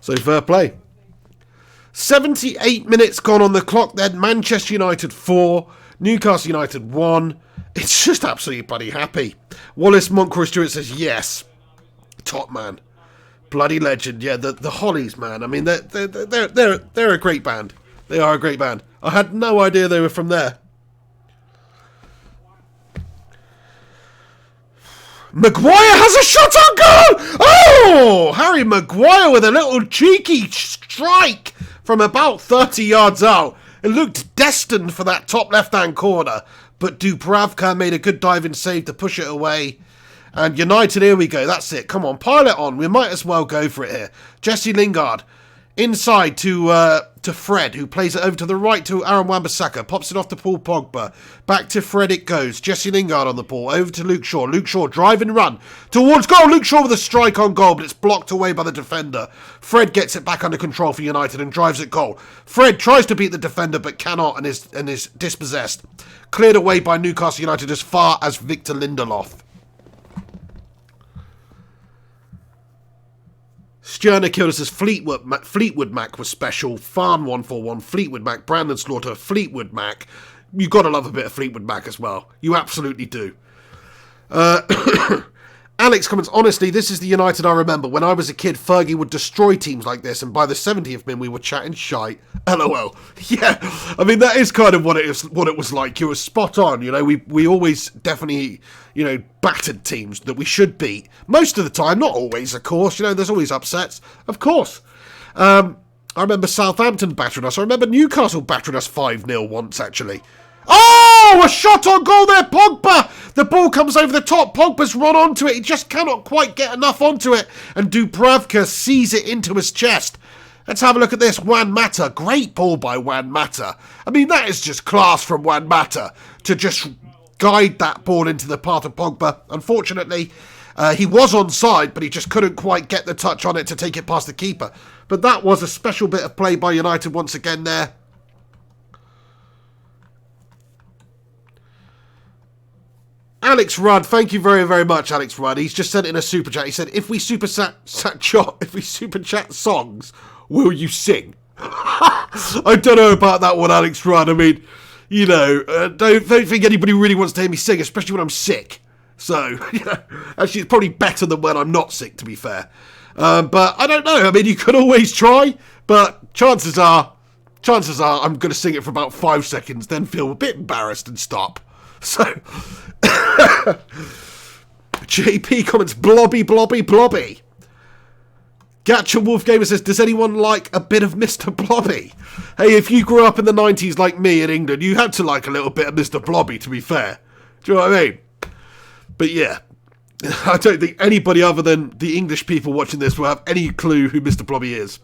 So, fair play. 78 minutes gone on the clock then. Manchester United 4. Newcastle United 1. It's just absolutely bloody happy. Wallace Montcroy Stewart says, yes. Top man. Bloody legend. Yeah, the Hollies, man. I mean, they're a great band. They are a great band. I had no idea they were from there. Maguire has a shot on goal! Oh! Harry Maguire with a little cheeky strike from about 30 yards out. It looked destined for that top left-hand corner, but Dubravka made a good diving save to push it away. And United, here we go. That's it. Come on, pile it on. We might as well go for it here. Jesse Lingard inside to Fred, who plays it over to the right to Aaron Wan-Bissaka. Pops it off to Paul Pogba. Back to Fred it goes. Jesse Lingard on the ball. Over to Luke Shaw. Luke Shaw drive and run towards goal. Luke Shaw with a strike on goal, but it's blocked away by the defender. Fred gets it back under control for United and drives it goal. Fred tries to beat the defender but cannot and is dispossessed. Cleared away by Newcastle United as far as Victor Lindelof. Stjerna Kilder says Fleetwood Mac was special. Farm 141, Fleetwood Mac, Brandon Slaughter, Fleetwood Mac. You got to love a bit of Fleetwood Mac as well. You absolutely do. Alex comments, honestly, this is the United I remember. When I was a kid, Fergie would destroy teams like this, and by the 70th min, we were chatting shite. LOL. Yeah, I mean, that is kind of what it was like. You were spot on, you know. We always definitely, you know, battered teams that we should beat. Most of the time, not always, of course. You know, there's always upsets, of course. I remember Southampton battering us. I remember Newcastle battering us 5-0 once, actually. Oh, a shot on goal there, Pogba! The ball comes over the top. Pogba's run onto it. He just cannot quite get enough onto it. And Dubravka sees it into his chest. Let's have a look at this. Juan Mata. Great ball by Juan Mata. I mean, that is just class from Juan Mata to just guide that ball into the path of Pogba. Unfortunately, he was onside, but he just couldn't quite get the touch on it to take it past the keeper. But that was a special bit of play by United once again there. Alex Rudd, thank you very, very much, Alex Rudd. He's just sent in a super chat. He said, if we super chat songs, will you sing? I don't know about that one, Alex Rudd. I mean, you know, don't think anybody really wants to hear me sing, especially when I'm sick. So, you know, actually, it's probably better than when I'm not sick, to be fair. But I don't know. I mean, you could always try, but chances are I'm going to sing it for about 5 seconds, then feel a bit embarrassed and stop. So, JP comments, blobby, blobby, blobby. Gatcha Wolf Gamer says, does anyone like a bit of Mr. Blobby? Hey, if you grew up in the 90s like me in England, you had to like a little bit of Mr. Blobby, to be fair. Do you know what I mean? But yeah, I don't think anybody other than the English people watching this will have any clue who Mr. Blobby is.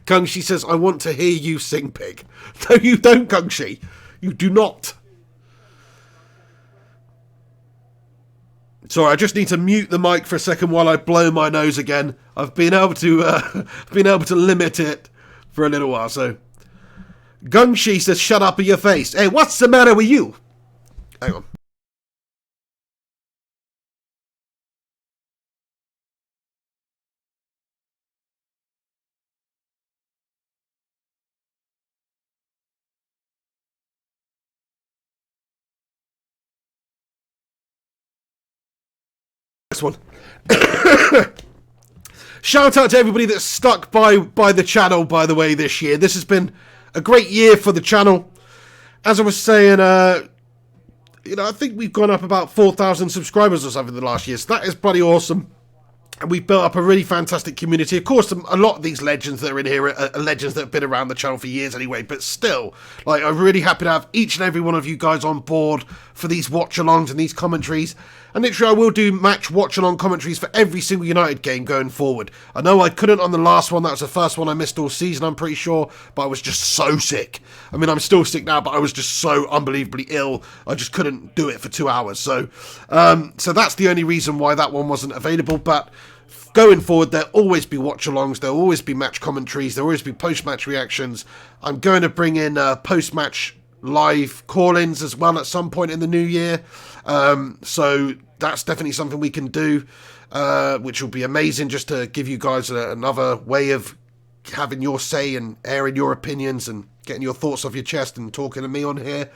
Gungshi says, I want to hear you sing, Pig. No, you don't, Gungshi. You do not. Sorry, I just need to mute the mic for a second while I blow my nose again. I've been able to limit it for a little while. So, Gungshi says, "Shut up in your face." Hey, what's the matter with you? Hang on. This one. Shout out to everybody that's stuck by the channel, by the way, this year. This has been a great year for the channel. As I was saying, you know, I think we've gone up about 4,000 subscribers or something in the last year, so that is bloody awesome. And we've built up a really fantastic community. Of course, a lot of these legends that are in here are legends that have been around the channel for years anyway, but still, like, I'm really happy to have each and every one of you guys on board for these watch-alongs and these commentaries. And literally, I will do match watch-along commentaries for every single United game going forward. I know I couldn't on the last one. That was the first one I missed all season, I'm pretty sure. But I was just so sick. I mean, I'm still sick now, but I was just so unbelievably ill. I just couldn't do it for 2 hours. So that's the only reason why that one wasn't available. But going forward, there'll always be watch-alongs. There'll always be match commentaries. There'll always be post-match reactions. I'm going to bring in post-match live call-ins as well at some point in the new year. So that's definitely something we can do, which will be amazing, just to give you guys another way of having your say and airing your opinions and getting your thoughts off your chest and talking to me on here.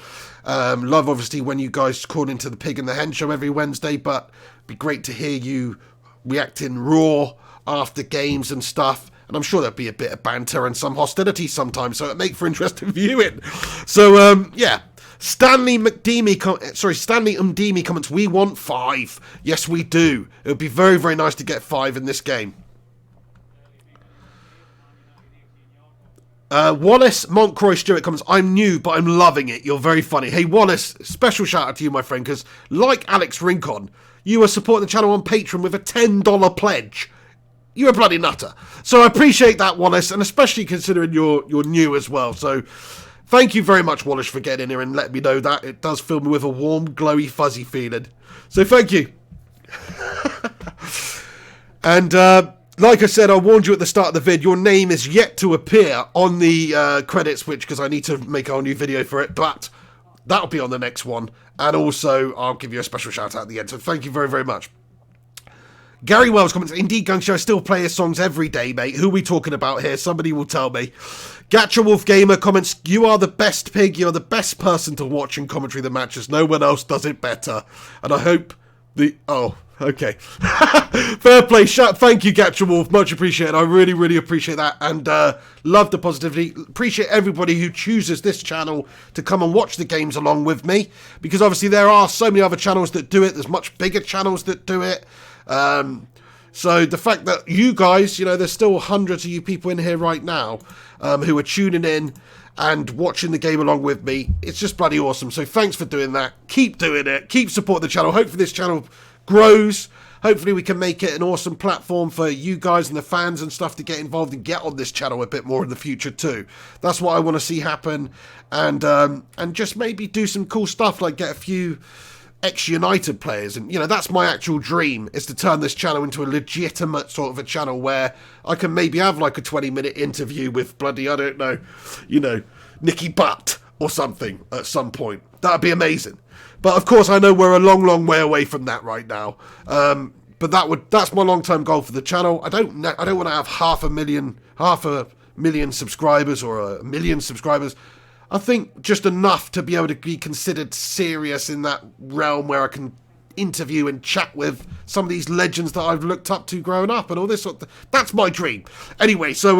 Love, obviously, when you guys call into the Pig and the Hen show every Wednesday, but it'd be great to hear you reacting raw after games and stuff. And I'm sure there'll be a bit of banter and some hostility sometimes, so it'll make for interesting viewing. So, yeah. Stanley Umdimi comments, we want 5. Yes, we do. It would be very, very nice to get 5 in this game. Wallace Montcroy Stewart comments, I'm new, but I'm loving it. You're very funny. Hey, Wallace, special shout out to you, my friend, because like Alex Rincon, you are supporting the channel on Patreon with a $10 pledge. You're a bloody nutter. So I appreciate that, Wallace, and especially considering you're new as well. So thank you very much, Wallace, for getting in here and letting me know that. It does fill me with a warm, glowy, fuzzy feeling. So thank you. And like I said, I warned you at the start of the vid, your name is yet to appear on the credits, which, because I need to make a whole new video for it, but that'll be on the next one. And also, I'll give you a special shout out at the end. So thank you very, very much. Gary Wells comments, indeed, Gungshi, I still play his songs every day, mate. Who are we talking about here? Somebody will tell me. Gacha Wolf Gamer comments, you are the best, Pig. You're the best person to watch and commentary the matches. No one else does it better. And I hope the... Oh, okay. Fair play. Thank you, Gacha Wolf. Much appreciated. I really, really appreciate that. And love the positivity. Appreciate everybody who chooses this channel to come and watch the games along with me. Because obviously there are so many other channels that do it. There's much bigger channels that do it. So the fact that you guys, you know, there's still hundreds of you people in here right now who are tuning in and watching the game along with me, it's just bloody awesome. So thanks for doing that. Keep doing it. Keep supporting the channel. Hopefully this channel grows. Hopefully we can make it an awesome platform for you guys and the fans and stuff to get involved and get on this channel a bit more in the future too. That's what I want to see happen. And just maybe do some cool stuff, like get a few ex-United players, and you know, that's my actual dream, is to turn this channel into a legitimate sort of a channel where I can maybe have like a 20-minute interview with bloody, I don't know, you know, Nicky Butt or something at some point. That'd be amazing. But of course I know we're a long, long way away from that right now. But that's my long-term goal for the channel. I don't want to have half a million subscribers or 1 million subscribers. I think just enough to be able to be considered serious in that realm where I can interview and chat with some of these legends that I've looked up to growing up and all this sort of that's my dream. Anyway, so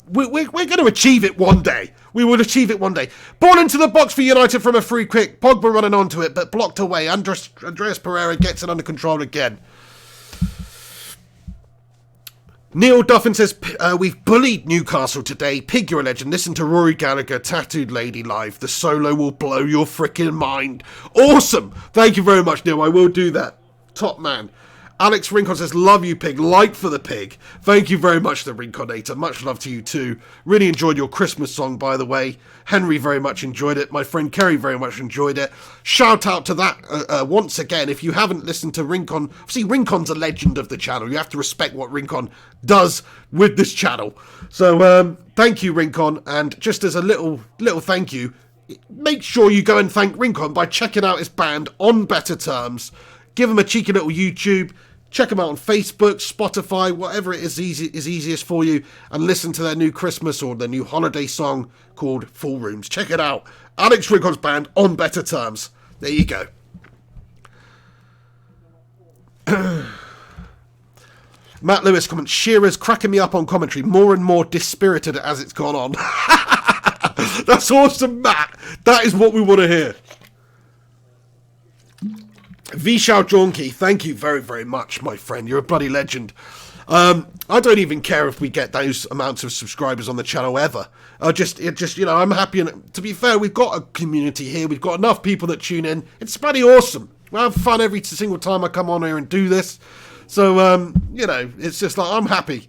we're going to achieve it one day. We will achieve it one day. Ball into the box for United from a free kick. Pogba running onto it, but blocked away. Andreas Pereira gets it under control again. Neil Duffin says, we've bullied Newcastle today. Pig, you're a legend. Listen to Rory Gallagher, Tattooed Lady live. The solo will blow your freaking mind. Awesome. Thank you very much, Neil. I will do that. Top man. Alex Rincon says, love you, pig. Like for the pig. Thank you very much, the Rinconator. Much love to you too. Really enjoyed your Christmas song, by the way. Henry very much enjoyed it. My friend Kerry very much enjoyed it. Shout out to that once again. If you haven't listened to Rincon, see, Rincon's a legend of the channel. You have to respect what Rincon does with this channel. So thank you, Rincon. And just as a little thank you, make sure you go and thank Rincon by checking out his band On Better Terms. Give him a cheeky little YouTube. Check them out on Facebook, Spotify, whatever it is easiest for you, and listen to their new Christmas or their new holiday song called Full Rooms. Check it out. Alex Rincon's band, On Better Terms. There you go. Matt Lewis comments, Shearer's cracking me up on commentary, more and more dispirited as it's gone on. That's awesome, Matt. That is what we want to hear. Vishal Jonki, thank you very, very much, my friend. You're a bloody legend. I don't even care if we get those amounts of subscribers on the channel ever. Just you know, I'm happy. And to be fair, we've got a community here. We've got enough people that tune in. It's bloody awesome. I have fun every single time I come on here and do this. So, you know, it's just like, I'm happy.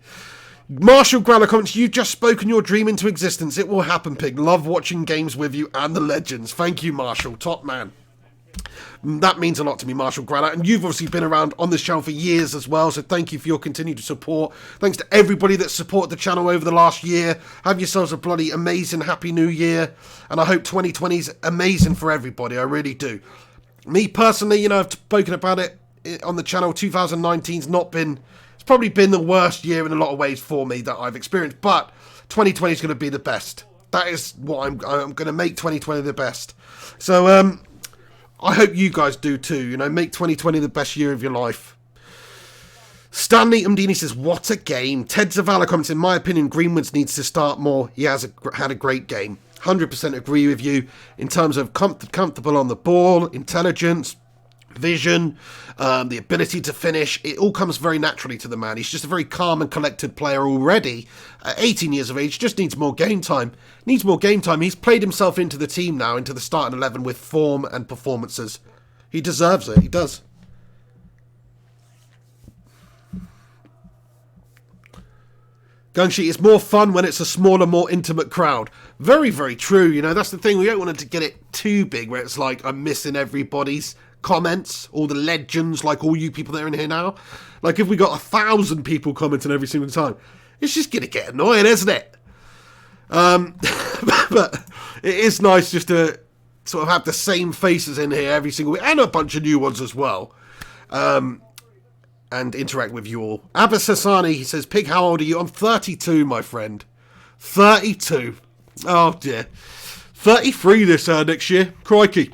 Marshall Growler comments, you've just spoken your dream into existence. It will happen, pig. Love watching games with you and the legends. Thank you, Marshall. Top man. That means a lot to me, Marshall Granite, and you've obviously been around on this channel for years as well, so thank you for your continued support. Thanks to everybody that supported the channel over the last year. Have yourselves a bloody amazing happy new year, and I hope 2020 is amazing for everybody. I really do. Me personally, you know, I've spoken about it on the channel. 2019's it's probably been the worst year in a lot of ways for me that I've experienced, but 2020 is going to be the best. That is what I'm going to make 2020 the best. So, I hope you guys do too, you know, make 2020 the best year of your life. Stanley Umdini says, what a game. Ted Zavala comments, in my opinion, Greenwood needs to start more. He has had a great game. 100% agree with you in terms of comfortable on the ball, intelligence, vision, the ability to finish. It all comes very naturally to the man. He's just a very calm and collected player already. At 18 years of age, just needs more game time. Needs more game time. He's played himself into the team now, into the starting 11 with form and performances. He deserves it. He does. Gungshi, it's more fun when it's a smaller, more intimate crowd. Very, very true. You know, that's the thing. We don't want it to get it too big where it's like I'm missing everybody's comments, all the legends, like all you people that are in here now. Like if we got 1,000 people commenting every single time, it's just gonna get annoying, isn't it? But it is nice just to sort of have the same faces in here every single week, and a bunch of new ones as well, and interact with you all. Abbas Hassani, he says, pig, how old are you? I'm 32, my friend. 32. Oh dear. 33 this next year. Crikey.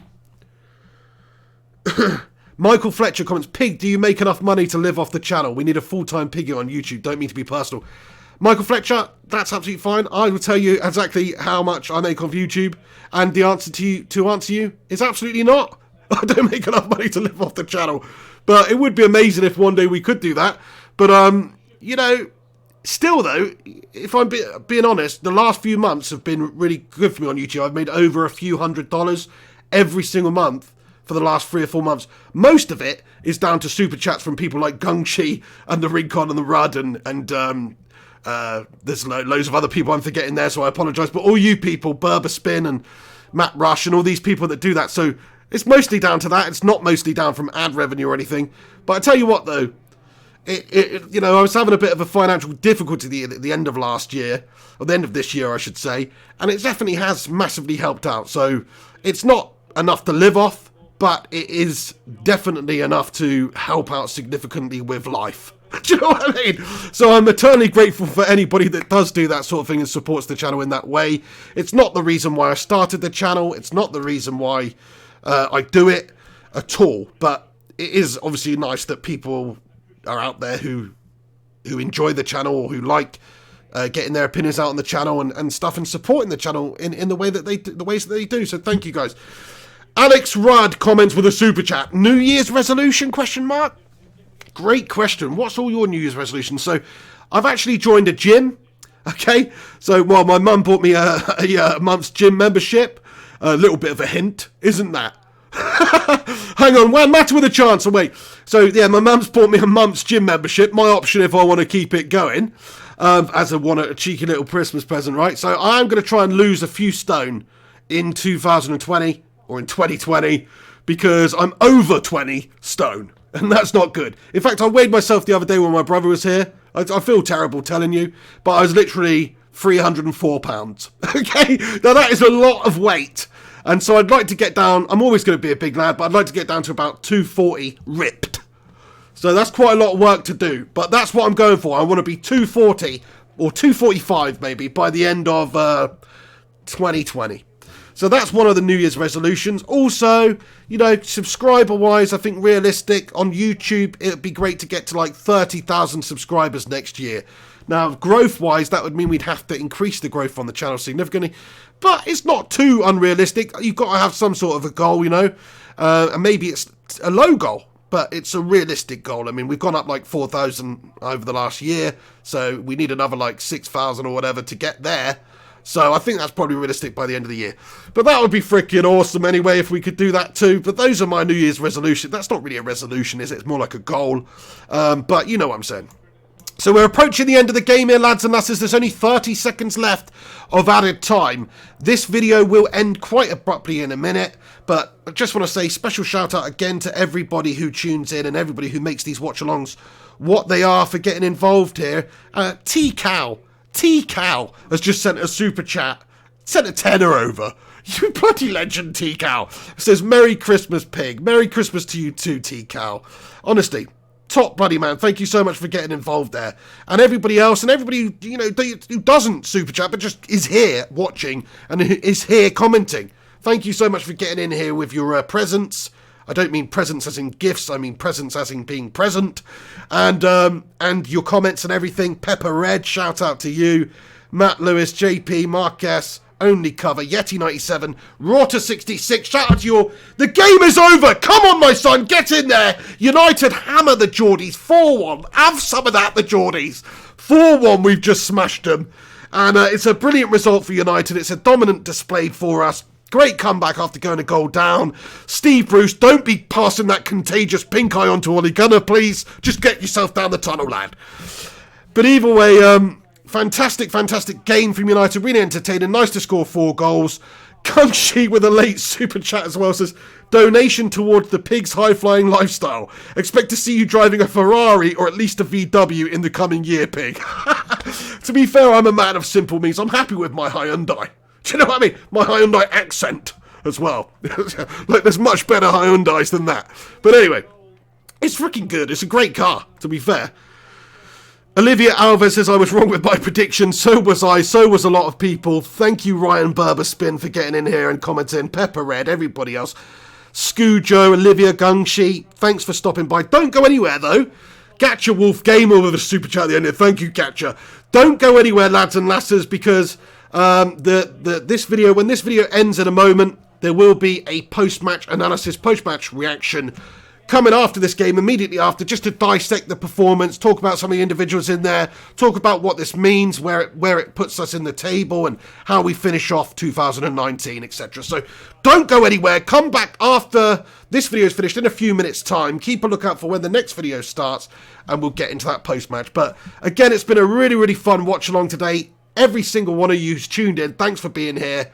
Michael Fletcher comments, pig, do you make enough money to live off the channel? We need a full-time piggy on YouTube. Don't mean to be personal. Michael Fletcher, that's absolutely fine. I will tell you exactly how much I make off YouTube, and the answer to answer you is absolutely not. I don't make enough money to live off the channel, but it would be amazing if one day we could do that. But you know, still though, if I'm being honest, the last few months have been really good for me on YouTube. I've made over a few $100s every single month for the last 3 or 4 months. Most of it is down to super chats from people like Gungchi and the Rincon and the Rudd and there's loads of other people I'm forgetting there, so I apologise. But all you people, Berber Spin and Matt Rush and all these people that do that, so it's mostly down to that. It's not mostly down from ad revenue or anything. But I tell you what though, you know, I was having a bit of a financial difficulty at the end of last year, or the end of this year I should say, and it definitely has massively helped out. So it's not enough to live off, but it is definitely enough to help out significantly with life. Do you know what I mean? So I'm eternally grateful for anybody that does do that sort of thing and supports the channel in that way. It's not the reason why I started the channel. It's not the reason why I do it at all. But it is obviously nice that people are out there who enjoy the channel or who like getting their opinions out on the channel and stuff, and supporting the channel in the way that the ways that they do. So thank you guys. Alex Rudd comments with a super chat. New Year's resolution? Question mark. Great question. What's all your New Year's resolutions? So I've actually joined a gym. Okay. So, well, my mum bought me a month's gym membership. A little bit of a hint, isn't that? Hang on, well, matter with a chance. Oh, wait. So, yeah, my mum's bought me a month's gym membership. My option if I want to keep it going. As a cheeky little Christmas present, right? So I'm going to try and lose a few stone in 2020 or in 2020 because I'm over 20 stone. And that's not good. In fact, I weighed myself the other day when my brother was here. I feel terrible telling you, but I was literally 304 pounds. Okay? Now that is a lot of weight. And so I'd like to get down, I'm always going to be a big lad, but I'd like to get down to about 240 ripped. So that's quite a lot of work to do, but that's what I'm going for. I want to be 240 or 245 maybe by the end of 2020. So that's one of the New Year's resolutions. Also, you know, subscriber-wise, I think realistic on YouTube, it would be great to get to like 30,000 subscribers next year. Now, growth-wise, that would mean we'd have to increase the growth on the channel significantly. But it's not too unrealistic. You've got to have some sort of a goal, you know. And maybe it's a low goal, but it's a realistic goal. I mean, we've gone up like 4,000 over the last year. So we need another like 6,000 or whatever to get there. So I think that's probably realistic by the end of the year. But that would be freaking awesome anyway if we could do that too. But those are my New Year's resolutions. That's not really a resolution, is it? It's more like a goal. But you know what I'm saying. So we're approaching the end of the game here, lads and lasses. There's only 30 seconds left of added time. This video will end quite abruptly in a minute, but I just want to say special shout out again to everybody who tunes in and everybody who makes these watch-alongs what they are for getting involved here. T-Cow has just sent a super chat, sent a tenner over. You bloody legend, T-Cow. Says, Merry Christmas, pig. Merry Christmas to you too, T-Cow. Honestly. Top bloody man, thank you so much for getting involved there. And everybody else, and everybody, you know, who doesn't super chat, but just is here watching and is here commenting. Thank you so much for getting in here with your presents. I don't mean presents as in gifts, I mean presents as in being present. And your comments and everything. Pepper Red, shout out to you. Matt Lewis, JP, Mark S., Only Cover, Yeti97, Rauta66, shout out to you all. The game is over. Come on, my son, get in there. United hammer the Geordies, 4-1. Have some of that, the Geordies. 4-1, we've just smashed them. And it's a brilliant result for United. It's a dominant display for us. Great comeback after going a goal down. Steve Bruce, don't be passing that contagious pink eye on to Ole Gunnar, please. Just get yourself down the tunnel, lad. But either way, fantastic game from United. Really entertaining. Nice to score 4 goals. Gunshi with a late super chat as well says, donation towards the pig's high-flying lifestyle. Expect to see you driving a Ferrari or at least a VW in the coming year, pig. To be fair, I'm a man of simple means. I'm happy with my Hyundai. Do you know what I mean? My Hyundai accent as well. Like, there's much better Hyundais than that. But anyway, it's freaking good. It's a great car, to be fair. Olivia Alves says, I was wrong with my prediction. So was I. So was a lot of people. Thank you, Ryan Berberspin, for getting in here and commenting. Pepper Red, everybody else. Scoojo, Olivia Gungshi, thanks for stopping by. Don't go anywhere, though. Gatcha Wolf Gamer with a super chat at the end here. Thank you, Gatcha. Don't go anywhere, lads and lasses, because when this video ends in a moment, there will be a post-match analysis, post-match reaction coming after this game, immediately after, just to dissect the performance, talk about some of the individuals in there, talk about what this means, where it puts us in the table, and how we finish off 2019, etc. So don't go anywhere. Come back after this video is finished in a few minutes' time. Keep a lookout for when the next video starts, and we'll get into that post-match. But again, it's been a really, really fun watch-along today. Every single one of you who's tuned in, thanks for being here.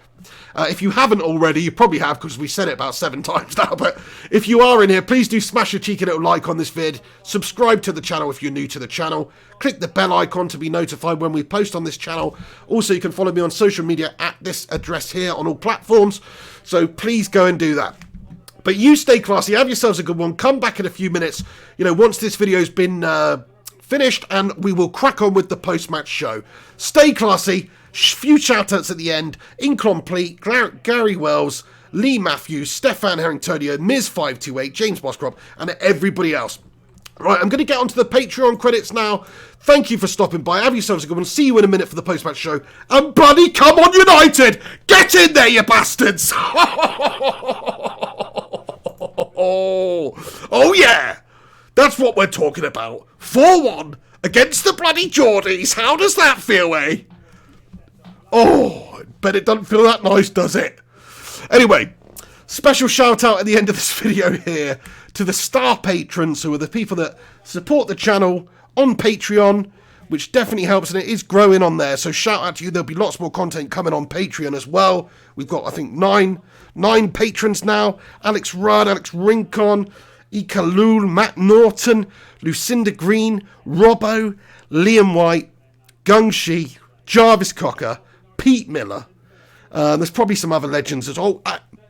If you haven't already, you probably have, because we said it about 7 times now, but if you are in here, please do smash a cheeky little like on this vid, subscribe to the channel if you're new to the channel, click the bell icon to be notified when we post on this channel. Also, you can follow me on social media at this address here on all platforms, so please go and do that. But you stay classy, have yourselves a good one, come back in a few minutes, you know, once this video's been finished, and we will crack on with the post-match show. Stay classy. Few shout-outs at the end. Incomplete, Gary Wells, Lee Matthews, Stefan Harringtonio, Miz528, James Boscrop, and everybody else. Right, I'm going to get onto the Patreon credits now. Thank you for stopping by. Have yourselves a good one. See you in a minute for the post-match show. And bloody come on, United! Get in there, you bastards! Oh yeah! That's what we're talking about. 4-1 against the bloody Geordies. How does that feel, eh? Oh, but it doesn't feel that nice, does it? Anyway, Special shout out at the end of this video here to the star patrons, who are the people that support the channel on Patreon, which definitely helps, and it is growing on there. So shout out to you. There'll be lots more content coming on Patreon as well. We've got, I think, nine patrons now. Alex Rudd, Alex Rincon, Ikalul, Matt Norton, Lucinda Green, Robbo, Liam White, Gungshi, Jarvis Cocker, Pete Miller. There's probably some other legends as well.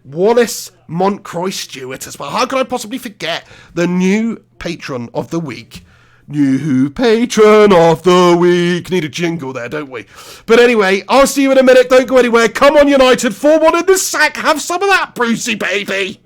Wallace Montcroy Stewart as well. How could I possibly forget the new patron of the week? New patron of the week. Need a jingle there, don't we? But anyway, I'll see you in a minute. Don't go anywhere. Come on, United. 4-1 in the sack. Have some of that, Brucey, baby.